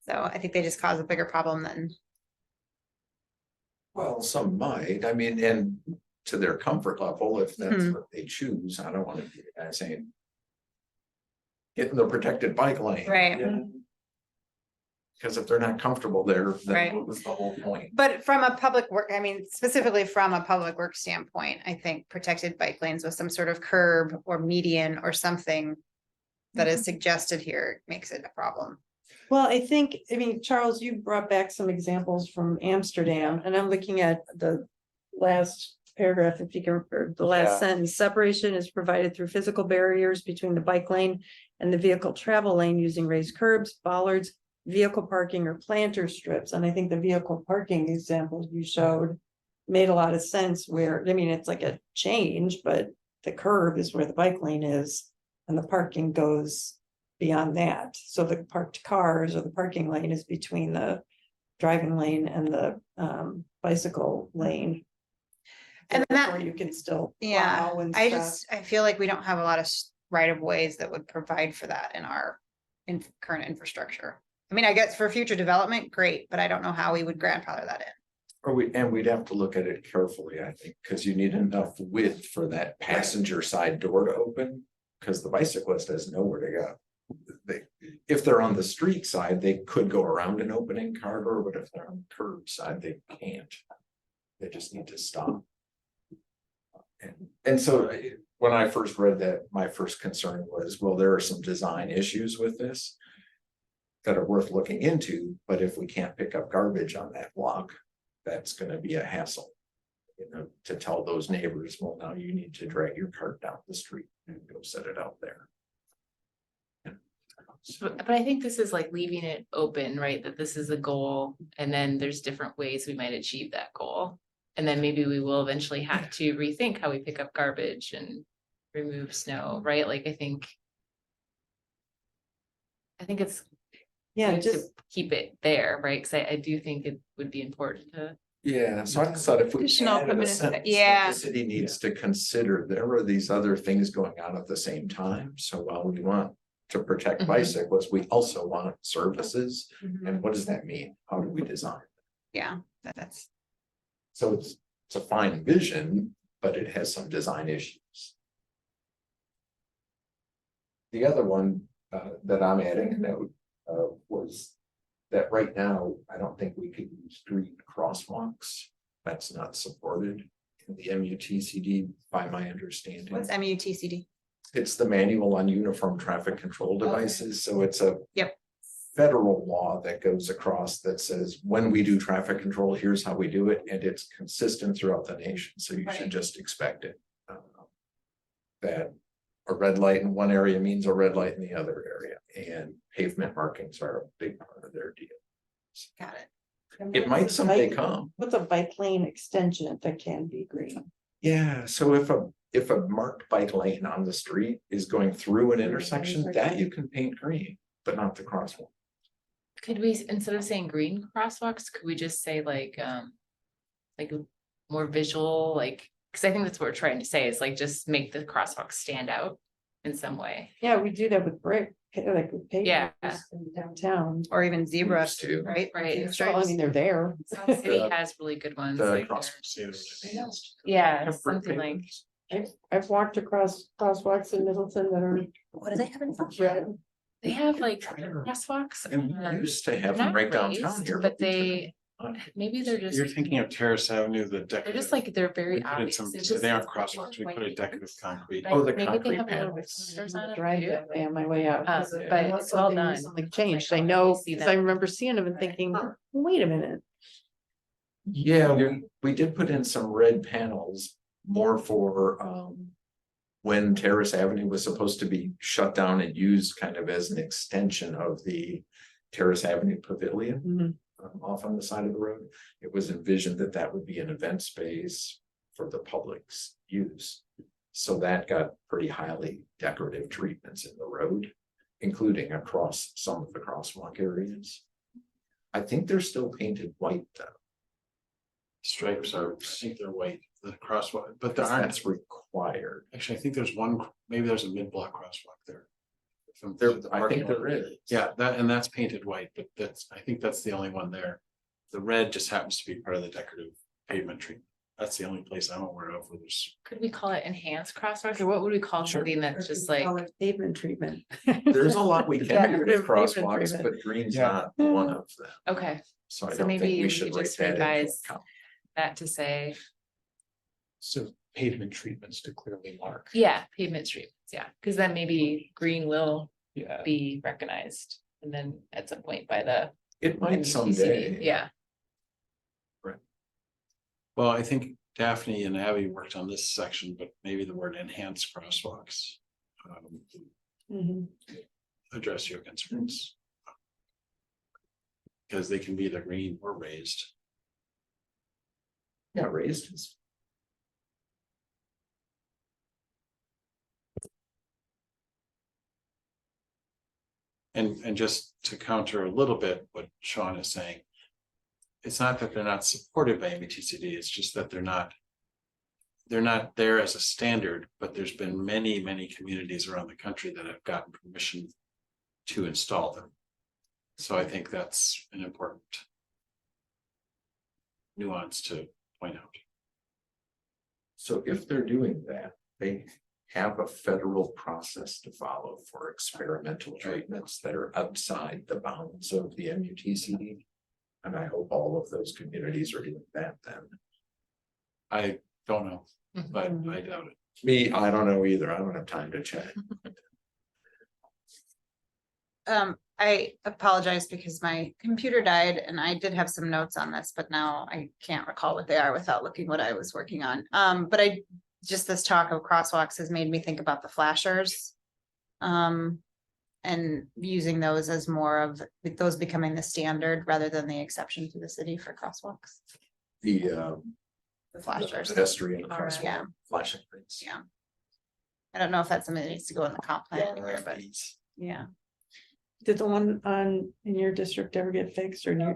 I think they just cause a bigger problem than. Well, some might, I mean, and to their comfort level, if that's what they choose, I don't want to be the guy saying. Get in the protected bike lane. Right. Yeah. Because if they're not comfortable there, then Right. what was the whole point? But from a public work, specifically from a public work standpoint, I think protected bike lanes with some sort of curb or median or something that is suggested here makes it a problem. Well, Charles, you brought back some examples from Amsterdam, and I'm looking at the last paragraph, if you can, or the last sentence. Separation is provided through physical barriers between the bike lane and the vehicle travel lane using raised curbs, bollards, vehicle parking or planter strips, and I think the vehicle parking example you showed made a lot of sense where, I mean, it's like a change, but the curb is where the bike lane is, and the parking goes beyond that. So the parked cars or the parking lane is between the driving lane and the bicycle lane. And that- Therefore, you can still Yeah, plow and I stuff. just, I feel like we don't have a lot of right of ways that would provide for that in our current infrastructure. I mean, I guess for future development, great, but I don't know how we would grandfather that in. Or we'd have to look at it carefully, I think, because you need enough width for that passenger side door to open. Because the bicyclist has nowhere to go. If they're on the street side, they could go around an opening car door, but if they're on the curb side, they can't. They just need to stop. And so when I first read that, my first concern was, well, there are some design issues with this that are worth looking into, but if we can't pick up garbage on that block, that's gonna be a hassle. You know, to tell those neighbors, well, now you need to drag your cart down the street and go set it out there. But I think this is like leaving it open, right? That this is a goal, and then there's different ways we might achieve that goal. And then maybe we will eventually have to rethink how we pick up garbage and remove snow, right? Like, I think it's Yeah, good to just, keep it there, right? Cause I do think it would be important to. Yeah, so I thought if we Additional added a permanent- sentence that yeah. the city needs to consider, there are these other things going on at the same time. So while we want to protect Mhm. bicyclists, we also want services. And what does that mean? How do we design? Yeah, that's, So it's a fine vision, but it has some design issues. The other one that I'm adding a note was that right now, I don't think we could use street crosswalks. That's not supported in the MUTCD by my understanding. what's MUTCD? It's the manual on uniform traffic control devices, so it's a Yep. federal law that goes across that says, when we do traffic control, here's how we do it, and it's consistent throughout the nation, so you should Right. just expect it. That a red light in one area means a red light in the other area, and pavement markings are a big part of their deal. Got it. It might someday come. what's a bike lane extension that can be green? Yeah, so if a marked bike lane on the street is going through an intersection, that you can paint green, but not the crosswalk. Could we, instead of saying green crosswalks, could we just say like more visual, like, cause I think that's what we're trying to say, is like, just make the crosswalk stand out in some way. Yeah, we do that with brick, like with Yeah. pavers in downtown. Or even zebra, Used to. right? Right. Zebra Well, I stripes. mean, they're there. City has really good ones, The like, crosswalks. yeah, Have brick something like, pavers. I've walked across crosswalks in Middleton that are What do they have in red. they have like crosswalks. And we used to have them Not right downtown raised, here. but we took they, them on. maybe they're just, You're thinking of Terrace Avenue, the deck. they're just like, they're very We put in obvious. some, It's so just- they aren't crosswalks, we put a decorative concrete. Like, Oh, the maybe they concrete have a little panels. reflectors on it, Drive too. that way on my way out. But it's well done. Something changed. Like, I oh, know, I see because that. I remember seeing them and thinking, wait a minute. Yeah, we did put in some red panels more for when Terrace Avenue was supposed to be shut down and used kind of as an extension of the Terrace Avenue Pavilion. Mhm. Off on the side of the road. It was envisioned that that would be an event space for the public's use. So that got pretty highly decorative treatments in the road, including across some of the crosswalk areas. I think they're still painted white though. Stripes are, I think they're white, the crosswalk, but there aren't, That's required. actually, I think there's one, maybe there's a mid-block crosswalk there. From There, the I parking think lot. there is. Yeah, that, and that's painted white, but I think that's the only one there. The red just happens to be part of the decorative pavement treatment. That's the only place I'm aware of where there's. Could we call it enhanced crosswalks, or what would we call Sure. something that's just like, Pavement treatment. There's a lot we can do Decorative with pavement crosswalks, treatment. but green's Yeah. not one of them. okay, So I So don't maybe think we we should could write just that into revise- account. that to say, So pavement treatments to clearly mark. yeah, pavement streets, yeah, because then maybe green will Yeah. be recognized. And then at some point by the It might MUTCD, someday. yeah, Well, I think Daphne and Abby worked on this section, but maybe the word enhanced crosswalks. Mhm. Address your concerns. Because they can be either green or raised. Yeah, raised is. And just to counter a little bit what Sean is saying. It's not that they're not supported by MBTCD, it's just that they're not. They're not there as a standard, but there's been many, many communities around the country that have gotten permission to install them. So I think that's an important nuance to point out. So if they're doing that, they have a federal process to follow for experimental treatments that are outside the bounds of the MUTCD. And I hope all of those communities are doing that then. I don't know, but I doubt it. Me, I don't know either. I don't have time to check. I apologize because my computer died and I did have some notes on this, but now I can't recall what they are without looking what I was working on. But just this talk of crosswalks has made me think about the flashers. And using those as more of those becoming the standard rather than the exception to the city for crosswalks, The flashers. pedestrian All right. crosswalk Yeah. flashing lights. Yeah. I don't know if that's something that needs to go in the comp plan anywhere, but yeah. Did the one in your district ever get fixed or not?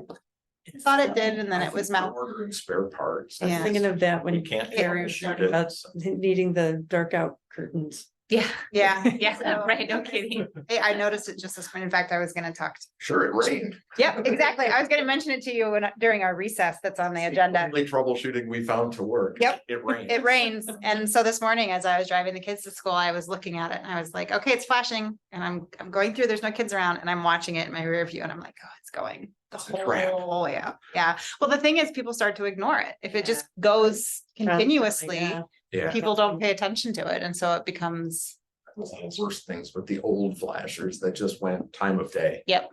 I thought it did, and then I it was think we're mal. ordering spare parts. I was Yeah. thinking of that We when can't. Carrie was troubleshoot talking it. about needing the dark out curtains. Yeah, Yeah, yeah, right, no kidding. I noticed it just this morning. In fact, I was gonna talk. Sure, it rained. Yep, exactly. I was gonna mention it to you during our recess that's on the agenda. Only troubleshooting we found to work. Yep. It rained. It rains. And so this morning, as I was driving the kids to school, I was looking at it and I was like, okay, it's flashing. And I'm going through, there's no kids around and I'm watching it in my rear view and I'm like, oh, it's going the Crap. whole way up. Yeah. Well, the thing is, people start to ignore it. If it just goes continuously, Yeah. Yeah. people don't pay attention to it. And so it becomes, One of the worst things with the old flashers that just went time of day. Yep.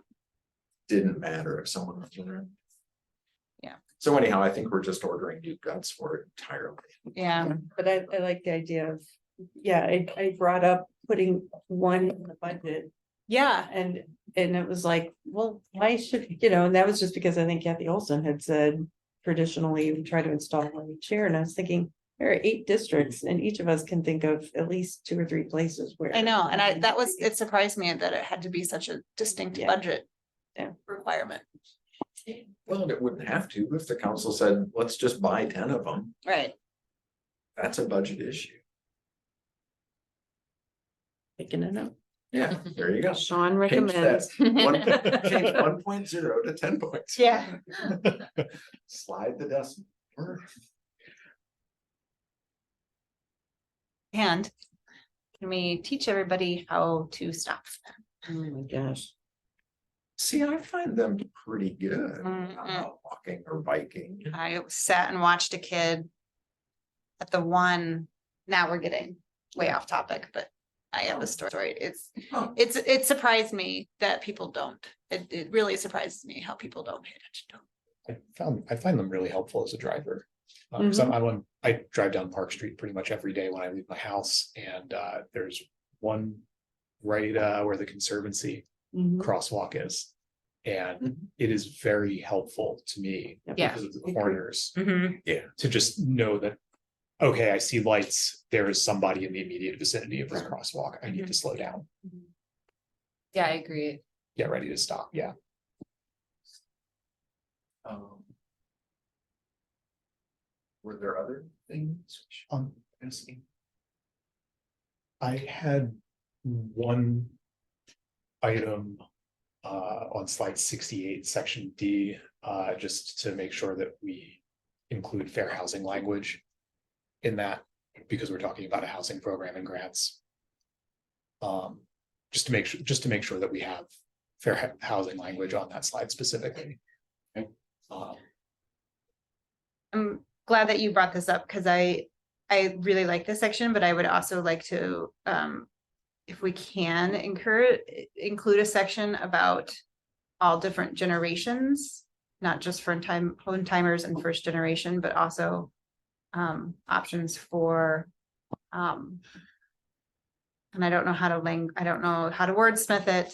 Didn't matter if someone was around. Yeah. So anyhow, I think we're just ordering new guts for it entirely. yeah. But I like the idea of, yeah, I brought up putting one in the budget. Yeah. And it was like, well, why should, and that was just because I think Kathy Olson had said traditionally we try to install one each year. And I was thinking, there are 8 districts and each of us can think of at least 2 or 3 places where. I know. And it surprised me that it had to be such a distinct Yeah. budget. Yeah. Requirement. Well, it wouldn't have to if the council said, let's just buy 10 of them. Right. That's a budget issue. Taking it out. Yeah, there you go. Sean Change that. recommends. Change 1.0 to 10 points. Yeah. Slide the decimal. And can we teach everybody how to stop? Oh my gosh. See, I find them pretty good. Mm-mm. Walking or biking. I sat and watched a kid at the one, now we're getting way off topic, but I have a story. Oh. It surprised me that people don't. It really surprises me how people don't pay attention to them. I find them really helpful as a driver. I drive down Park Street pretty much every day when I leave my house, and there's one right where the Conservancy Mhm. crosswalk is. And it is very helpful to me Yeah. because of the corners Mm-hmm. to just know that, okay, I see lights, there is somebody in the immediate vicinity of this crosswalk. I need to slow down, Yeah, I agree. get ready to stop. Yeah. Were there other things? Asking. I had one item on slide 68, section D, just to make sure that we include fair housing language in that, because we're talking about a housing program and grants. Just to make sure that we have fair housing language on that slide specifically. Okay. I'm glad that you brought this up because I really like this section, but I would also like to, if we can include a section about all different generations, not just for home timers and first generation, but also options for, and I don't know how to wordsmith it,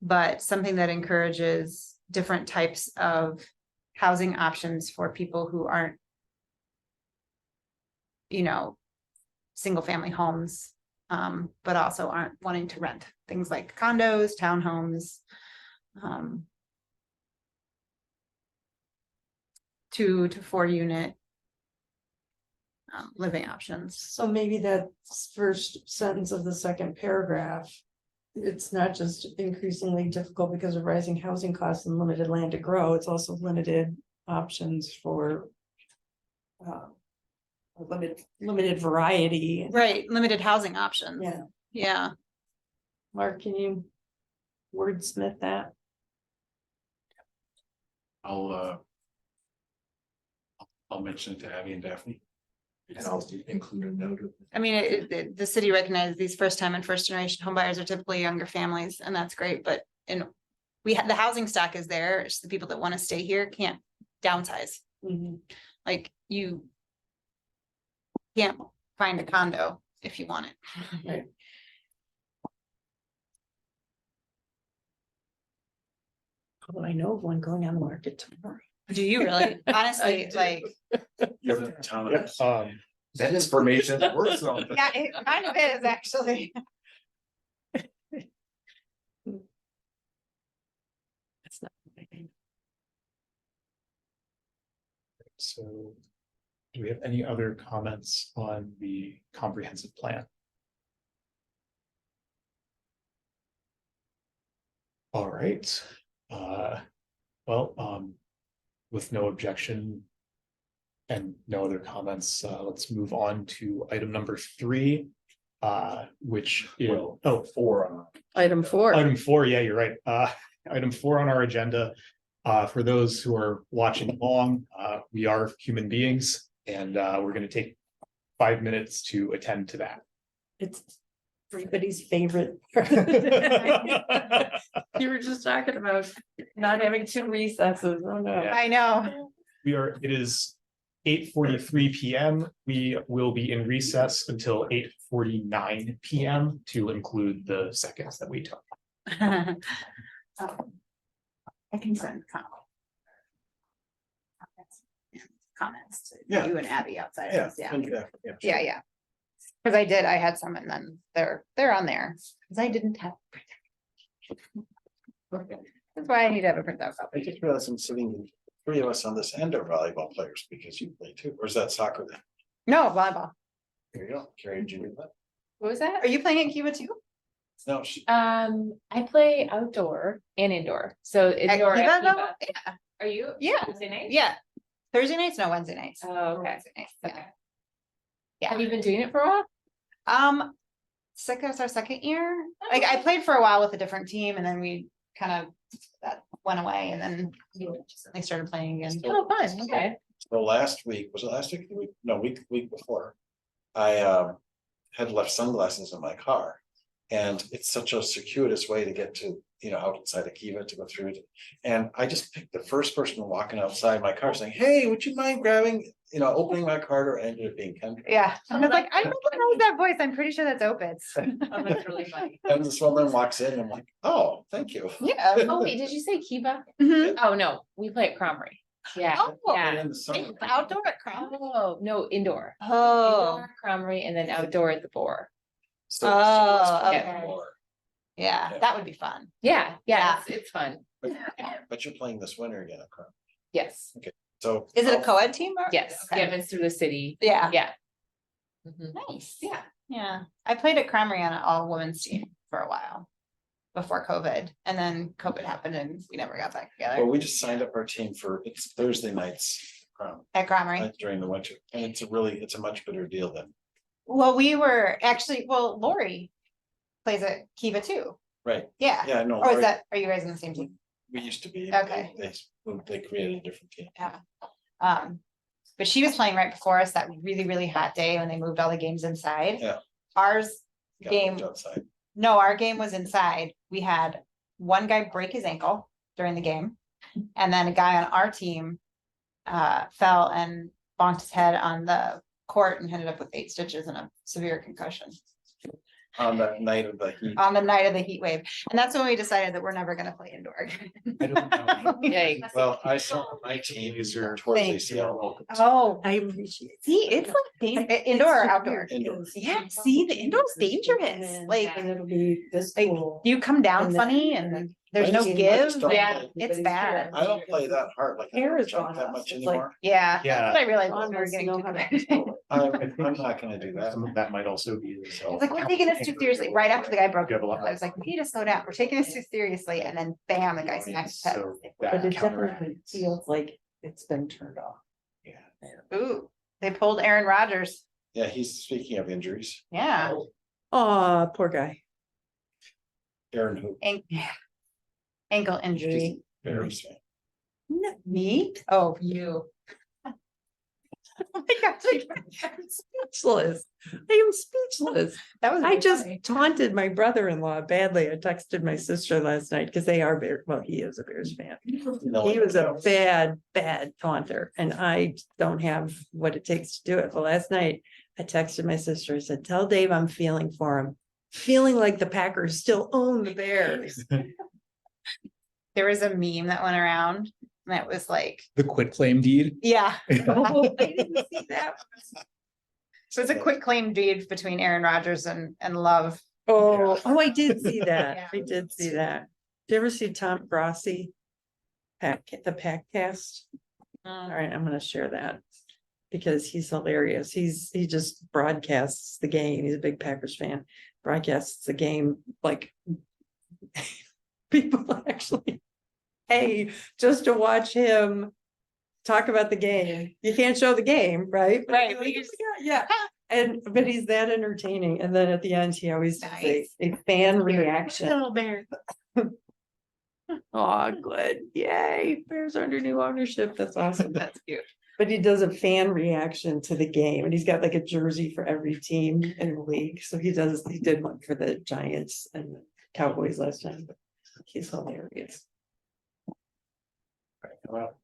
but something that encourages different types of housing options for people who aren't, you know, single family homes, but also aren't wanting to rent, things like condos, townhomes. 2 to 4 unit living options. So maybe that first sentence of the second paragraph. It's not just increasingly difficult because of rising housing costs and limited land to grow, it's also limited options for. Limited variety. Right, limited housing options. Yeah, Yeah, Mark, can you wordsmith that? I'll mention it to Abby and Daphne. And I'll include a note of. I mean, the city recognizes these first time and first generation homebuyers are typically younger families, and that's great, but we have, the housing stock is there, it's the people that want to stay here can't downsize. Like, you can't find a condo if you want it. Right. Although I know of one going on the market tomorrow. Do you really? Honestly, like, You have a ton of- That information worth something. yeah, it kind of is actually. It's not. So do we have any other comments on the comprehensive plan? All right, with no objection and no other comments, let's move on to item number 3, which is, Well, 4 on. Item 4. item 4, yeah, you're right. Item 4 on our agenda. For those who are watching along, we are human beings, and we're going to take 5 minutes to attend to that. It's everybody's favorite. You were just talking about not having 2 recesses. Oh no. Yeah. I know. It is 8:43 p.m. We will be in recess until 8:49 p.m. to include the seconds that we took. I can send comments to Yeah. you and Abby outside of Yeah, this, yeah. thank you. Yeah, yeah. Cause I had some and then they're on there, cause I didn't have. That's why I need to have a printout I copy. just realized I'm sitting, 3 of us on this end are volleyball players because you play too, or is that soccer then? No, volleyball. There you go, Carrie and Junior. What was that? Are you playing at Kiva too? No, I play outdoor and indoor, so indoor Kiva, at though? Kiva. Yeah, Are you? Yeah. Wednesday night? yeah. Thursday nights, no, Wednesday nights. Oh, okay. Wednesday nights, Okay. yeah. Have you been doing it for a while? It's our second year. Like, I played for a while with a different team and then we kind of, that went away and then they started playing again. Oh, fun, okay. so last week, was it last week? No, week before. I had left sunglasses in my car. And it's such a circuitous way to get to, outside of Kiva to go through it. And I just picked the first person walking outside my car saying, hey, would you mind grabbing, opening my car door, and ended up being Kendra. Yeah, I was like, I recognize that voice. I'm pretty sure that's Opitz. Oh, that's really funny. And this woman walks in and I'm like, oh, thank you. Yeah. Oh, wait, did you say Kiva? Mhm. Oh, no, we play at Cromrie. Yeah, Oh, And yeah. in the summer, It's outdoor at Crown. Oh, no, indoor. Oh, Indoor, Cromrie, and then outdoor at the Boar. so Oh, it's okay. more. yeah, that would be fun. Yeah, Yeah. it's fun. But you're playing this winter again, okay? Yes, So. Is it a co-ed team? Or? yes, Okay. yeah, it's through the city. Yeah. Yeah. Mhm. Nice. Yeah. Yeah. I played at Cromrie on an all women's team for a while before COVID, and then COVID happened and we never got back Well, together we just signed up our team it's Thursday nights. at Cromrie. During the winter, and it's a much better deal than, Well, we were actually, Lori plays at Kiva too. right, Yeah. yeah, no. Or are you guys in the same team? We used to be. Okay. They created a different team. But she was playing right before us that really, really hot day when they moved all the games inside. Yeah. Ours Got game, moved outside. no, our game was inside. We had one guy break his ankle during the game. And then a guy on our team fell and bonked his head on the court and ended up with 8 stitches and a severe concussion. On the night of the heat. on the night of the heat wave. And that's when we decided that we're never gonna play indoor. I don't know. Yikes. Well, I saw my team user towards Thank ACL. Oh, I appreciate. see, it's like indoor or outdoor? Indoor. Yeah, see, the indoor's dangerous, like, And it'll be this like, cool. you come down And then- funny and there's I no just- I give, just don't yeah, play- it's bad. I don't play that hard, like I Hair don't is jump on that us. much It's like- anymore. Yeah, Yeah. that's what I realized John when we were wants to getting know to how to the. control it. I'm not gonna do that. Some of that might also be. It's like, we're taking this too seriously, right after the guy broke, You it, have a lot- I was like, we need to slow down, we're taking this too seriously, and then bam, the guy smacked his head. So But that it definitely counteracts. feels like it's been turned off. Yeah. Ooh, they pulled Aaron Rodgers, Yeah, he's speaking of injuries. yeah, Oh, poor guy. Aaron who? ankle injury. Bears fan. No, Me? Oh, you. Oh my gosh, I'm speechless. I am speechless. that was. I really just funny. taunted my brother-in-law badly. I texted my sister last night because they are Bears, well, he is a Bears fan. No, He was a no. bad taunter and I don't have what it takes to do it. But last night I texted my sister, I said, tell Dave I'm feeling for him. Feeling like the Packers still own the Bears. There was a meme that went around that was like, The quit claim deed. yeah. Oh, I didn't see that. So it's a quick claim deed between Aaron Rodgers and Love. Oh, I did see that. Yeah. I did see that. Did you ever see Tom Grossi? The Packcast? All right, I'm gonna share that. Because he's hilarious. He just broadcasts the game. He's a big Packers fan. Broadcasts the game like people actually pay just to watch him talk about the game. You can't show the game, right? But Right, you're but like, you "Oh my God," yeah. But he's that entertaining. And then at the end, he always does Nice. a fan reaction. Little bear. Oh, good. Yay. Bears under new ownership. That's awesome. That's cute. But he does a fan reaction to the game and he's got like a jersey for every team in the league. So he did one for the Giants and the Cowboys last time. He's hilarious. All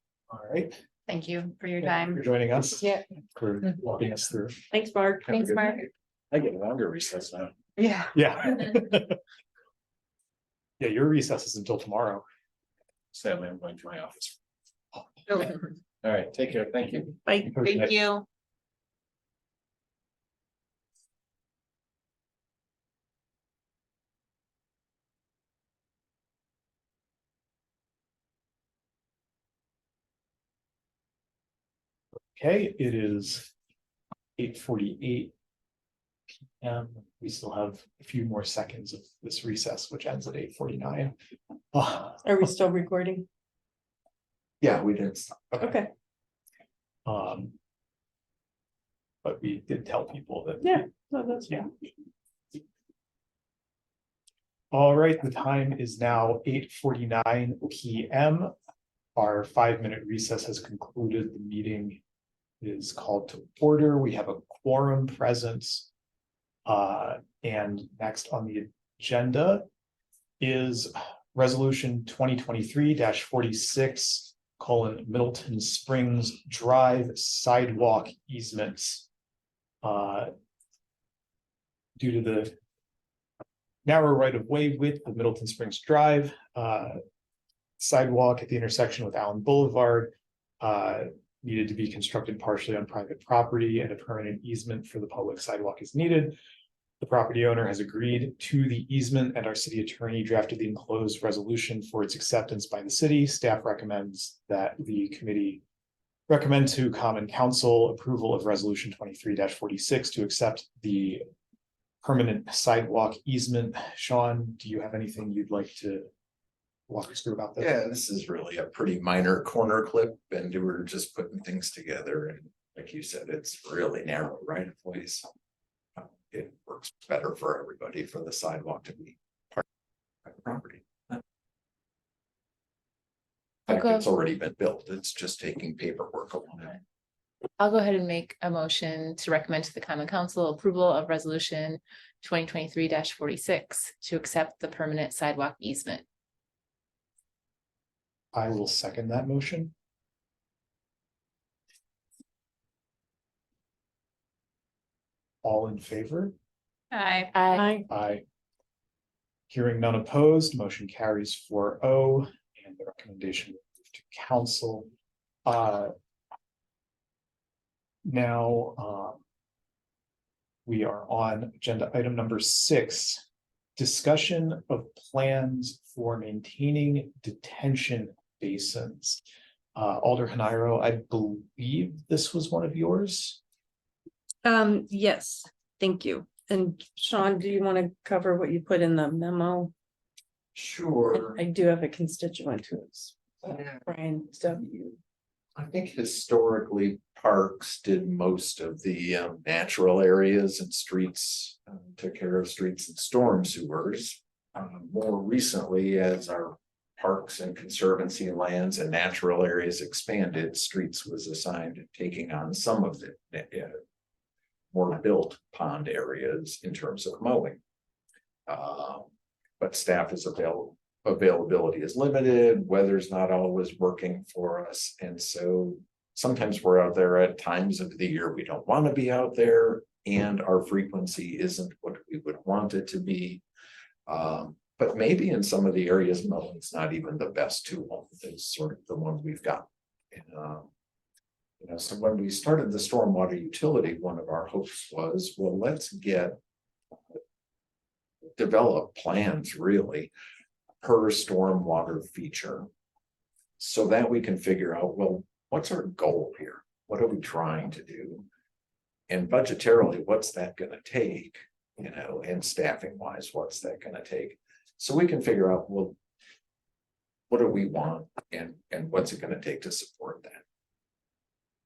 right. Thank you for your Thank you time. For joining us. Yeah. For walking us through. Thanks, Mark. Have a Thanks, good Mark. night. I get longer recess now. Yeah. Yeah. Yeah, your recess is until tomorrow. Sadly, I'm going to my office. Oh, All right, take care. Thank you. Bye. thank you. Okay, it is 8:48 p.m. We still have a few more seconds of this recess, which ends at 8:49. Are we still recording? Yeah, we did. Stop. Okay. Um, but we did tell people that. Yeah. No, that's Yeah. All right, the time is now 8:49 p.m. Our 5-minute recess has concluded. The meeting is called to order. We have a quorum present. And next on the agenda is resolution 2023-46 Middleton Springs Drive sidewalk easements. Due to the narrow right of way width of Middleton Springs Drive, sidewalk at the intersection with Allen Boulevard needed to be constructed partially on private property, and a permanent easement for the public sidewalk is needed. The property owner has agreed to the easement, and our city attorney drafted the enclosed resolution for its acceptance by the city. Staff recommends that the committee recommend to Common Council approval of resolution 23-46 to accept the permanent sidewalk easement. Sean, do you have anything you'd like to walk us through about this? Yeah, this is really a pretty minor corner clip and we're just putting things together and like you said, it's really narrow right of ways. It works better for everybody for the sidewalk to be part of the property. In fact, Okay. it's already been built. It's just taking paperwork along it. I'll go ahead and make a motion to recommend to the Common Council approval of resolution 2023-46 to accept the permanent sidewalk easement. I will second that motion. All in favor? Aye. Aye. Aye. Hearing none opposed, motion carries 4-0, and the recommendation will move to council. Now, we are on agenda item number 6. Discussion of plans for maintaining detention basins. Alder Haniro, I believe this was one of yours. Yes, thank you. And Sean, do you want to cover what you put in the memo? Sure. I do have a constituent who's Yeah. Brian W. I think historically parks did most of the natural areas and streets, took care of streets and storm sewers. More recently, as our parks and conservancy lands and natural areas expanded, streets was assigned to taking on some of the more built pond areas in terms of mowing. But staff is availability is limited, weather's not always working for us, and so sometimes we're out there at times of the year we don't want to be out there, and our frequency isn't what we would want it to be. But maybe in some of the areas, mowing's not even the best tool. It's sort of the one we've got. And, so when we started the stormwater utility, one of our hopes was, well, let's develop plans really per stormwater feature, so that we can figure out, well, what's our goal here? What are we trying to do? And budgetarily, what's that going to take? And staffing wise, what's that going to take? So we can figure out, well, what do we want, and what's it going to take to support that?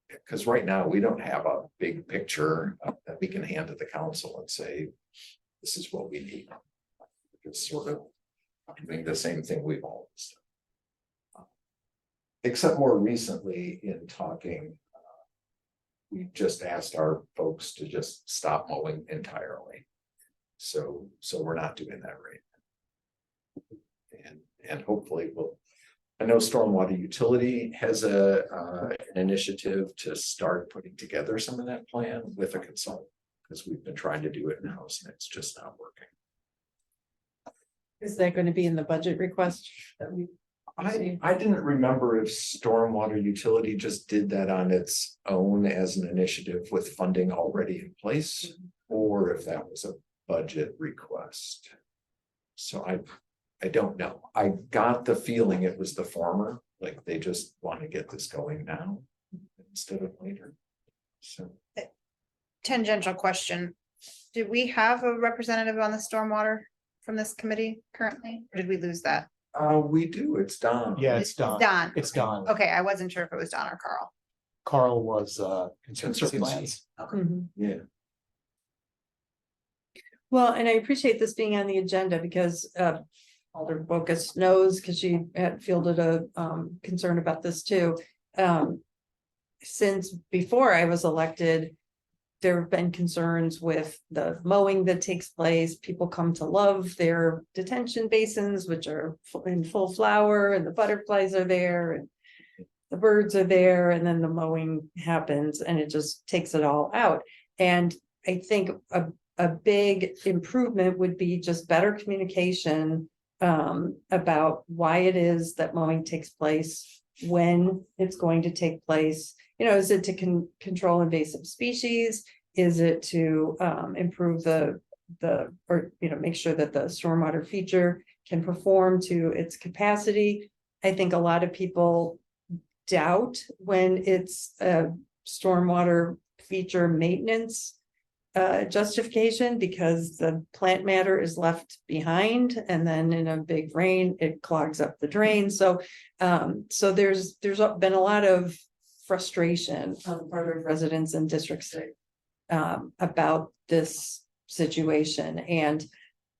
Because right now we don't have a big picture that we can hand to the council and say, this is what we need. It's sort of doing the same thing we've always done. Except more recently in talking, we just asked our folks to just stop mowing entirely. So we're not doing that right now. And hopefully I know stormwater utility has an initiative to start putting together some of that plan with a consultant, because we've been trying to do it in-house and it's just not working. Is that going to be in the budget request that we? I didn't remember if stormwater utility just did that on its own as an initiative with funding already in place, or if that was a budget request. So I don't know. I got the feeling it was the former, like they just want to get this going now instead of later. So Tangential question. Do we have a representative on the stormwater from this committee currently? Or did we lose that? we do, it's Don. Yeah, it's Don. Don. It's Don. Okay, I wasn't sure if it was Don or Carl. Carl was Conservancy Conservancy. Lands. Mhm. Yeah. Well, and I appreciate this being on the agenda because Alder Bocus knows, because she had fielded a concern about this too. Since before I was elected, there have been concerns with the mowing that takes place. People come to love their detention basins, which are in full flower, and the butterflies are there and the birds are there, and then the mowing happens and it just takes it all out. And I think a big improvement would be just better communication about why it is that mowing takes place, when it's going to take place. Is it to control invasive species? Is it to improve make sure that the stormwater feature can perform to its capacity? I think a lot of people doubt when it's a stormwater feature maintenance justification, because the plant matter is left behind, and then in a big rain it clogs up the drain. So there's been a lot of frustration on the part of residents in District 6 about this situation. And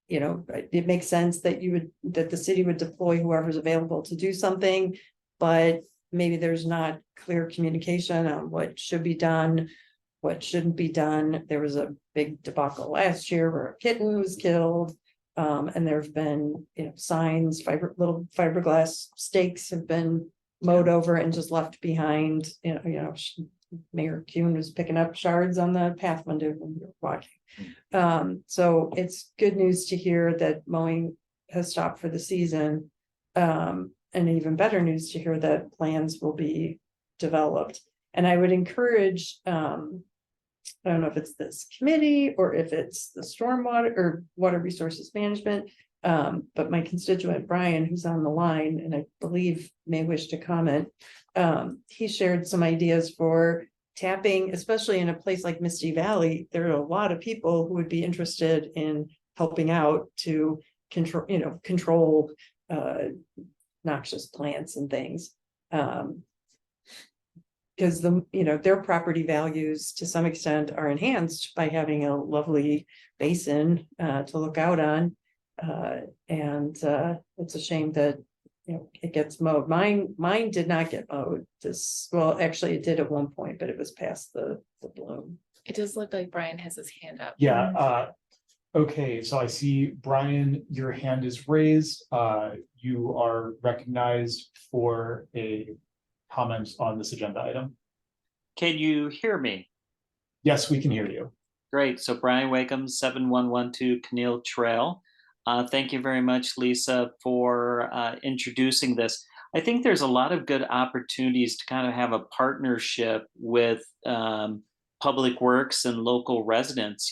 it makes sense that the city would deploy whoever's available to do something, but maybe there's not clear communication on what should be done, what shouldn't be done. There was a big debacle last year where a kitten was killed. And there have been, signs, little fiberglass stakes have been mowed over and just left behind, Mayor Kuhn was picking up shards on the path one day when we were walking. So it's good news to hear that mowing has stopped for the season. And even better news to hear that plans will be developed. And I would encourage, I don't know if it's this committee or if it's the stormwater or water resources management. But my constituent Brian, who's on the line, and I believe may wish to comment. He shared some ideas for tapping, especially in a place like Misty Valley. There are a lot of people who would be interested in helping out to control noxious plants and things. Because their property values to some extent are enhanced by having a lovely basin to look out on. And it's a shame that it gets mowed. Mine did not get mowed well, actually it did at one point, but it was past the bloom. It does look like Brian has his hand up. Yeah, okay, so I see Brian, your hand is raised. You are recognized for a comment on this agenda item. Can you hear me? Yes, we can hear you. Great. So Brian Wakeham, 7112 Keneal Trail. Thank you very much, Lisa, for introducing this. I think there's a lot of good opportunities to kind of have a partnership with public works and local residents.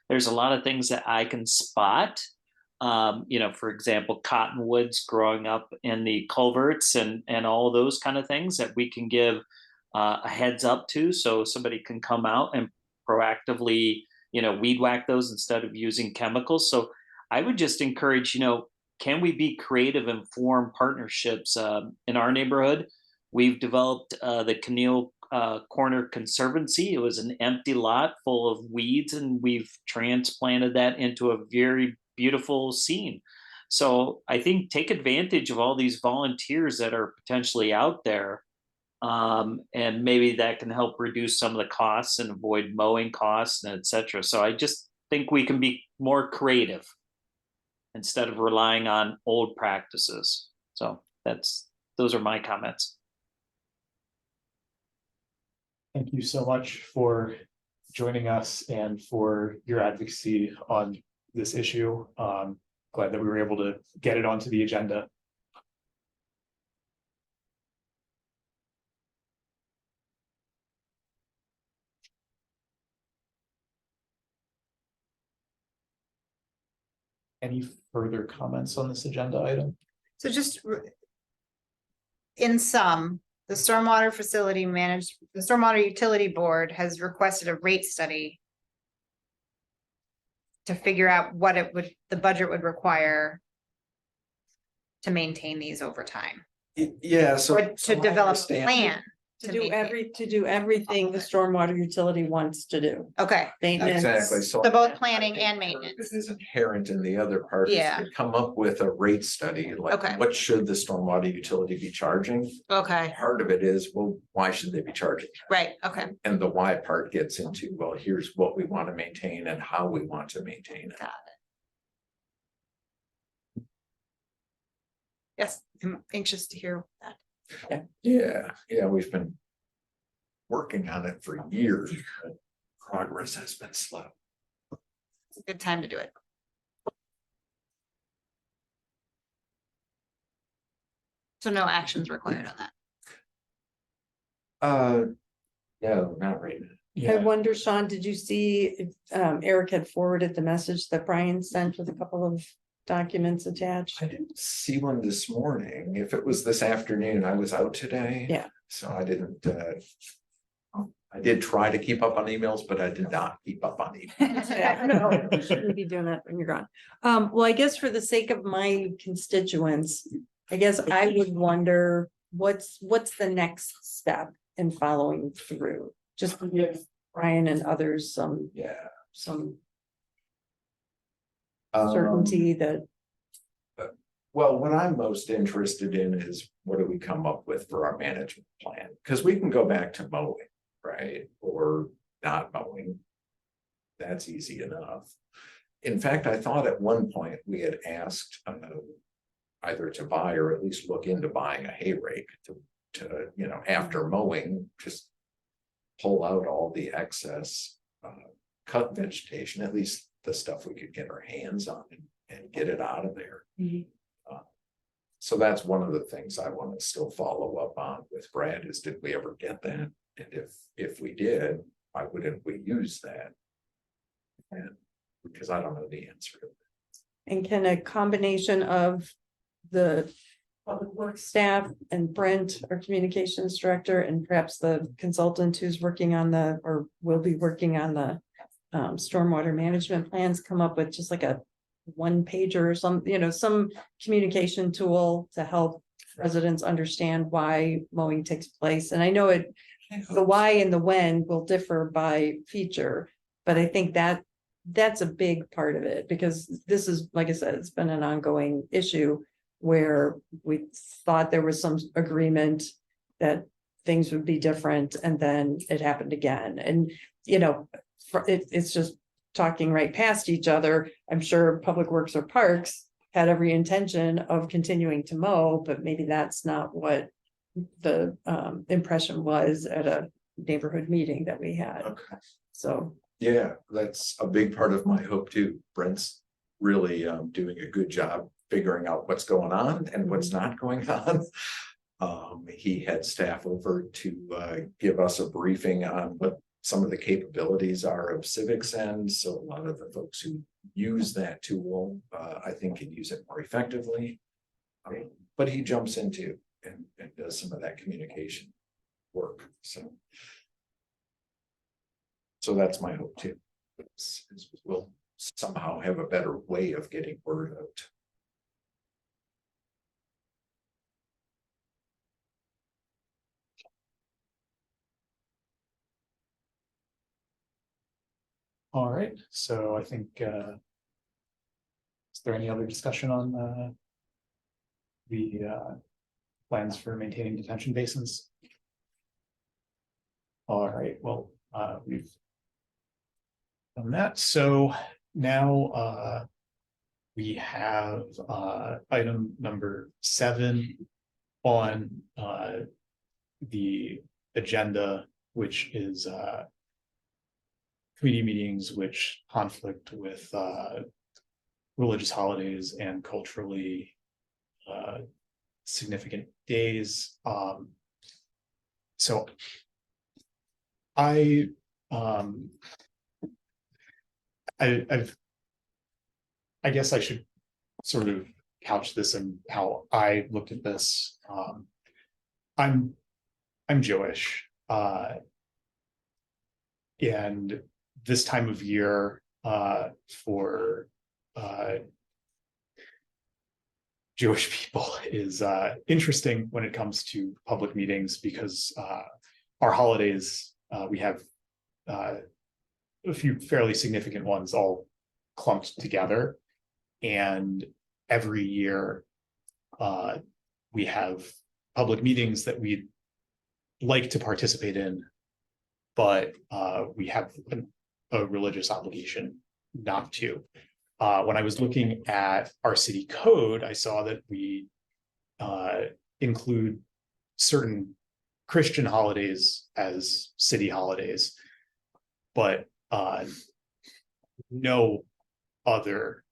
There's a lot of things that I can spot. For example, cottonwoods growing up in the culverts and all those kind of things that we can give a heads up to, so somebody can come out and proactively, weed whack those instead of using chemicals. So I would just encourage, can we be creative and form partnerships? In our neighborhood, we've developed the Keneal Corner Conservancy. It was an empty lot full of weeds, and we've transplanted that into a very beautiful scene. So I think take advantage of all these volunteers that are potentially out there. And maybe that can help reduce some of the costs and avoid mowing costs and etc. So I just think we can be more creative instead of relying on old practices. So those are my comments. Thank you so much for joining us and for your advocacy on this issue. Glad that we were able to get it onto the agenda. Any further comments on this agenda item? So just in sum, the stormwater utility board has requested a rate study to figure out what the budget would require to maintain these over time, Yeah, so. or to develop a plan. To do everything the stormwater utility wants to do. Okay, Maintenance. Exactly, so. So both planning and maintenance. This is inherent in the other part. Yeah. To come up with a rate study, Okay. like what should the stormwater utility be charging? okay, Part of it is, well, why should they be charging? right, okay, And the why part gets into, well, here's what we want to maintain and how we want to maintain it. got it. Yes, I'm anxious to hear that. Yeah, we've been working on it for years, but progress has been slow. It's a good time to do it. So no actions required on that. No, not right now. I Yeah, wonder, Sean, did you see if Eric had forwarded the message that Brian sent with a couple of documents attached? I didn't see one this morning. If it was this afternoon, I was out today. Yeah. So I didn't, I did try to keep up on emails, but I did not keep up on emails. Yeah, no, you shouldn't be doing that when you're gone. Well, I guess for the sake of my constituents, I guess I would wonder what's the next step in following through? Just to give Brian and others some Yeah. certainty that. Well, what I'm most interested in is what do we come up with for our management plan? Because we can go back to mowing, right? Or not mowing. That's easy enough. In fact, I thought at one point we had asked either to buy or at least look into buying a hay rake to after mowing, just pull out all the excess cut vegetation, at least the stuff we could get our hands on, and get it out of there. So that's one of the things I want to still follow up on with Brad is, did we ever get that? And if we did, why wouldn't we use that? And because I don't know the answer to that. And can a combination of the public works staff and Brent, our communications director, and perhaps the consultant who's working on or will be working on the stormwater management plans, come up with just like a one pager or some communication tool to help residents understand why mowing takes place? And I know the why and the when will differ by feature, but I think that's a big part of it, because this is, like I said, it's been an ongoing issue where we thought there was some agreement that things would be different, and then it happened again. And, it's just talking right past each other. I'm sure Public Works or Parks had every intention of continuing to mow, but maybe that's not what the impression was at a neighborhood meeting that we had. Okay. So, Yeah, that's a big part of my hope too. Brent's really doing a good job figuring out what's going on and what's not going on. He had staff over to give us a briefing on what some of the capabilities are of Civic's end. So a lot of the folks who use that tool, I think, can use it more effectively. But he jumps into and does some of that communication work. So that's my hope too. Is we'll somehow have a better way of getting word out. All right, so I think, is there any other discussion on the plans for maintaining detention basins? All right, well, we've done that. So now we have item number 7 on the agenda, which is committee meetings which conflict with religious holidays and culturally significant days. So I guess I should sort of couch this in how I looked at this. I'm Jewish, and this time of year for Jewish people is interesting when it comes to public meetings, because our holidays, we have a few fairly significant ones all clumped together, and every year we have public meetings that we'd like to participate in, but we have a religious obligation not to. When I was looking at our city code, I saw that we include certain Christian holidays as city holidays, but no other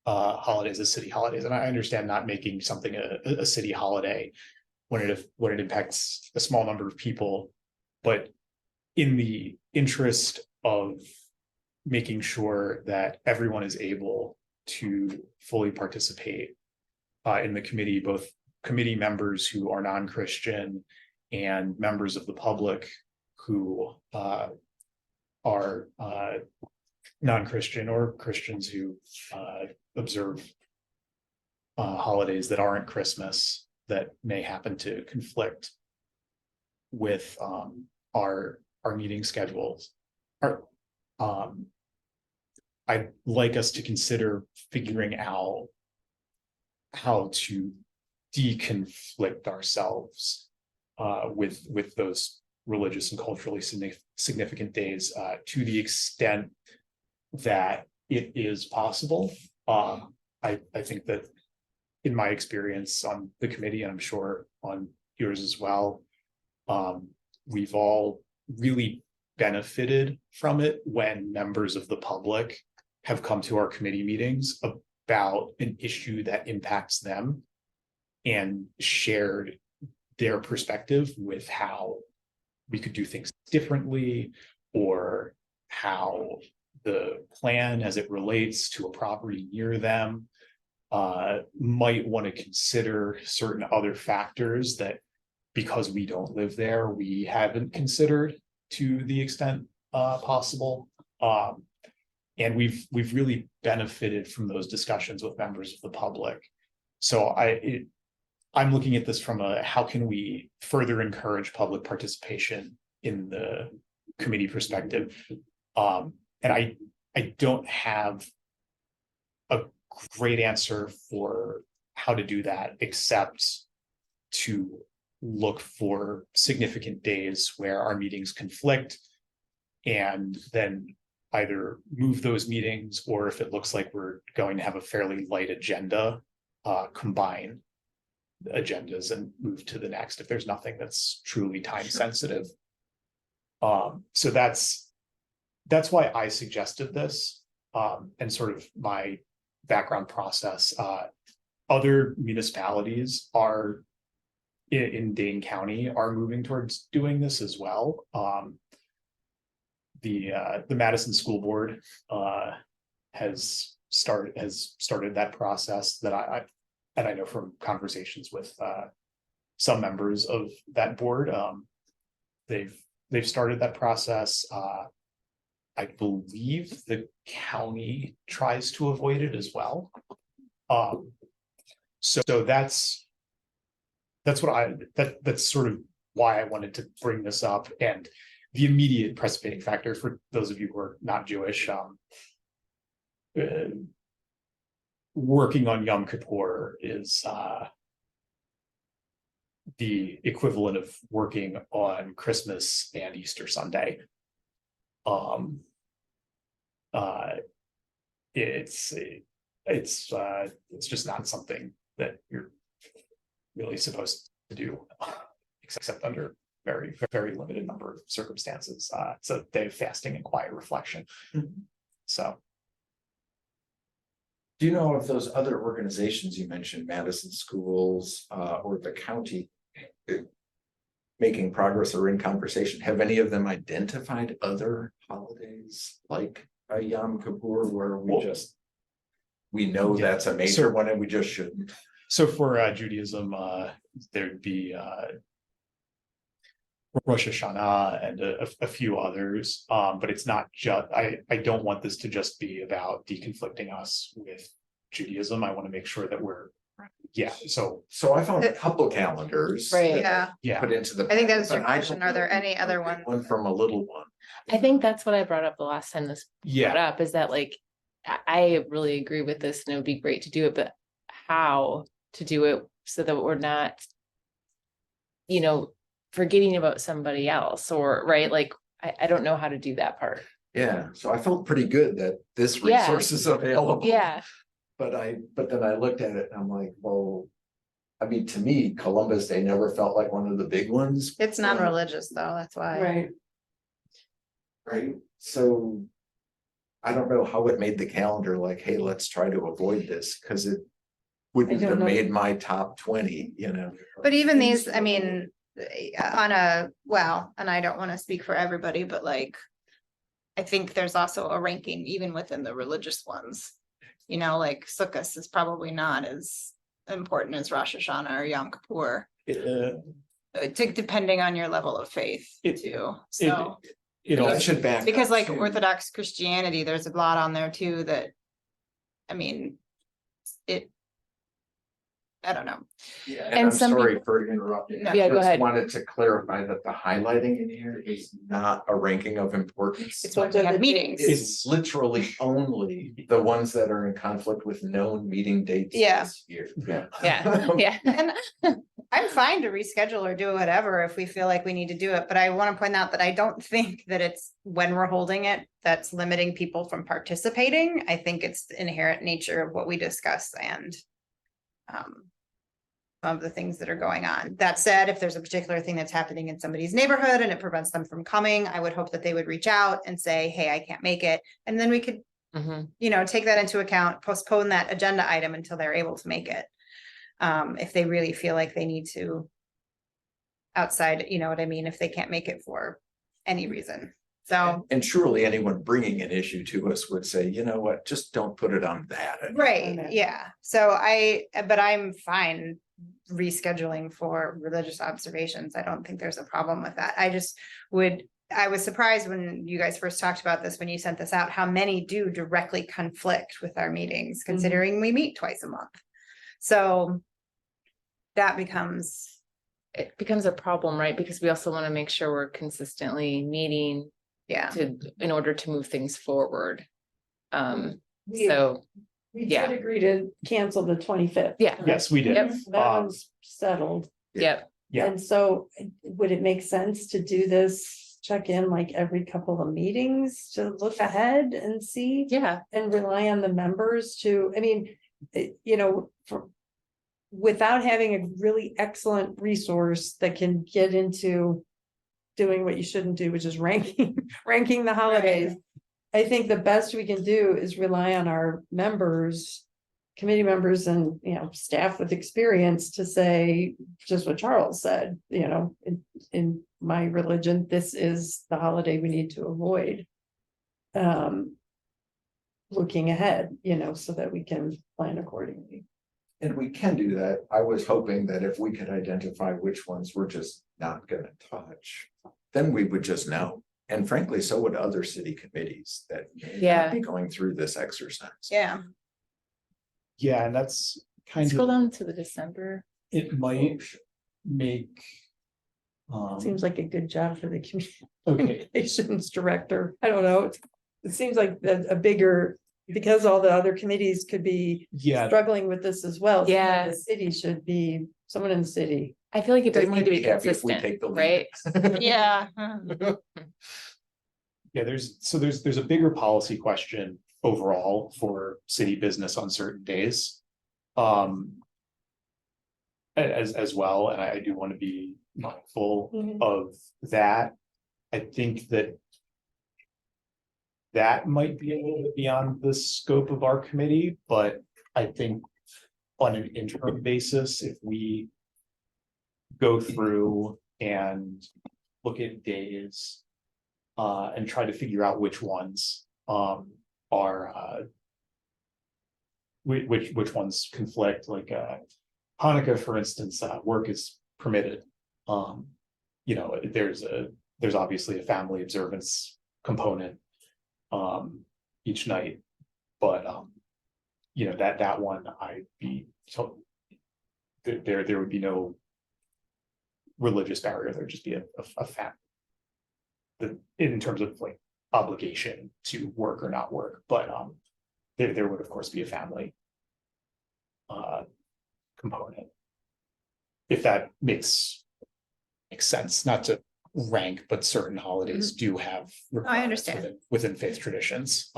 holidays as city holidays. And I understand not making something a city holiday when it impacts a small number of people, but in the interest of making sure that everyone is able to fully participate in the committee, both committee members who are non-Christian and members of the public who are non-Christian or Christians who observe holidays that aren't Christmas, that may happen to conflict with our meeting schedules. I'd like us to consider figuring out how to deconflict ourselves with those religious and culturally significant days to the extent that it is possible. I think that in my experience on the committee, and I'm sure on yours as well, we've all really benefited from it when members of the public have come to our committee meetings about an issue that impacts them and shared their perspective with how we could do things differently, or how the plan as it relates to a property near them might want to consider certain other factors that, because we don't live there, we haven't considered to the extent possible. And we've really benefited from those discussions with members of the public. So I'm looking at this from how can we further encourage public participation in the committee perspective. And I don't have a great answer for how to do that, except to look for significant days where our meetings conflict, and then either move those meetings, or if it looks like we're going to have a fairly light agenda, combine the agendas and move to the next if there's nothing that's truly time sensitive. So that's why I suggested this, and sort of my background process. Other municipalities are in Dane County are moving towards doing this as well. The Madison School Board has started that process that I know from conversations with some members of that board. They've started that process. I believe the county tries to avoid it as well. So that's sort of why I wanted to bring this up. And the immediate precipitating factor for those of you who are not Jewish, working on Yom Kippur is the equivalent of working on Christmas and Easter Sunday. It's just not something that you're really supposed to do, except under very, very limited number of circumstances. It's a day of fasting and quiet reflection. So, Do you know if those other organizations you mentioned, Madison Schools, or the county, making progress or in conversation, have any of them identified other holidays like a Yom Kippur where we know Yeah. that's a major one and we just shouldn't? so for Judaism, there'd be Rosh Hashanah and a few others, but it's not just. I don't want this to just be about deconflicting us with Judaism. I want to make sure that we're So I found a couple calendars. Right. that Yeah, Put into the. I think that's your but I question. don't Are there know any other ones? One from a little one. I think that's what I brought up the last time this brought yeah. up, is that like, I really agree with this and it would be great to do it, but how to do it so that we're not, forgetting about somebody else, or right, like, I don't know how to do that part. Yeah, so I felt pretty good that this Yeah. resource is available. Yeah, But then I looked at it and I'm like, well, I mean, to me, Columbus Day never felt like one of the big ones. It's non-religious though, that's why. Right, so. I don't know how it made the calendar like, hey, let's try to avoid this, because it wouldn't have made my top 20, But even these, I mean, and I don't want to speak for everybody, but like, I think there's also a ranking even within the religious ones. Like Sukkot is probably not as important as Rosh Hashanah or Yom Kippur, depending on your level of faith too. So. That should back. Because up, like too. Orthodox Christianity, there's a lot on there too that, I mean, I don't know. Yeah, And I'm some sorry for interrupting. No. Yeah, go Just ahead. Wanted to clarify that the highlighting in here is not a ranking of importance. It's what we have meetings. It's literally only the ones that are in conflict with known meeting dates. Yeah. This year. yeah. And I'm fine to reschedule or do whatever if we feel like we need to do it, but I want to point out that I don't think that it's when we're holding it that's limiting people from participating. I think it's the inherent nature of what we discuss, and of the things that are going on. That said, if there's a particular thing that's happening in somebody's neighborhood and it prevents them from coming, I would hope that they would reach out and say, hey, I can't make it. And then we could, you know, take that into account, postpone that agenda item until they're able to make it. If they really feel like they need to outside, you know what I mean, if they can't make it for any reason. So, And surely anyone bringing an issue to us would say, you know what, just don't put it on that. right, Okay. yeah. So but I'm fine rescheduling for religious observations. I don't think there's a problem with that. I was surprised when you guys first talked about this, when you sent this out, how many do directly conflict with our meetings, considering we meet twice a month. So that It becomes a problem, right? Because we also want to make sure we're consistently meeting yeah. in order to move things forward. We- So, We yeah. did agree to cancel the 25th. yeah, Yes, we did. Yep. That one's settled. yep, Yeah. And so would it make sense to do this, check in like every couple of meetings to look ahead and see? yeah, And rely on the members to, I mean, you know, without having a really excellent resource that can get into doing what you shouldn't do, which is ranking the holidays. I think the best we can do is rely on our members, committee members and, you know, staff with experience to say just what Charles said, you know, in my religion, this is the holiday we need to avoid. Looking ahead, you know, so that we can plan accordingly. And we can do that. I was hoping that if we could identify which ones we're just not gonna touch, then we would just know. And frankly, so would other city committees that may Yeah. not be going through this exercise. Yeah. Yeah, and that's kind scroll of, down to the December. it might make. Seems like a good job for the Okay, communications director. I don't know. It seems like a bigger, because all the other committees could be yeah, struggling with this as well. Someone in Yeah. The city should be, someone in the city. I feel like it They does need might to be be happy if we take consistent, the lead. right? Yeah. yeah, there's a bigger policy question overall for city business on certain days. As well, and I do want to be mindful Mhm. of that. I think that might be a little bit beyond the scope of our committee, but I think on an interim basis, if we go through and look at days and try to figure out which ones are which ones conflict, like Hanukkah, for instance, work is permitted. You know, there's obviously a family observance component each night, but you know, that one there would be no religious barrier. There'd just be a fact that in terms of like obligation to work or not work, but there would of course be a family component. If that makes sense, not to rank, but certain holidays do have requirements understand. within faith traditions.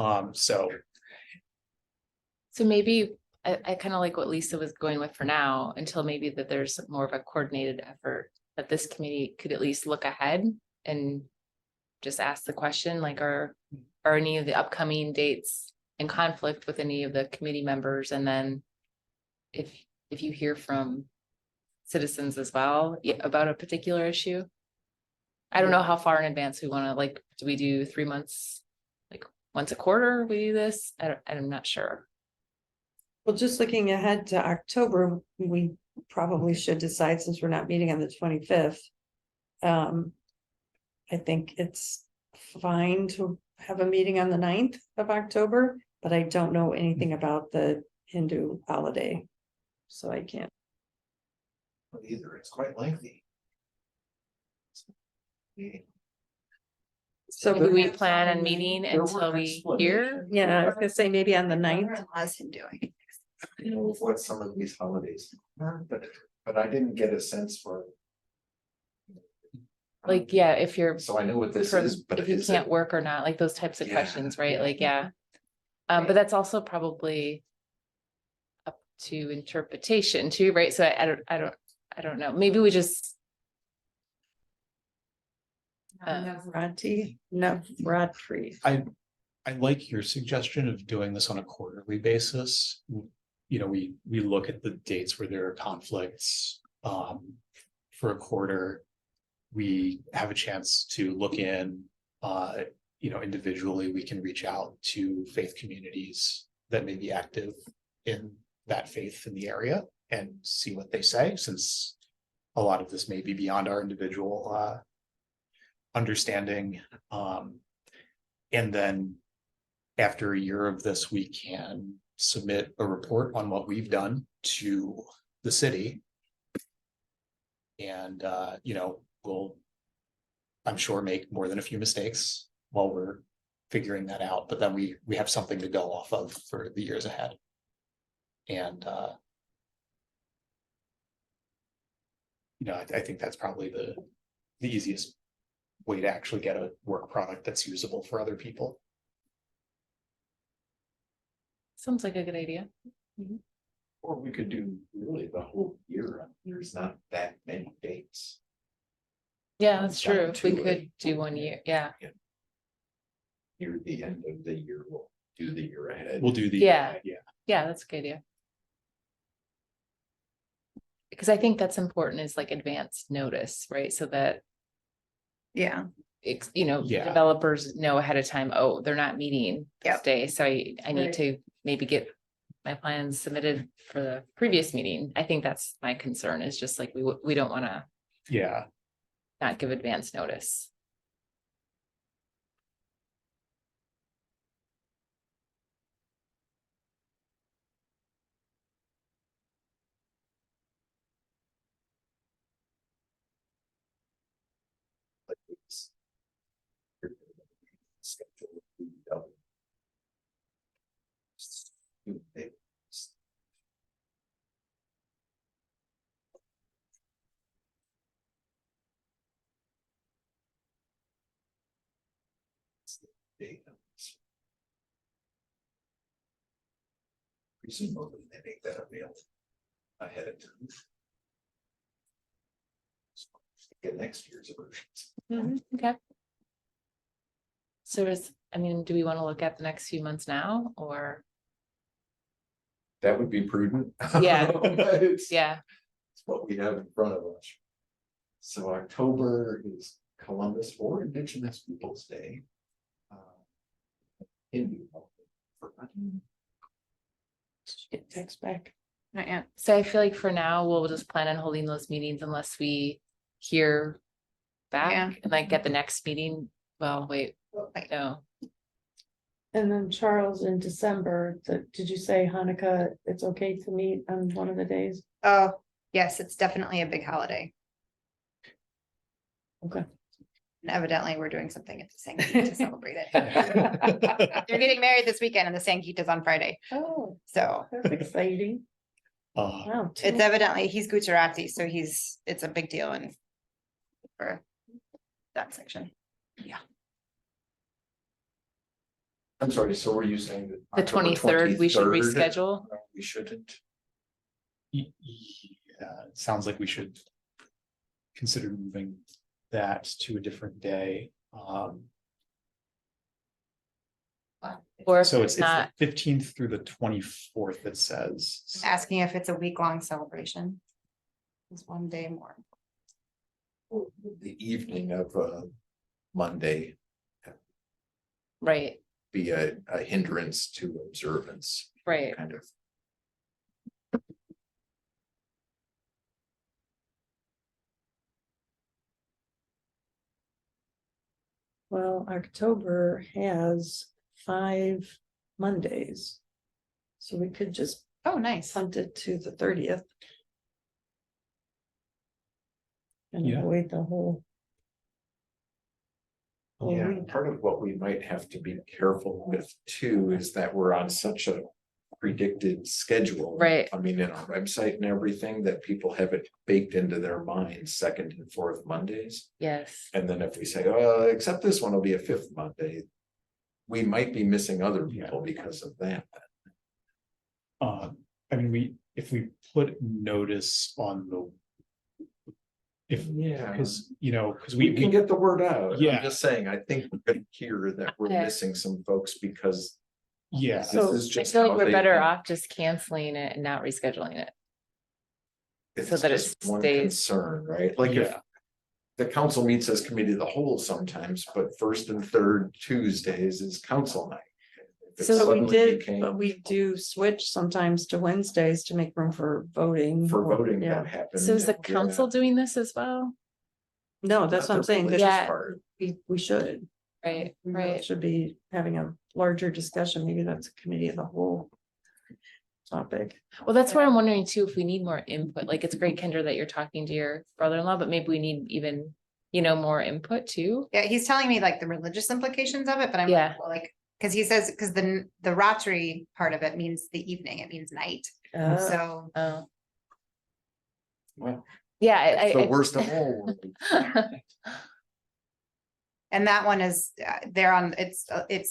So maybe I kind of like what Lisa was going with for now, until maybe that there's more of a coordinated effort that this committee could at least look ahead and just ask the question, like, are any of the upcoming dates in conflict with any of the committee members? And then if you hear from citizens as well about a particular issue. I don't know how far in advance we want to, like, do we do 3 months, like once a quarter we do this? I'm not sure. Well, just looking ahead to October, we probably should decide, since we're not meeting on the 25th. I think it's fine to have a meeting on the 9th of October, but I don't know anything about the Hindu holiday. So I can't. Either, it's quite lengthy. So Do we plan on meeting There were until we explanations. hear? Yeah, I was gonna say maybe on the 9th. As him doing. I know what some of these holidays are, but I didn't get a sense for. Like, yeah, if you're, So I know what this from- is, but if you is can't it? work or not, like those types of Yeah, questions, right? yeah. Like, yeah. But that's also probably up to interpretation too, right? So I don't know. Maybe we just. Navratri. I like your suggestion of doing this on a quarterly basis. You know, we look at the dates where there are conflicts for a quarter. We have a chance to look in, you know, individually, we can reach out to faith communities that may be active in that faith in the area and see what they say, since a lot of this may be beyond our individual understanding. And then after a year of this, we can submit a report on what we've done to the city. And, you know, we'll, I'm sure, make more than a few mistakes while we're figuring that out, but then we have something to go off of for the years ahead. And, you know, I think that's probably the easiest way to actually get a work product that's usable for other people. Sounds like a good idea. Or we could do really the whole year. There's not that many dates. Yeah, that's Down true. We to could it. do 1 year. Yeah. Near the end of the year, we'll do the year ahead. We'll do the. Yeah. Yeah. Yeah, that's a good idea. Because I think that's important, is like advanced notice, right? So that, Yeah, you know, Yeah. developers know ahead of time, oh, they're not meeting this Yep. day, so I need Right. to maybe get my plans submitted for the previous meeting. I think that's my concern, is just like, we don't want to Yeah. not give advance notice. Presumably they make that available ahead of time. Get next year's versions. Okay. So I mean, do we want to look at the next few months now, or? That would be prudent. Yeah. It's Yeah, it's what we have in front of us. So October is Columbus or Indigenous Peoples' Day. Hindu. Get text back. not yet. so I feel like for now, we'll just plan on holding those meetings unless we hear Yeah. back, and like at the next meeting. Well, wait, no, And then Charles, in December, did you say Hanukkah, it's okay to meet on one of the days? Oh, yes, it's definitely a big holiday. Okay. And evidently, we're doing something at the Sankey to celebrate it. They're getting married this weekend and the Sankey's on Friday, Oh, so that's exciting. Wow. it's evidently, he's Gujarati, so it's a big deal and for that section. I'm sorry, so were you saying that? the October 23rd, we should 23rd? reschedule. No, we shouldn't. Yeah, it sounds like we should consider moving that to a different day. Or if So it's it's not, the 15th through the 24th, it says. Asking if it's a week-long celebration. It's one day more. The evening of Monday right, be a hindrance to observance, right. kind of. Well, October has 5 Mondays. So we could just Oh, nice. punt it to the 30th. And Yeah. avoid the whole. Yeah, week. part of what we might have to be careful with too is that we're on such a predicted schedule. Right. I mean, in our website and everything, that people have it baked into their minds, second and fourth Mondays. Yes, And then if we say, oh, except this one will be a fifth Monday. We might be missing other people because of that. I mean, if we put notice on the. If, Yeah. because, because We can get the word out. Yeah. I'm just saying, I think we're gonna hear that we're Okay. missing some folks because yeah, this So, is I just feel how like we're they better think. off just canceling it and not rescheduling it. It's so that it just one stays- concern, right? Like if yeah, the council meets as committee of the whole sometimes, but first and third Tuesdays is council night. If it so we suddenly did, became but we do switch sometimes to Wednesdays to make room for voting. For or- voting Yeah, that happened. So is the yeah. council doing this as well? no, that's what I'm Not the saying, religious that Yeah. part. we should. Right, We really right. should be having a larger discussion, maybe that's a committee of the whole topic. Well, that's where I'm wondering too, if we need more input, like it's great, Kendra, that you're talking to your brother-in-law, but maybe we need even, more input too. Yeah, he's telling me like the religious implications of it, but I'm Yeah. like, well, like, because he says, because the Rotary part of it means the evening, it means night. So Oh, Well, yeah, it's the worst of all worlds. and that one is, they're on, it's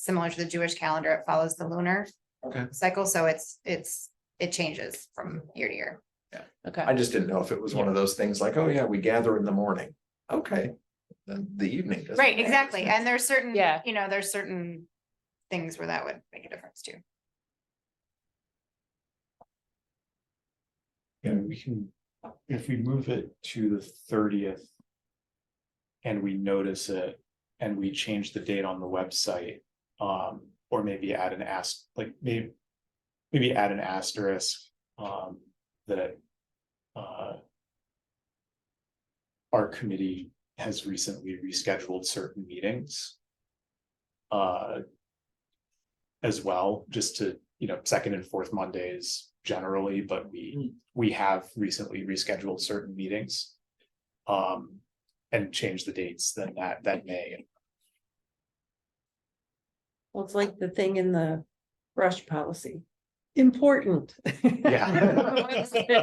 similar to the Jewish calendar. It follows the lunar Okay. cycle, so it changes from year to year. Okay. I just didn't know if it was one of those things like, oh yeah, we gather in the morning. Okay. Then the evening. doesn't Right, matter. exactly. And there's certain, Yeah. there's certain things where that would make a difference too. yeah, we can, if we move it to the 30th. And we notice it and we change the date on the website, or maybe add an maybe add an asterisk, that. Our committee has recently rescheduled certain meetings. As well, just to, second and fourth Mondays generally, but we have recently rescheduled certain meetings. And change the dates, then that may. Well, it's like the thing in the brush policy. Important. Yeah.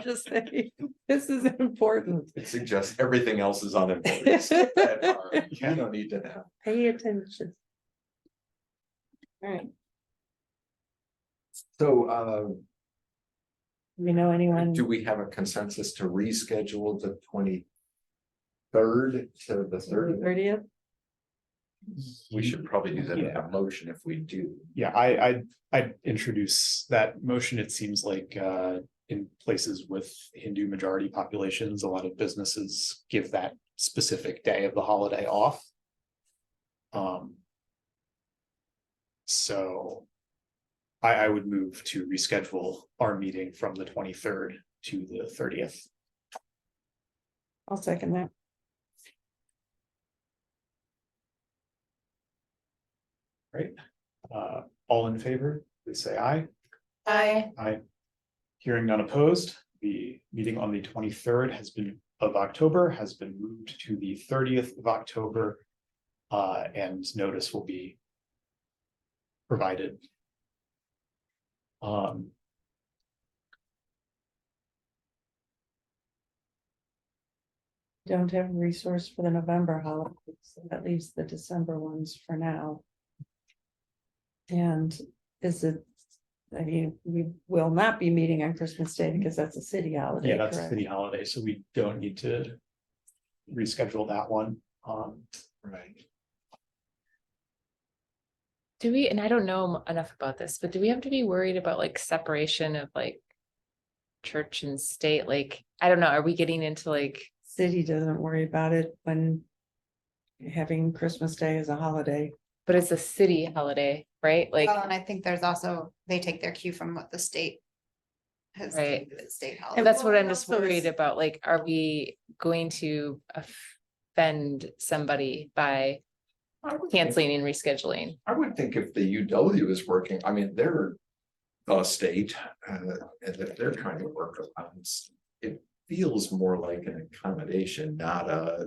Just say, this is important. It suggests everything else is unimportant. Skip that part. You don't need to know. Pay attention. All right, So we know anyone? do we have a consensus to reschedule the 23rd to the 30th? 30th? We should probably do that in Yeah. a motion if we do. Yeah, I'd introduce that motion. It seems like in places with Hindu majority populations, a lot of businesses give that specific day of the holiday off. So I would move to reschedule our meeting from the 23rd to the 30th. I'll second that. Right? All in favor, please say aye. Aye. Hearing none opposed, the meeting on the 23rd of October has been moved to the 30th of October. And notice will be provided. Don't have a resource for the November holidays, so that leaves the December ones for now. And is it, I mean, we will not be meeting on Christmas Day because that's a city holiday, Yeah, that's a correct? city holiday, so we don't need to reschedule that one. Right. Do we, and I don't know enough about this, but do we have to be worried about like separation of like church and state? Like, I don't know, are we getting into like, City doesn't worry about it when having Christmas Day as a holiday. but it's a city holiday, right? Like, Well, and I think there's also, they take their cue from what the state has. Right. the State and holiday. that's what I'm just Also, worried it's- about. Like, are we going to offend somebody by I would think- canceling and rescheduling? I would think if the UW is working, I mean, they're a state, and if they're trying to work around, it feels more like an accommodation, not a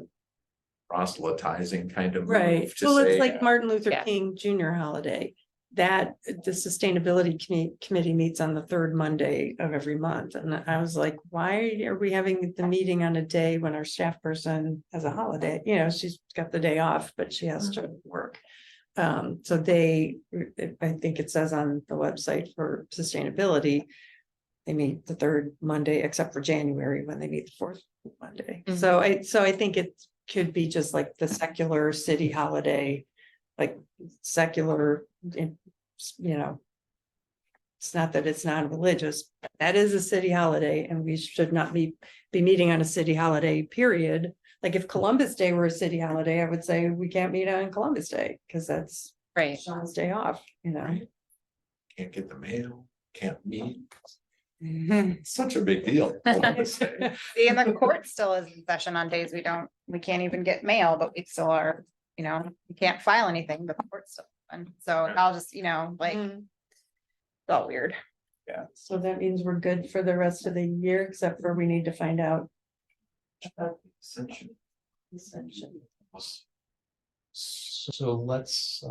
proselytizing kind of Right, move to well, it's say, like Martin Luther Yeah. King Jr. holiday. That the sustainability committee meets on the third Monday of every month, and I was like, why are we having the meeting on a day when our staff person has a holiday? She's got the day off, but she has to work. So I think it says on the website for sustainability, they meet the third Monday, except for January when they meet the fourth Monday. Mhm. So I think it could be just like the secular city holiday, like secular, you know. It's not that it's non-religious, but that is a city holiday and we should not be meeting on a city holiday, period. Like if Columbus Day were a city holiday, I would say we can't meet on Columbus Day, because that's Right. Sean's day off, you know. Can't get the mail, can't meet. Mhm. It's such a big deal. honestly. See, and the court still is in session on days we can't even get mail, but we still are, you know, we can't file anything, but the court's still open. So I'll just, you know, like, it's Mm. all weird. So that means we're good for the rest of the year, except for we need to find out. about Ascension. Ascension. So let's,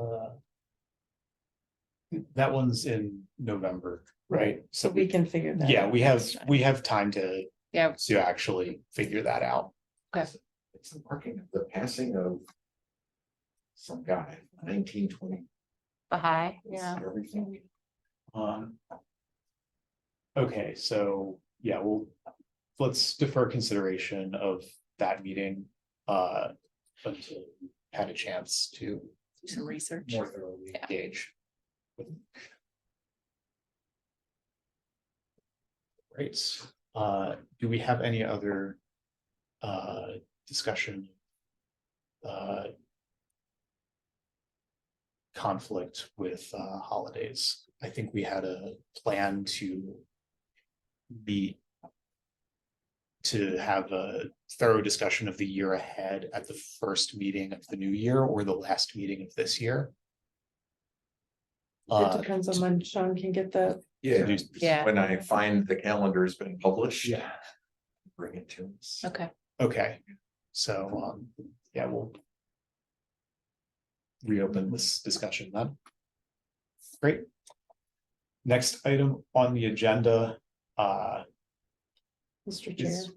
that one's in November, right? So we can figure that. Yeah, out we next time. have time to Yeah. actually figure that out. It's the marking of the passing of some guy, 1920. Baha'i, yeah. Everything. Okay, so yeah, let's defer consideration of that meeting until we had a chance to Do some research. more thoroughly Yeah. engage. Great. Do we have any other discussion? Conflict with holidays? I think we had a plan to meet to have a thorough discussion of the year ahead at the first meeting of the new year or the last meeting of this year. It depends on when Sean can get the, Yeah, Yeah. when I find the calendar's been published. Yeah. Bring it to us. Okay. Okay, so yeah, we'll reopen this discussion then. Great. Next item on the agenda, Mr. Chair, is,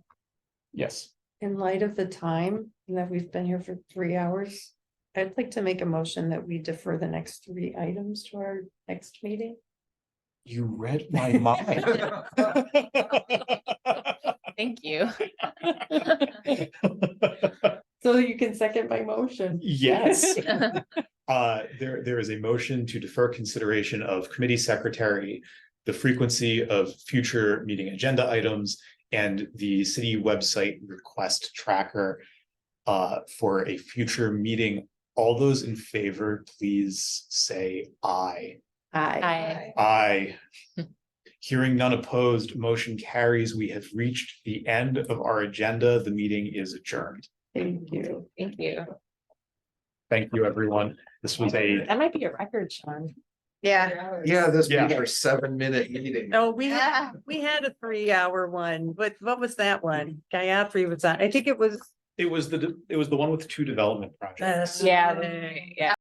yes, in light of the time and that we've been here for 3 hours. I'd like to make a motion that we defer the next 3 items to our next meeting. you read my mind. Thank you. So you can second my motion. Yes. There is a motion to defer consideration of committee secretary, the frequency of future meeting agenda items, and the city website request tracker for a future meeting. All those in favor, please say aye. Aye. Aye. Hearing none opposed, motion carries. We have reached the end of our agenda. The meeting is adjourned. Thank you. Thank you. Thank you, everyone. This was a That might be a record, Sean. Yeah. Yeah, this Yeah. being our 7-minute meeting. No, we Yeah. had a 3-hour one, but what was that one? Gayatri was on, I think it was. It was the one with 2 development projects. Yeah.